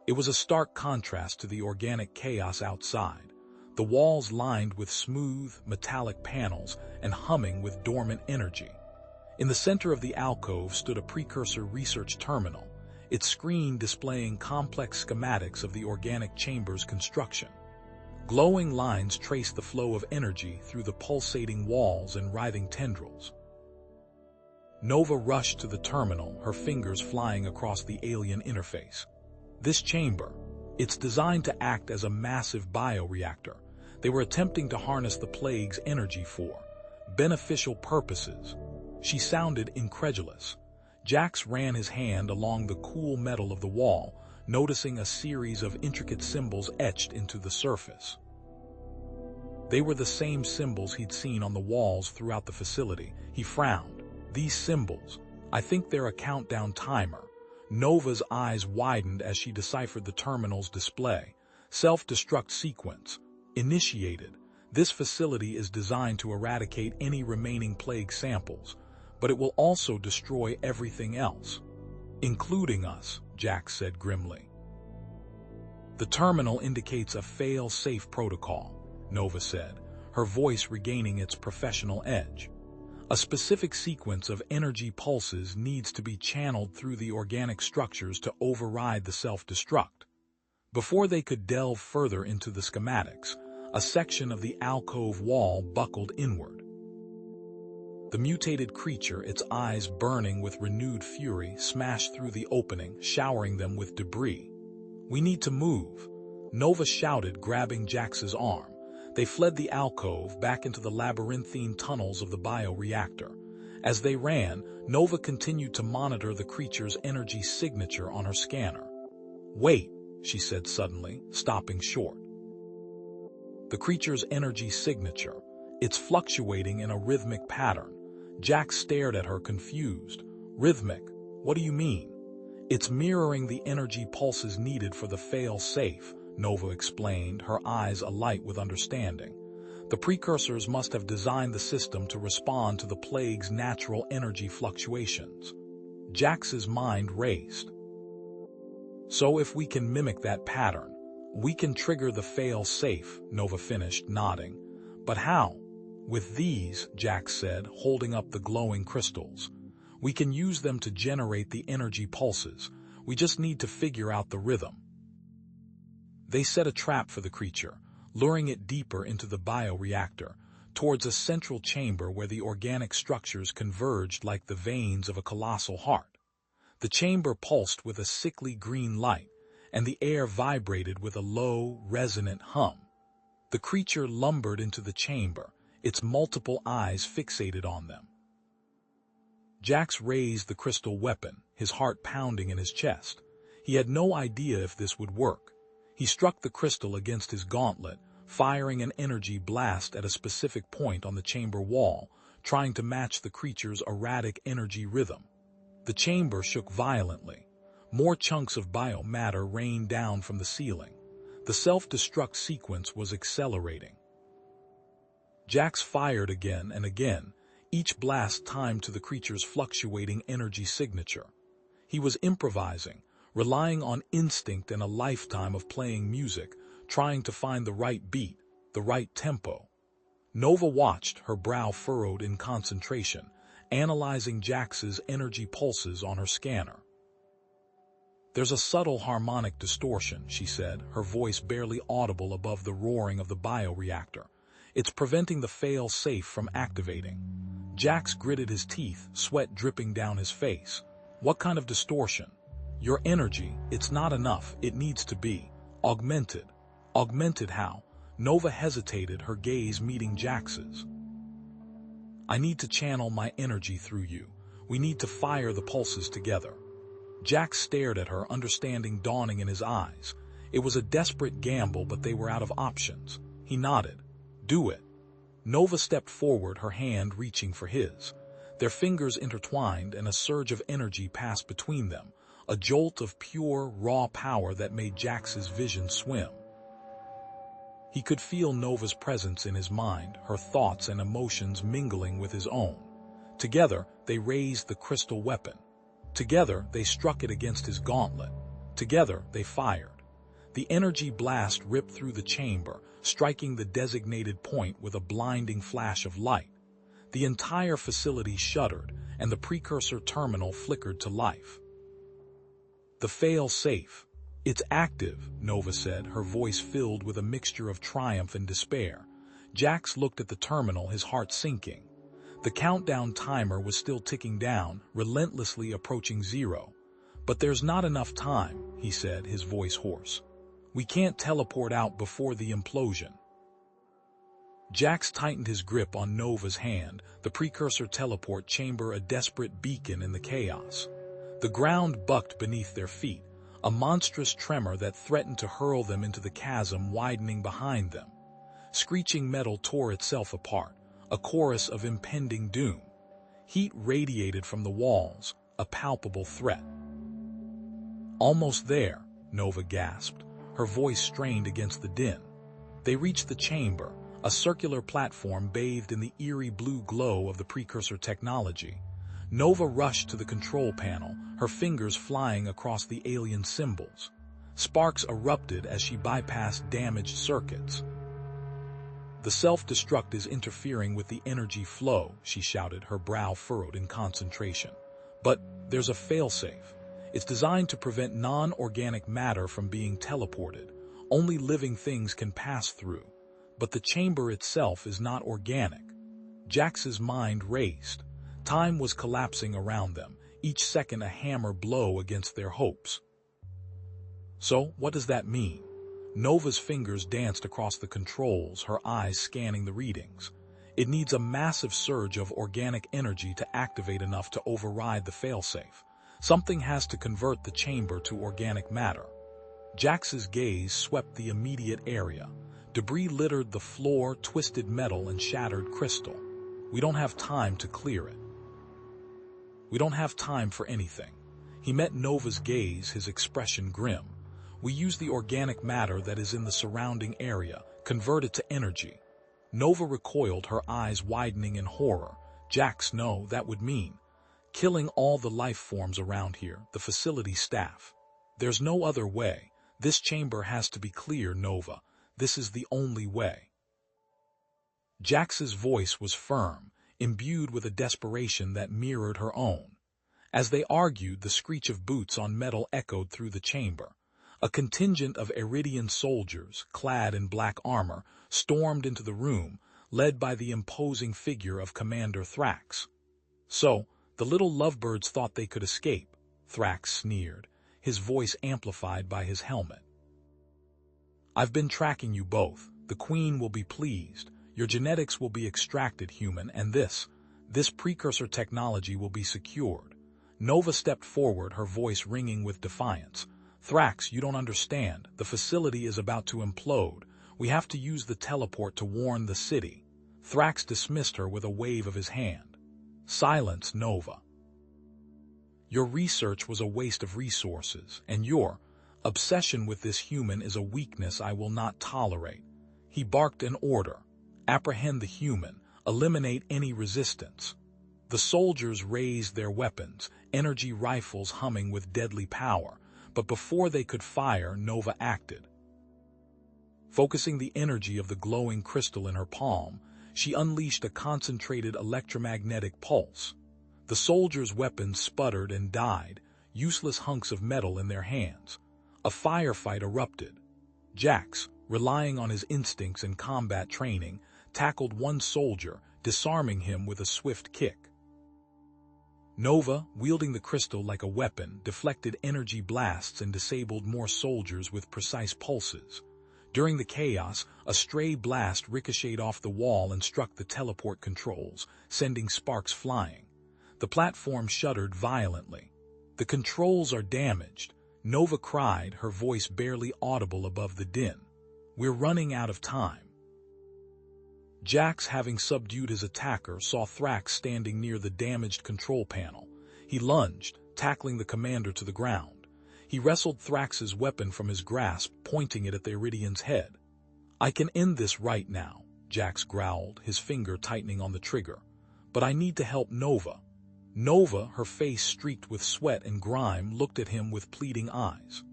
It was a stark contrast to the organic chaos outside. The walls lined with smooth, metallic panels and humming with dormant energy. In the center of the alcove stood a precursor research terminal, its screen displaying complex schematics of the organic chamber's construction. Glowing lines traced the flow of energy through the pulsating walls and writhing tendrils. Nova rushed to the terminal, her fingers flying across the alien interface. "This chamber, it's designed to act as a massive bioreactor. They were attempting to harness the plague's energy for beneficial purposes." She sounded incredulous. Jax ran his hand along the cool metal of the wall, noticing a series of intricate symbols etched into the surface. They were the same symbols he'd seen on the walls throughout the facility. He frowned. "These symbols, I think they're a countdown timer." Nova's eyes widened as she deciphered the terminal's display. "Self-destruct sequence. Initiated. This facility is designed to eradicate any remaining plague samples, but it will also destroy everything else, including us," Jack said grimly. "The terminal indicates a fail-safe protocol," Nova said, her voice regaining its professional edge. "A specific sequence of energy pulses needs to be channeled through the organic structures to override the self-destruct." Before they could delve further into the schematics, a section of the alcove wall buckled inward. The mutated creature, its eyes burning with renewed fury, smashed through the opening, showering them with debris. "We need to move," Nova shouted, grabbing Jax's arm. They fled the alcove, back into the labyrinthine tunnels of the bioreactor. As they ran, Nova continued to monitor the creature's energy signature on her scanner. "Wait," she said suddenly, stopping short. The creature's energy signature. It's fluctuating in a rhythmic pattern. Jack stared at her, confused. "Rhythmic? What do you mean?" "It's mirroring the energy pulses needed for the fail-safe," Nova explained, her eyes alight with understanding. "The precursors must have designed the system to respond to the plague's natural energy fluctuations." Jax's mind raced. "So if we can mimic that pattern, we can trigger the fail-safe," Nova finished, nodding. "But how?" "With these," Jax said, holding up the glowing crystals. "We can use them to generate the energy pulses. We just need to figure out the rhythm." They set a trap for the creature, luring it deeper into the bioreactor, towards a central chamber where the organic structures converged like the veins of a colossal heart. The chamber pulsed with a sickly green light, and the air vibrated with a low, resonant hum. The creature lumbered into the chamber, its multiple eyes fixated on them. Jax raised the crystal weapon, his heart pounding in his chest. He had no idea if this would work. He struck the crystal against his gauntlet, firing an energy blast at a specific point on the chamber wall, trying to match the creature's erratic energy rhythm. The chamber shook violently. More chunks of biomatter rained down from the ceiling. The self-destruct sequence was accelerating. Jax fired again and again, each blast timed to the creature's fluctuating energy signature. He was improvising, relying on instinct and a lifetime of playing music, trying to find the right beat, the right tempo. Nova watched, her brow furrowed in concentration, analyzing Jax's energy pulses on her scanner. "There's a subtle harmonic distortion," she said, her voice barely audible above the roaring of the bioreactor. "It's preventing the fail-safe from activating." Jax gritted his teeth, sweat dripping down his face. "What kind of distortion?" "Your energy, it's not enough, it needs to be augmented." "Augmented how?" Nova hesitated, her gaze meeting Jax's. "I need to channel my energy through you. We need to fire the pulses together." Jax stared at her, understanding dawning in his eyes. It was a desperate gamble, but they were out of options. He nodded. "Do it." Nova stepped forward, her hand reaching for his. Their fingers intertwined and a surge of energy passed between them, a jolt of pure, raw power that made Jax's vision swim. He could feel Nova's presence in his mind, her thoughts and emotions mingling with his own. Together, they raised the crystal weapon. Together, they struck it against his gauntlet. Together, they fired. The energy blast ripped through the chamber, striking the designated point with a blinding flash of light. The entire facility shuddered, and the precursor terminal flickered to life. "The fail-safe. It's active," Nova said, her voice filled with a mixture of triumph and despair. Jax looked at the terminal, his heart sinking. The countdown timer was still ticking down, relentlessly approaching zero. "But there's not enough time," he said, his voice hoarse. "We can't teleport out before the implosion." Jax tightened his grip on Nova's hand, the precursor teleport chamber a desperate beacon in the chaos. The ground bucked beneath their feet, a monstrous tremor that threatened to hurl them into the chasm widening behind them. Screeching metal tore itself apart, a chorus of impending doom. Heat radiated from the walls, a palpable threat. "Almost there," Nova gasped, her voice strained against the din. They reached the chamber, a circular platform bathed in the eerie blue glow of the precursor technology. Nova rushed to the control panel, her fingers flying across the alien symbols. Sparks erupted as she bypassed damaged circuits. "The self-destruct is interfering with the energy flow," she shouted, her brow furrowed in concentration. "But there's a failsafe. It's designed to prevent non-organic matter from being teleported. Only living things can pass through. But the chamber itself is not organic." Jax's mind raced. Time was collapsing around them, each second a hammer blow against their hopes. "So, what does that mean?" Nova's fingers danced across the controls, her eyes scanning the readings. "It needs a massive surge of organic energy to activate enough to override the failsafe. Something has to convert the chamber to organic matter." Jax's gaze swept the immediate area. Debris littered the floor, twisted metal and shattered crystal. "We don't have time to clear it. We don't have time for anything." He met Nova's gaze, his expression grim. "We use the organic matter that is in the surrounding area, convert it to energy." Nova recoiled, her eyes widening in horror. "Jax, no, that would mean killing all the life forms around here, the facility staff. There's no other way. This chamber has to be clear, Nova. This is the only way." Jax's voice was firm, imbued with a desperation that mirrored her own. As they argued, the screech of boots on metal echoed through the chamber. A contingent of Iridian soldiers, clad in black armor, stormed into the room, led by the imposing figure of Commander Thrax. "So, the little lovebirds thought they could escape," Thrax sneered, his voice amplified by his helmet. "I've been tracking you both. The Queen will be pleased. Your genetics will be extracted, human, and this This precursor technology will be secured. Nova stepped forward, her voice ringing with defiance. Thrax, you don't understand. The facility is about to implode. We have to use the teleport to warn the city. Thrax dismissed her with a wave of his hand. Silence, Nova. Your research was a waste of resources, and your obsession with this human is a weakness I will not tolerate. He barked an order. Apprehend the human. Eliminate any resistance. The soldiers raised their weapons, energy rifles humming with deadly power, but before they could fire, Nova acted. Focusing the energy of the glowing crystal in her palm, she unleashed a concentrated electromagnetic pulse. The soldiers' weapons sputtered and died, useless hunks of metal in their hands. A firefight erupted. Jax, relying on his instincts and combat training, tackled one soldier, disarming him with a swift kick. Nova, wielding the crystal like a weapon, deflected energy blasts and disabled more soldiers with precise pulses. During the chaos, a stray blast ricocheted off the wall and struck the teleport controls, sending sparks flying. The platform shuddered violently. The controls are damaged, Nova cried, her voice barely audible above the din. We're running out of time. Jax, having subdued his attacker, saw Thrax standing near the damaged control panel. He lunged, tackling the commander to the ground. He wrestled Thrax's weapon from his grasp, pointing it at the Iridian's head. I can end this right now, Jax growled, his finger tightening on the trigger. But I need to help Nova. Nova, her face streaked with sweat and grime, looked at him with pleading eyes.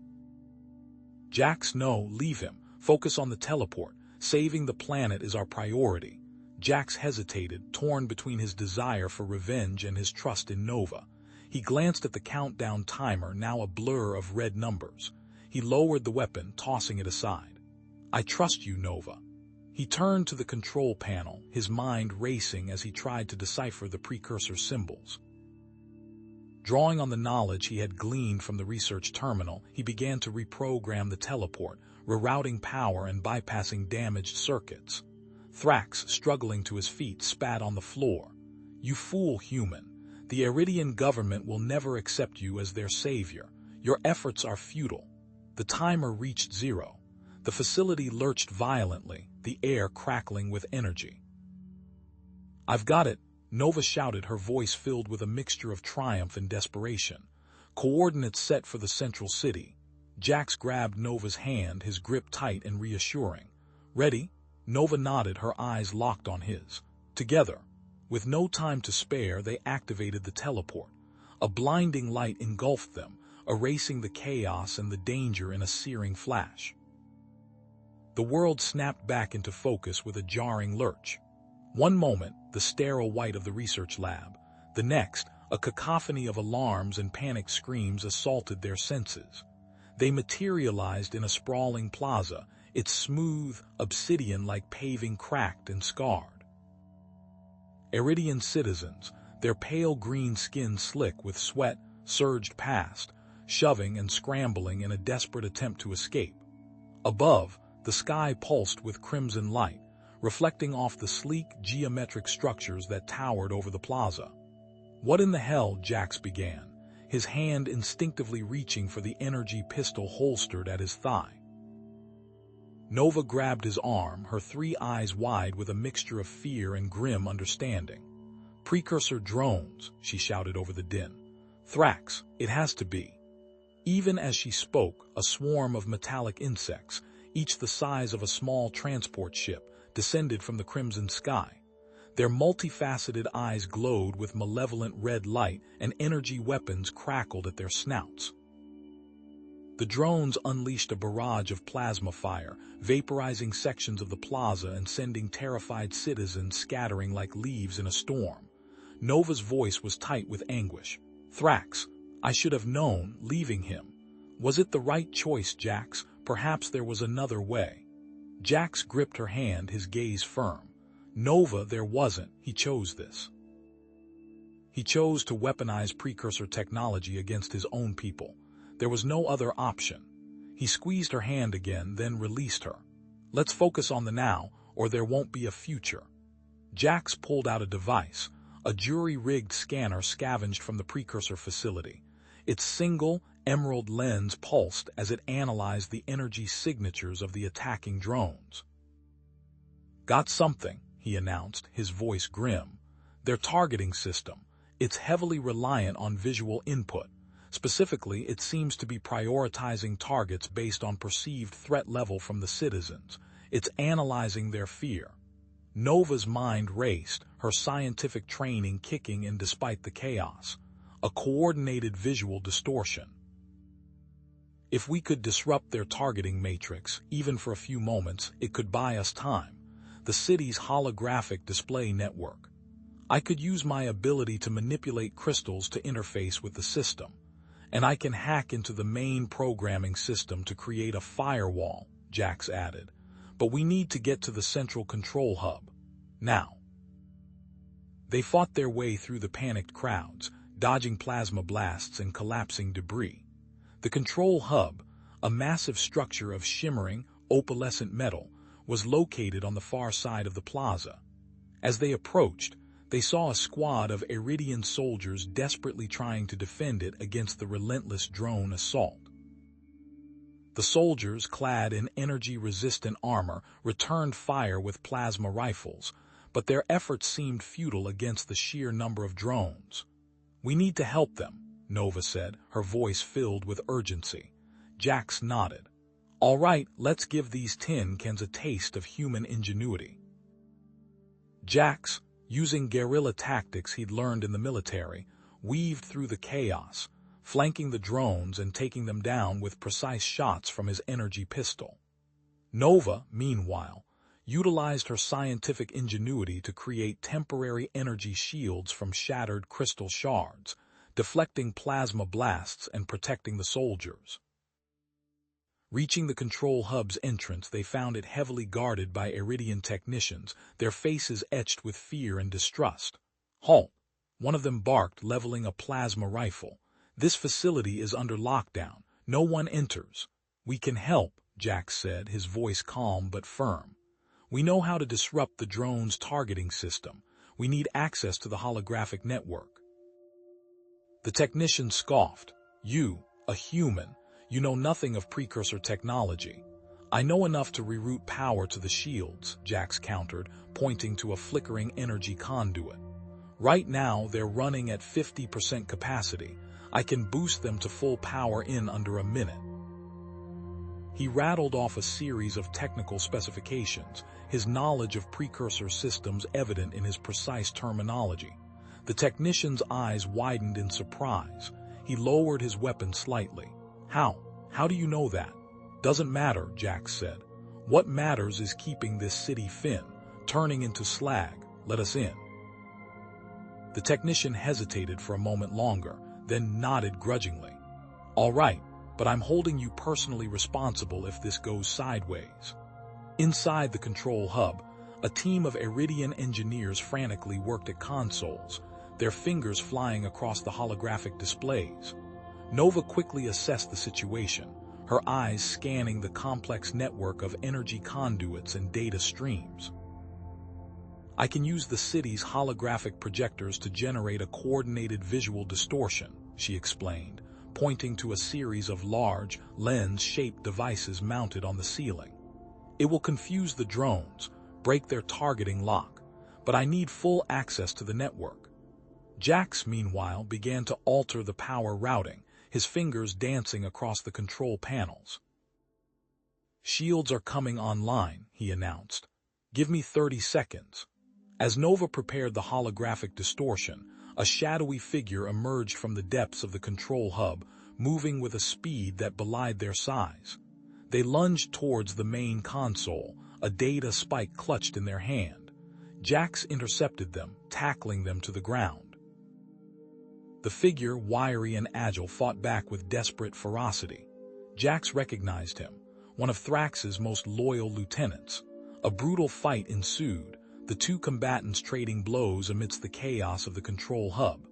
Jax, no, leave him. Focus on the teleport. Saving the planet is our priority. Jax hesitated, torn between his desire for revenge and his trust in Nova. He glanced at the countdown timer, now a blur of red numbers. He lowered the weapon, tossing it aside. I trust you, Nova. He turned to the control panel, his mind racing as he tried to decipher the precursor symbols. Drawing on the knowledge he had gleaned from the research terminal, he began to reprogram the teleport, rerouting power and bypassing damaged circuits. Thrax, struggling to his feet, spat on the floor. You fool human. The Iridian government will never accept you as their savior. Your efforts are futile. The timer reached 0. The facility lurched violently, the air crackling with energy. I've got it, Nova shouted, her voice filled with a mixture of triumph and desperation. Coordinates set for the central city. Jax grabbed Nova's hand, his grip tight and reassuring. Ready? Nova nodded, her eyes locked on his. Together, with no time to spare, they activated the teleport. A blinding light engulfed them, erasing the chaos and the danger in a searing flash. The world snapped back into focus with a jarring lurch. One moment, the sterile white of the research lab. The next, a cacophony of alarms and panicked screams assaulted their senses. They materialized in a sprawling plaza, its smooth, obsidian-like paving cracked and scarred. Iridian citizens, their pale green skin slick with sweat, surged past, shoving and scrambling in a desperate attempt to escape. Above, the sky pulsed with crimson light, reflecting off the sleek, geometric structures that towered over the plaza. What in the hell? Jax began, his hand instinctively reaching for the energy pistol holstered at his thigh. Nova grabbed his arm, her 3 eyes wide with a mixture of fear and grim understanding. Precursor drones, she shouted over the din. Thrax, it has to be. Even as she spoke, a swarm of metallic insects, each the size of a small transport ship, descended from the crimson sky. Their multifaceted eyes glowed with malevolent red light, and energy weapons crackled at their snouts. The drones unleashed a barrage of plasma fire, vaporizing sections of the plaza and sending terrified citizens scattering like leaves in a storm. Nova's voice was tight with anguish. Thrax, I should have known, leaving him. Was it the right choice, Jax? Perhaps there was another way. Jax gripped her hand, his gaze firm. Nova, there wasn't. He chose this. He chose to weaponize precursor technology against his own people. There was no other option. He squeezed her hand again, then released her. Let's focus on the now, or there won't be a future. Jax pulled out a device, A jury-rigged scanner scavenged from the precursor facility. Its single, emerald lens pulsed as it analyzed the energy signatures of the attacking drones. "Got something," he announced, his voice grim. "Their targeting system. It's heavily reliant on visual input. Specifically, it seems to be prioritizing targets based on perceived threat level from the citizens. It's analyzing their fear." Nova's mind raced, her scientific training kicking in despite the chaos. A coordinated visual distortion. If we could disrupt their targeting matrix, even for a few moments, it could buy us time. The city's holographic display network. I could use my ability to manipulate crystals to interface with the system. And I can hack into the main programming system to create a firewall, Jax added. But we need to get to the central control hub. Now. They fought their way through the panicked crowds, dodging plasma blasts and collapsing debris. The control hub, a massive structure of shimmering, opalescent metal, was located on the far side of the plaza. As they approached, they saw a squad of Iridian soldiers desperately trying to defend it against the relentless drone assault. The soldiers, clad in energy-resistant armor, returned fire with plasma rifles, but their efforts seemed futile against the sheer number of drones. "We need to help them," Nova said, her voice filled with urgency. Jax nodded. "All right, let's give these tin cans a taste of human ingenuity." Jax, using guerrilla tactics he'd learned in the military, weaved through the chaos, flanking the drones and taking them down with precise shots from his energy pistol. Nova, meanwhile, utilized her scientific ingenuity to create temporary energy shields from shattered crystal shards, deflecting plasma blasts and protecting the soldiers. Reaching the control hub's entrance, they found it heavily guarded by Iridian technicians, their faces etched with fear and distrust. "Halt!" one of them barked, leveling a plasma rifle. "This facility is under lockdown. No one enters." "We can help," Jax said, his voice calm but firm. "We know how to disrupt the drone's targeting system. We need access to the holographic network." The technician scoffed. "You, a human, you know nothing of precursor technology." "I know enough to reroute power to the shields," Jax countered, pointing to a flickering energy conduit. "Right now, they're running at 50% capacity. I can boost them to full power in under a minute." He rattled off a series of technical specifications, his knowledge of precursor systems evident in his precise terminology. The technician's eyes widened in surprise. He lowered his weapon slightly. How do you know that?" "Doesn't matter," Jax said. "What matters is keeping this city turning into slag. Let us in." The technician hesitated for a moment longer, then nodded grudgingly. "All right, but I'm holding you personally responsible if this goes sideways." Inside the control hub, a team of Iridian engineers frantically worked at consoles, their fingers flying across the holographic displays. Nova quickly assessed the situation, her eyes scanning the complex network of energy conduits and data streams. "I can use the city's holographic projectors to generate a coordinated visual distortion," she explained, pointing to a series of large, lens-shaped devices mounted on the ceiling. "It will confuse the drones, break their targeting lock, but I need full access to the network." Jax, meanwhile, began to alter the power routing, his fingers dancing across the control panels. "Shields are coming online," he announced. "Give me 30 seconds." As Nova prepared the holographic distortion, a shadowy figure emerged from the depths of the control hub, moving with a speed that belied their size. They lunged towards the main console, a data spike clutched in their hand. Jax intercepted them, tackling them to the ground. The figure, wiry and agile, fought back with desperate ferocity. Jax recognized him, one of Thrax's most loyal lieutenants. A brutal fight ensued, the two combatants trading blows amidst the chaos of the control hub.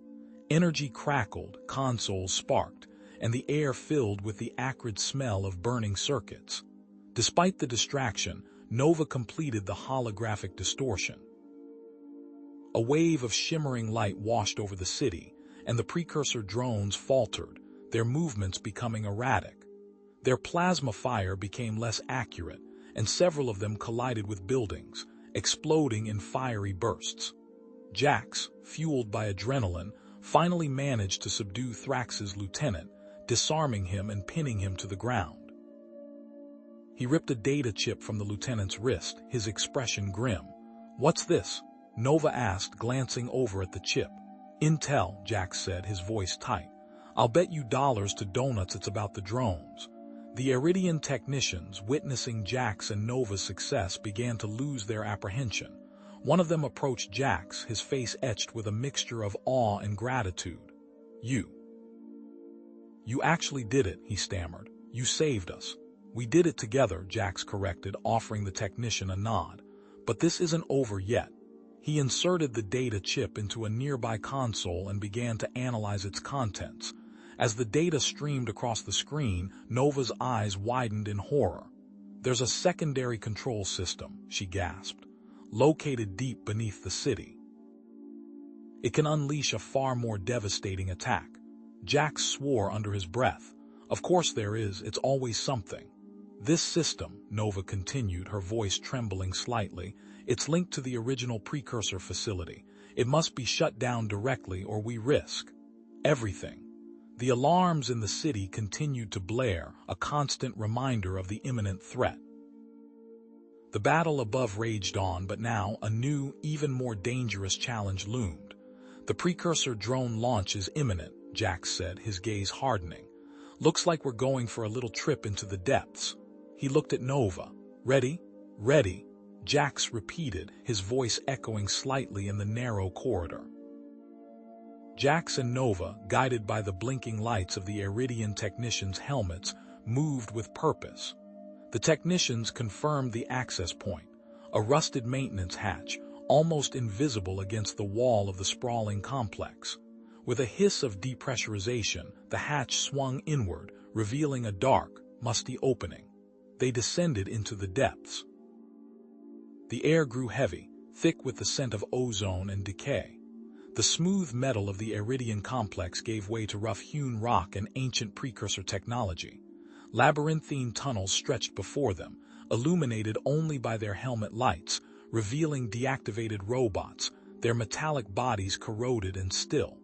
Energy crackled, consoles sparked, and the air filled with the acrid smell of burning circuits. Despite the distraction, Nova completed the holographic distortion. A wave of shimmering light washed over the city, and the precursor drones faltered, their movements becoming erratic. Their plasma fire became less accurate, and several of them collided with buildings, exploding in fiery bursts. Jax, fueled by adrenaline, finally managed to subdue Thrax's lieutenant, disarming him and pinning him to the ground. He ripped a data chip from the lieutenant's wrist, his expression grim. "What's this?" Nova asked, glancing over at the chip. "Intel," Jax said, his voice tight. "I'll bet you dollars to donuts it's about the drones." The Iridian technicians, witnessing Jax and Nova's success, began to lose their apprehension. One of them approached Jax, his face etched with a mixture of awe and gratitude. You actually did it," he stammered. "You saved us." "We did it together," Jax corrected, offering the technician a nod. "But this isn't over yet." He inserted the data chip into a nearby console and began to analyze its contents. As the data streamed across the screen, Nova's eyes widened in horror. "There's a secondary control system," she gasped, "located deep beneath the city. It can unleash a far more devastating attack." Jax swore under his breath. "Of course there is, it's always something." "This system," Nova continued, her voice trembling slightly, "it's linked to the original precursor facility. It must be shut down directly or we risk everything." The alarms in the city continued to blare, a constant reminder of the imminent threat. The battle above raged on, but now a new, even more dangerous challenge loomed. "The precursor drone launch is imminent," Jax said, his gaze hardening. "Looks like we're going for a little trip into the depths." He looked at Nova. "Ready? Ready," Jax repeated, his voice echoing slightly in the narrow corridor. Jax and Nova, guided by the blinking lights of the Iridian technicians' helmets, moved with purpose. The technicians confirmed the access point, a rusted maintenance hatch, almost invisible against the wall of the sprawling complex. With a hiss of depressurization, the hatch swung inward, revealing a dark, musty opening. They descended into the depths. The air grew heavy, thick with the scent of ozone and decay. The smooth metal of the Iridian complex gave way to rough-hewn rock and ancient precursor technology. Labyrinthine tunnels stretched before them, illuminated only by their helmet lights, revealing deactivated robots, their metallic bodies corroded and still.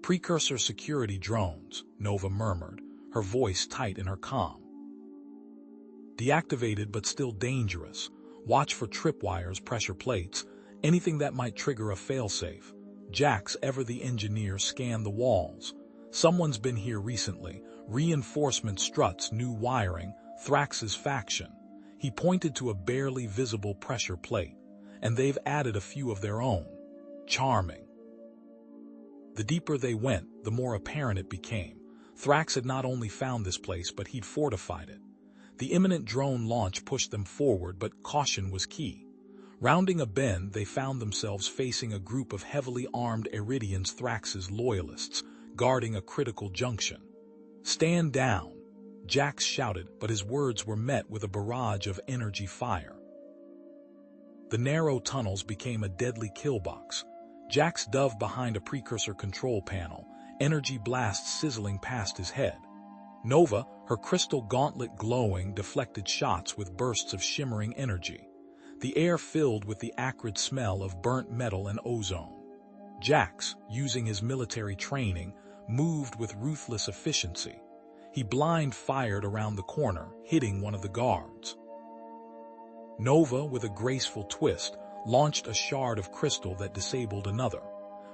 "Precursor security drones," Nova murmured, her voice tight in her calm. "Deactivated but still dangerous. Watch for tripwires, pressure plates, anything that might trigger a failsafe." Jax, ever the engineer, scanned the walls. "Someone's been here recently. Reinforcement struts, new wiring, Thrax's faction." He pointed to a barely visible pressure plate. "And they've added a few of their own." Charming. The deeper they went, the more apparent it became. Thrax had not only found this place, but he'd fortified it. The imminent drone launch pushed them forward, but caution was key. Rounding a bend, they found themselves facing a group of heavily armed Iridians, Thrax's loyalists, guarding a critical junction. "Stand down," Jax shouted, but his words were met with a barrage of energy fire. The narrow tunnels became a deadly killbox. Jax dove behind a precursor control panel, energy blasts sizzling past his head. Nova, her crystal gauntlet glowing, deflected shots with bursts of shimmering energy. The air filled with the acrid smell of burnt metal and ozone. Jax, using his military training, moved with ruthless efficiency. He blind fired around the corner, hitting one of the guards. Nova, with a graceful twist, launched a shard of crystal that disabled another.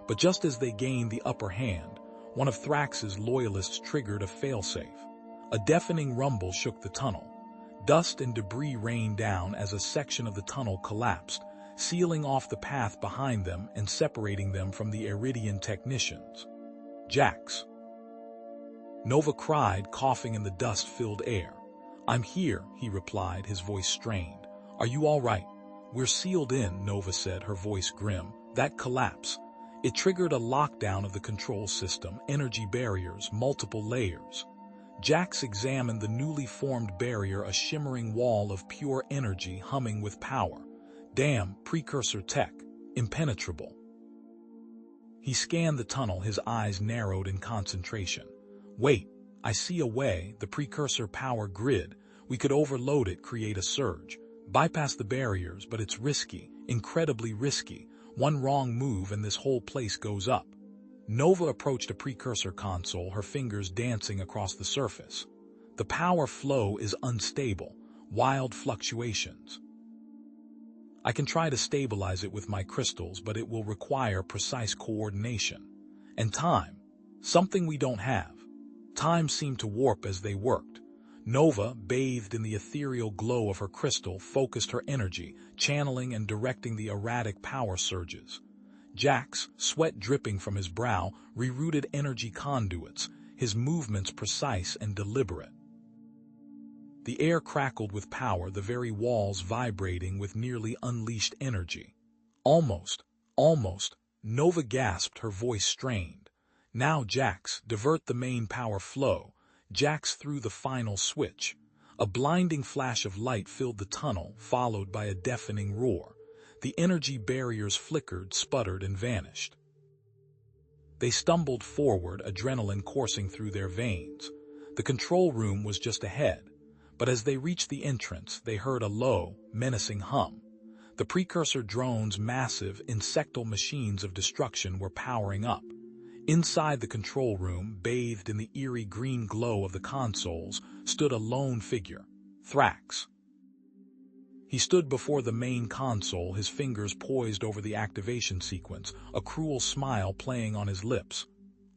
But just as they gained the upper hand, one of Thrax's loyalists triggered a failsafe. A deafening rumble shook the tunnel. Dust and debris rained down as a section of the tunnel collapsed, sealing off the path behind them and separating them from the Iridian technicians. "Jax!" Nova cried, coughing in the dust-filled air. "I'm here," he replied, his voice strained. "Are you all right?" "We're sealed in," Nova said, her voice grim. "That collapse. It triggered a lockdown of the control system, energy barriers, multiple layers." Jax examined the newly formed barrier, a shimmering wall of pure energy humming with power. "Damn, precursor tech. Impenetrable." He scanned the tunnel, his eyes narrowed in concentration. Wait, I see a way, the precursor power grid. We could overload it, create a surge. Bypass the barriers, but it's risky, incredibly risky. One wrong move and this whole place goes up. Nova approached a precursor console, her fingers dancing across the surface. The power flow is unstable, wild fluctuations. I can try to stabilize it with my crystals, but it will require precise coordination. And time, something we don't have. Time seemed to warp as they worked. Nova, bathed in the ethereal glow of her crystal, focused her energy, channeling and directing the erratic power surges. Jax, sweat dripping from his brow, rerouted energy conduits, his movements precise and deliberate. The air crackled with power, the very walls vibrating with nearly unleashed energy. Almost, Nova gasped, her voice strained. Now Jax, divert the main power flow. Jax threw the final switch. A blinding flash of light filled the tunnel, followed by a deafening roar. The energy barriers flickered, sputtered, and vanished. They stumbled forward, adrenaline coursing through their veins. The control room was just ahead, but as they reached the entrance, they heard a low, menacing hum. The precursor drones, massive, insectal machines of destruction, were powering up. Inside the control room, bathed in the eerie green glow of the consoles, stood a lone figure, Thrax. He stood before the main console, his fingers poised over the activation sequence, a cruel smile playing on his lips.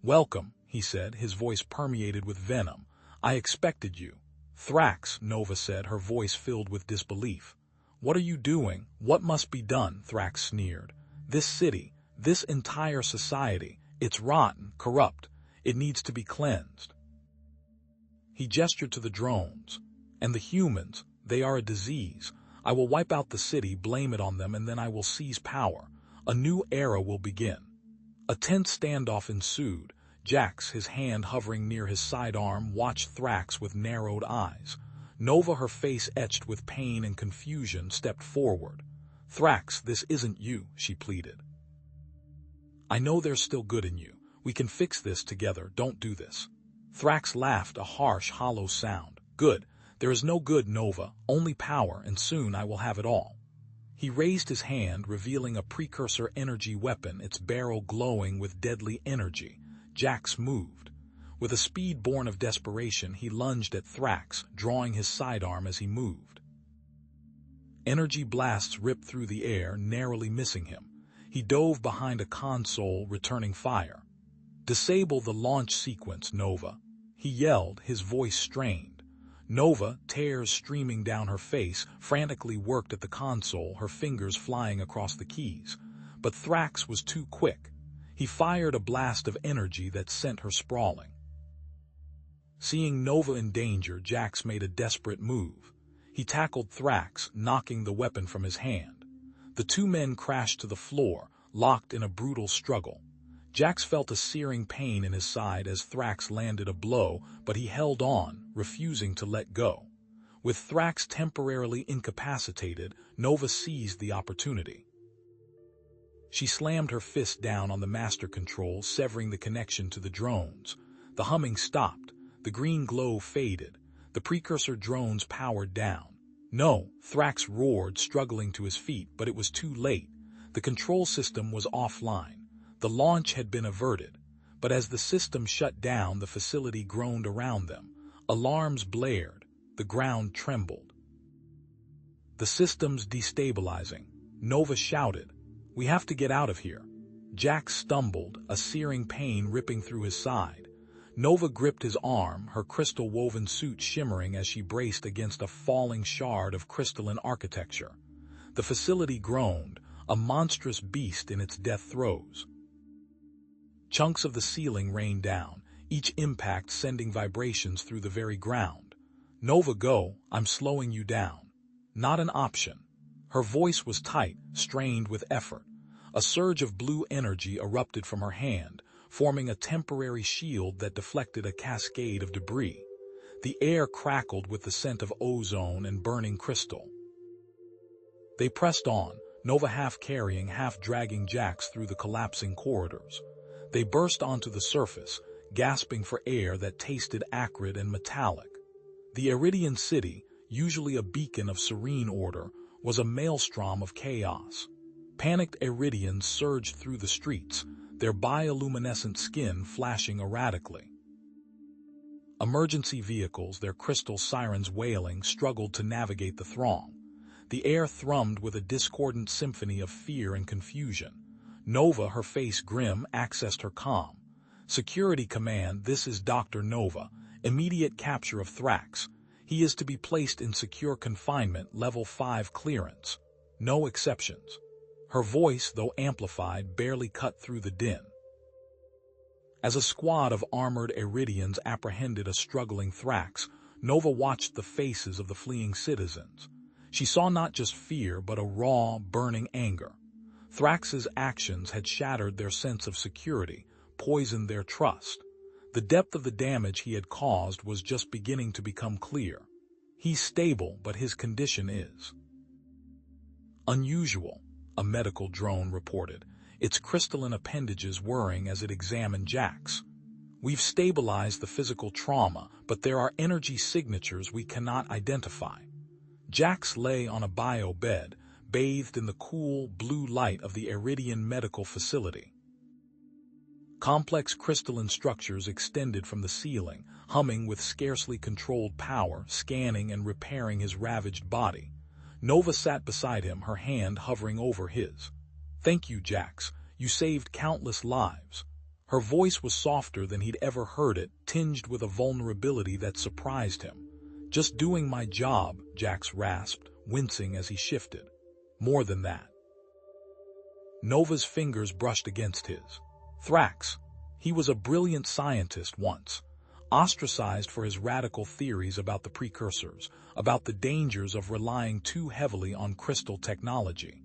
"Welcome," he said, his voice permeated with venom. "I expected you." "Thrax," Nova said, her voice filled with disbelief. "What are you doing? What must be done?" Thrax sneered. "This city, this entire society, it's rotten, corrupt. It needs to be cleansed." He gestured to the drones. "And the humans, they are a disease. I will wipe out the city, blame it on them, and then I will seize power. A new era will begin." A tense standoff ensued. Jax, his hand hovering near his sidearm, watched Thrax with narrowed eyes. Nova, her face etched with pain and confusion, stepped forward. "Thrax, this isn't you," she pleaded. "I know there's still good in you. We can fix this together. Don't do this." Thrax laughed, a harsh, hollow sound. "Good. There is no good, Nova, only power, and soon I will have it all." He raised his hand, revealing a precursor energy weapon, its barrel glowing with deadly energy. Jax moved. With a speed born of desperation, he lunged at Thrax, drawing his sidearm as he moved. Energy blasts ripped through the air, narrowly missing him. He dove behind a console, returning fire. "Disable the launch sequence, Nova," he yelled, his voice strained. Nova, tears streaming down her face, frantically worked at the console, her fingers flying across the keys. But Thrax was too quick. He fired a blast of energy that sent her sprawling. Seeing Nova in danger, Jax made a desperate move. He tackled Thrax, knocking the weapon from his hand. The two men crashed to the floor, locked in a brutal struggle. Jax felt a searing pain in his side as Thrax landed a blow, but he held on, refusing to let go. With Thrax temporarily incapacitated, Nova seized the opportunity. She slammed her fist down on the master control, severing the connection to the drones. The humming stopped. The green glow faded. The precursor drones powered down. "No," Thrax roared, struggling to his feet, but it was too late. The control system was offline. The launch had been averted, but as the system shut down, the facility groaned around them. Alarms blared. The ground trembled. "The system's destabilizing," Nova shouted. "We have to get out of here." Jax stumbled, a searing pain ripping through his side. Nova gripped his arm, her crystal-woven suit shimmering as she braced against a falling shard of crystalline architecture. The facility groaned, a monstrous beast in its death throes. Chunks of the ceiling rained down, each impact sending vibrations through the very ground. "Nova, go, I'm slowing you down." "Not an option." Her voice was tight, strained with effort. A surge of blue energy erupted from her hand, forming a temporary shield that deflected a cascade of debris. The air crackled with the scent of ozone and burning crystal. They pressed on, Nova half carrying, half dragging Jax through the collapsing corridors. They burst onto the surface, gasping for air that tasted acrid and metallic. The Iridian city, usually a beacon of serene order, was a maelstrom of chaos. Panicked Iridians surged through the streets, their bioluminescent skin flashing erratically. Emergency vehicles, their crystal sirens wailing, struggled to navigate the throng. The air thrummed with a discordant symphony of fear and confusion. Nova, her face grim, accessed her comm. Security command, this is Dr. Nova. Immediate capture of Thrax. He is to be placed in secure confinement, level 5 clearance. No exceptions. Her voice, though amplified, barely cut through the din. As a squad of armored Iridians apprehended a struggling Thrax, Nova watched the faces of the fleeing citizens. She saw not just fear, but a raw, burning anger. Thrax's actions had shattered their sense of security, poisoned their trust. The depth of the damage he had caused was just beginning to become clear. He's stable, but his condition is unusual, a medical drone reported, its crystalline appendages whirring as it examined Jax. We've stabilized the physical trauma, but there are energy signatures we cannot identify. Jax lay on a bio bed, bathed in the cool, blue light of the Iridian medical facility. Complex crystalline structures extended from the ceiling, humming with scarcely controlled power, scanning and repairing his ravaged body. Nova sat beside him, her hand hovering over his. "Thank you, Jax. You saved countless lives." Her voice was softer than he'd ever heard it, tinged with a vulnerability that surprised him. "Just doing my job," Jax rasped, wincing as he shifted. "More than that." Nova's fingers brushed against his. Thrax. He was a brilliant scientist once, ostracized for his radical theories about the precursors, about the dangers of relying too heavily on crystal technology.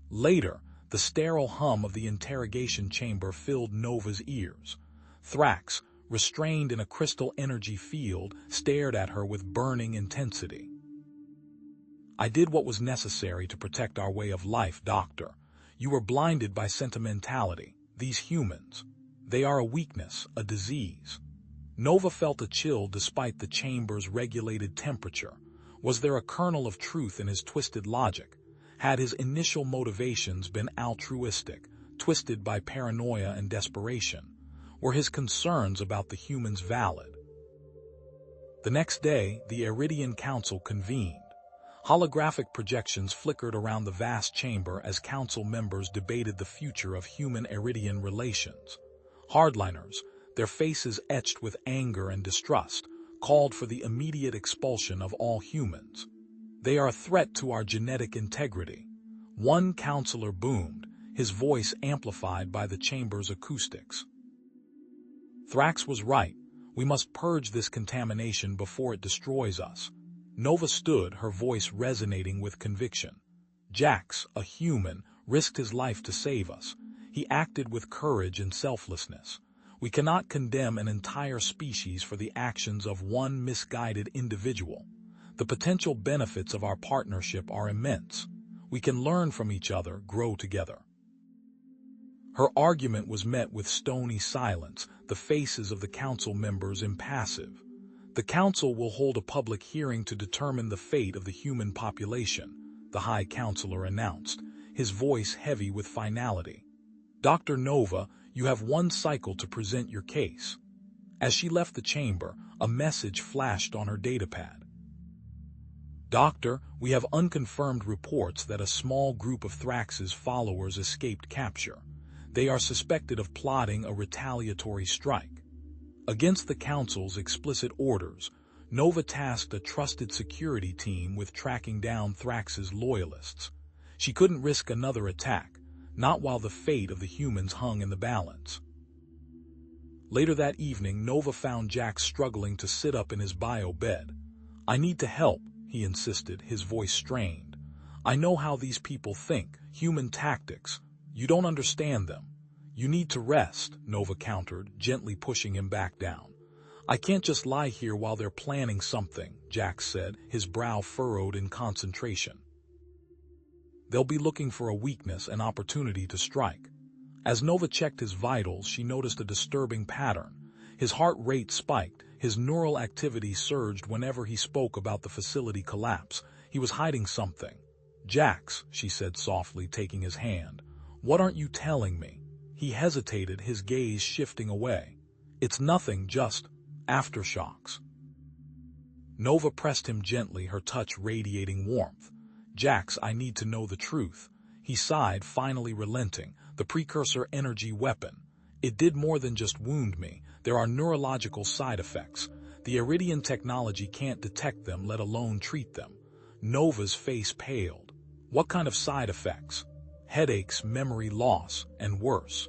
Later, the sterile hum of the interrogation chamber filled Nova's ears. Thrax, restrained in a crystal energy field, stared at her with burning intensity. "I did what was necessary to protect our way of life, Doctor. You were blinded by sentimentality. These humans. They are a weakness, a disease." Nova felt a chill despite the chamber's regulated temperature. Was there a kernel of truth in his twisted logic? Had his initial motivations been altruistic, twisted by paranoia and desperation? Were his concerns about the humans valid? The next day, the Iridian Council convened. Holographic projections flickered around the vast chamber as council members debated the future of human-Iridian relations. Hardliners, their faces etched with anger and distrust, called for the immediate expulsion of all humans. "They are a threat to our genetic integrity." One counselor boomed, his voice amplified by the chamber's acoustics. Thrax was right. We must purge this contamination before it destroys us. Nova stood, her voice resonating with conviction. Jax, a human, risked his life to save us. He acted with courage and selflessness. We cannot condemn an entire species for the actions of one misguided individual. The potential benefits of our partnership are immense. We can learn from each other, grow together. Her argument was met with stony silence, the faces of the council members impassive. "The council will hold a public hearing to determine the fate of the human population," the High Counselor announced, his voice heavy with finality. "Dr. Nova, you have one cycle to present your case." As she left the chamber, a message flashed on her datapad. "Doctor, we have unconfirmed reports that a small group of Thrax's followers escaped capture. They are suspected of plotting a retaliatory strike." Against the Council's explicit orders, Nova tasked a trusted security team with tracking down Thrax's loyalists. She couldn't risk another attack, not while the fate of the humans hung in the balance. Later that evening, Nova found Jax struggling to sit up in his bio bed. "I need to help," he insisted, his voice strained. "I know how these people think, human tactics. You don't understand them. You need to rest," Nova countered, gently pushing him back down. "I can't just lie here while they're planning something," Jax said, his brow furrowed in concentration. "They'll be looking for a weakness, an opportunity to strike. As Nova checked his vitals, she noticed a disturbing pattern. His heart rate spiked, his neural activity surged whenever he spoke about the facility collapse. He was hiding something. "Jax," she said softly, taking his hand. "What aren't you telling me?" He hesitated, his gaze shifting away. "It's nothing, just aftershocks." Nova pressed him gently, her touch radiating warmth. "Jax, I need to know the truth." He sighed, finally relenting. "The precursor energy weapon. It did more than just wound me. There are neurological side effects. The Iridian technology can't detect them, let alone treat them." Nova's face paled. "What kind of side effects?" "Headaches, memory loss, and worse.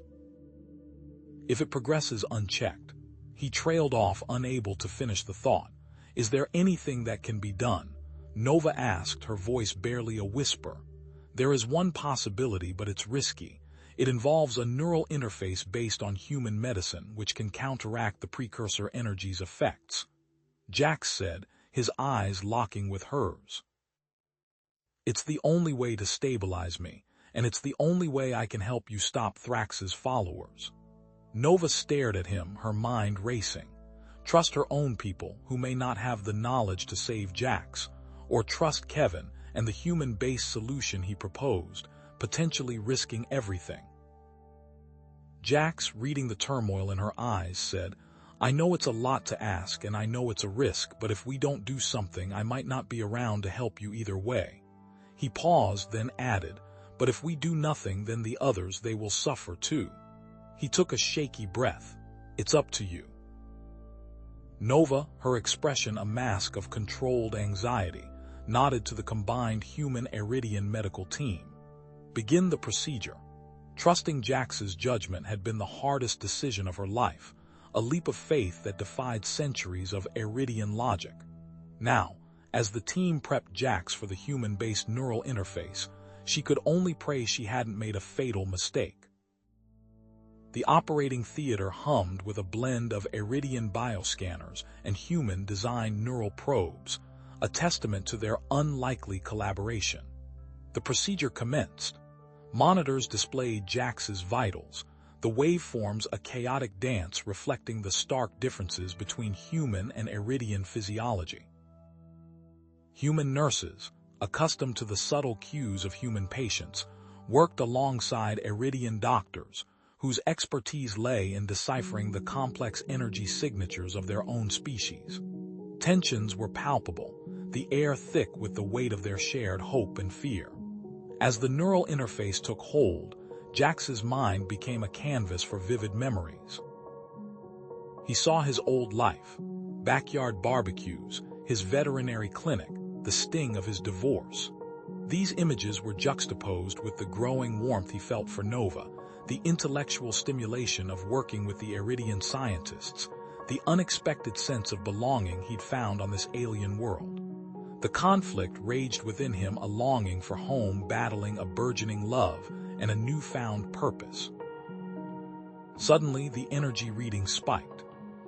If it progresses unchecked." He trailed off, unable to finish the thought. "Is there anything that can be done?" Nova asked, her voice barely a whisper. "There is one possibility, but it's risky. It involves a neural interface based on human medicine, which can counteract the precursor energy's effects," Jax said, his eyes locking with hers. "It's the only way to stabilize me, and it's the only way I can help you stop Thrax's followers." Nova stared at him, her mind racing. Trust her own people, who may not have the knowledge to save Jax, or trust Kevin and the human-based solution he proposed, potentially risking everything. Jax, reading the turmoil in her eyes, said, "I know it's a lot to ask, and I know it's a risk, but if we don't do something, I might not be around to help you either way." He paused, then added, "But if we do nothing, then the others, they will suffer too." He took a shaky breath. "It's up to you." Nova, her expression a mask of controlled anxiety, nodded to the combined human-Iridian medical team. "Begin the procedure." Trusting Jax's judgment had been the hardest decision of her life, a leap of faith that defied centuries of Iridian logic. Now, as the team prepped Jax for the human-based neural interface, she could only pray she hadn't made a fatal mistake. The operating theater hummed with a blend of Iridian bioscanners and human-designed neural probes, a testament to their unlikely collaboration. The procedure commenced. Monitors displayed Jax's vitals, the waveforms a chaotic dance reflecting the stark differences between human and Iridian physiology. Human nurses, accustomed to the subtle cues of human patients, worked alongside Iridian doctors, whose expertise lay in deciphering the complex energy signatures of their own species. Tensions were palpable, the air thick with the weight of their shared hope and fear. As the neural interface took hold, Jax's mind became a canvas for vivid memories. He saw his old life, backyard barbecues, his veterinary clinic, the sting of his divorce. These images were juxtaposed with the growing warmth he felt for Nova, the intellectual stimulation of working with the Iridian scientists, the unexpected sense of belonging he'd found on this alien world. The conflict raged within him, a longing for home battling a burgeoning love and a newfound purpose. Suddenly, the energy reading spiked.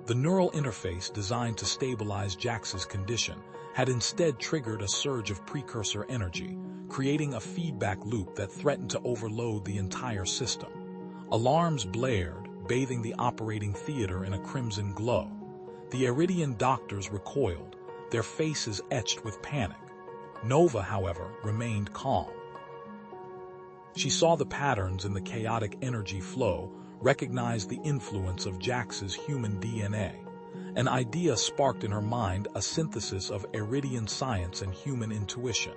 The neural interface designed to stabilize Jax's condition had instead triggered a surge of precursor energy, creating a feedback loop that threatened to overload the entire system. Alarms blared, bathing the operating theater in a crimson glow. The Iridian doctors recoiled, their faces etched with panic. Nova, however, remained calm. She saw the patterns in the chaotic energy flow, recognized the influence of Jax's human DNA. An idea sparked in her mind, a synthesis of Iridian science and human intuition.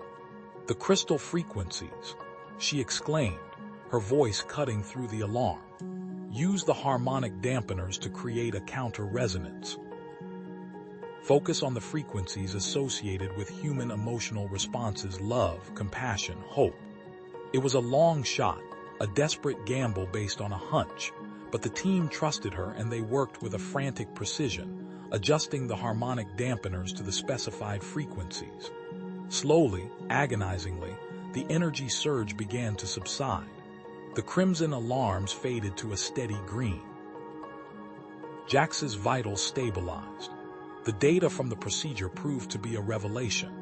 "The crystal frequencies," she exclaimed, her voice cutting through the alarm. "Use the harmonic dampeners to create a counter-resonance. Focus on the frequencies associated with human emotional responses: love, compassion, hope." It was a long shot, a desperate gamble based on a hunch, but the team trusted her and they worked with a frantic precision, adjusting the harmonic dampeners to the specified frequencies. Slowly, agonizingly, the energy surge began to subside. The crimson alarms faded to a steady green. Jax's vitals stabilized. The data from the procedure proved to be a revelation.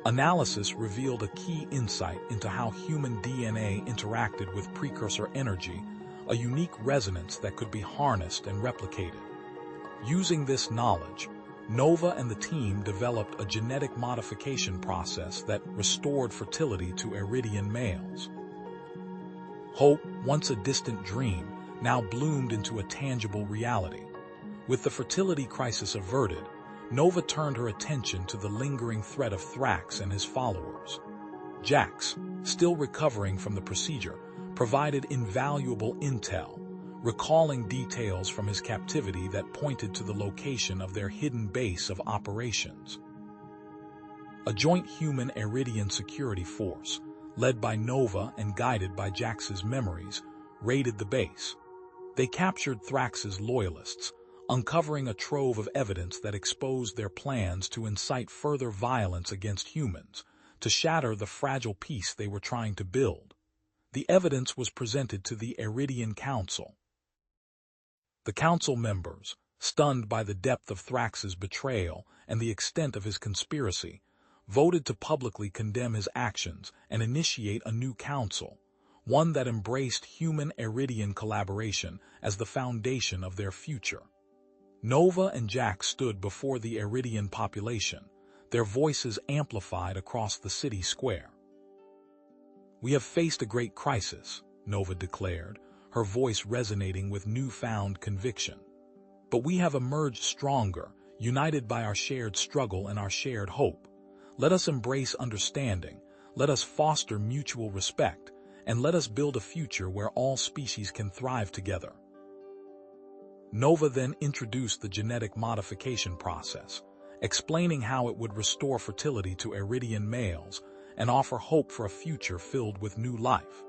Analysis revealed a key insight into how human DNA interacted with precursor energy, a unique resonance that could be harnessed and replicated. Using this knowledge, Nova and the team developed a genetic modification process that restored fertility to Iridian males. Hope, once a distant dream, now bloomed into a tangible reality. With the fertility crisis averted, Nova turned her attention to the lingering threat of Thrax and his followers. Jax, still recovering from the procedure, provided invaluable intel, recalling details from his captivity that pointed to the location of their hidden base of operations. A joint human-Iridian security force, led by Nova and guided by Jax's memories, raided the base. They captured Thrax's loyalists, uncovering a trove of evidence that exposed their plans to incite further violence against humans, to shatter the fragile peace they were trying to build. The evidence was presented to the Iridian Council. The council members, stunned by the depth of Thrax's betrayal and the extent of his conspiracy, voted to publicly condemn his actions and initiate a new council, one that embraced human-Iridian collaboration as the foundation of their future. Nova and Jax stood before the Iridian population, their voices amplified across the city square. "We have faced a great crisis," Nova declared, her voice resonating with newfound conviction. "But we have emerged stronger, united by our shared struggle and our shared hope. Let us embrace understanding, let us foster mutual respect, and let us build a future where all species can thrive together." Nova then introduced the genetic modification process, explaining how it would restore fertility to Iridian males and offer hope for a future filled with new life.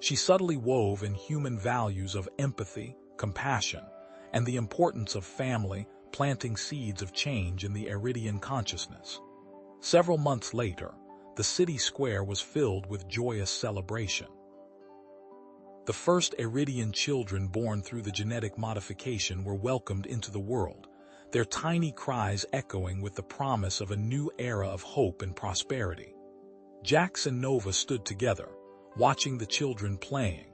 She subtly wove in human values of empathy, compassion, and the importance of family, planting seeds of change in the Iridian consciousness. Several months later, the city square was filled with joyous celebration. The first Iridian children born through the genetic modification were welcomed into the world, their tiny cries echoing with the promise of a new era of hope and prosperity. Jax and Nova stood together, watching the children playing.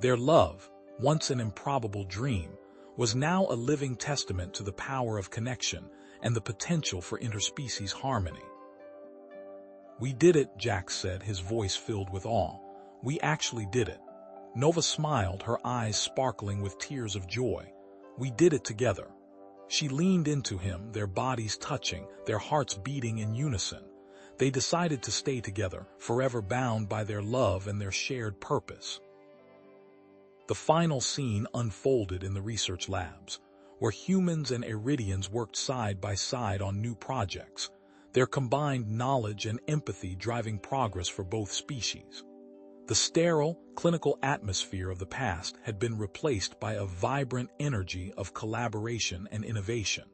Their love, once an improbable dream, was now a living testament to the power of connection and the potential for interspecies harmony. "We did it," Jax said, his voice filled with awe. "We actually did it." Nova smiled, her eyes sparkling with tears of joy. "We did it together." She leaned into him, their bodies touching, their hearts beating in unison. They decided to stay together, forever bound by their love and their shared purpose. The final scene unfolded in the research labs, where humans and Iridians worked side by side on new projects, their combined knowledge and empathy driving progress for both species. The sterile, clinical atmosphere of the past had been replaced by a vibrant energy of collaboration and innovation.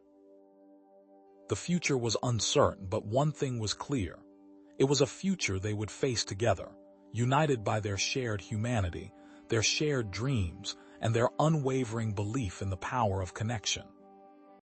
The future was uncertain, but one thing was clear. It was a future they would face together, united by their shared humanity, their shared dreams, and their unwavering belief in the power of connection.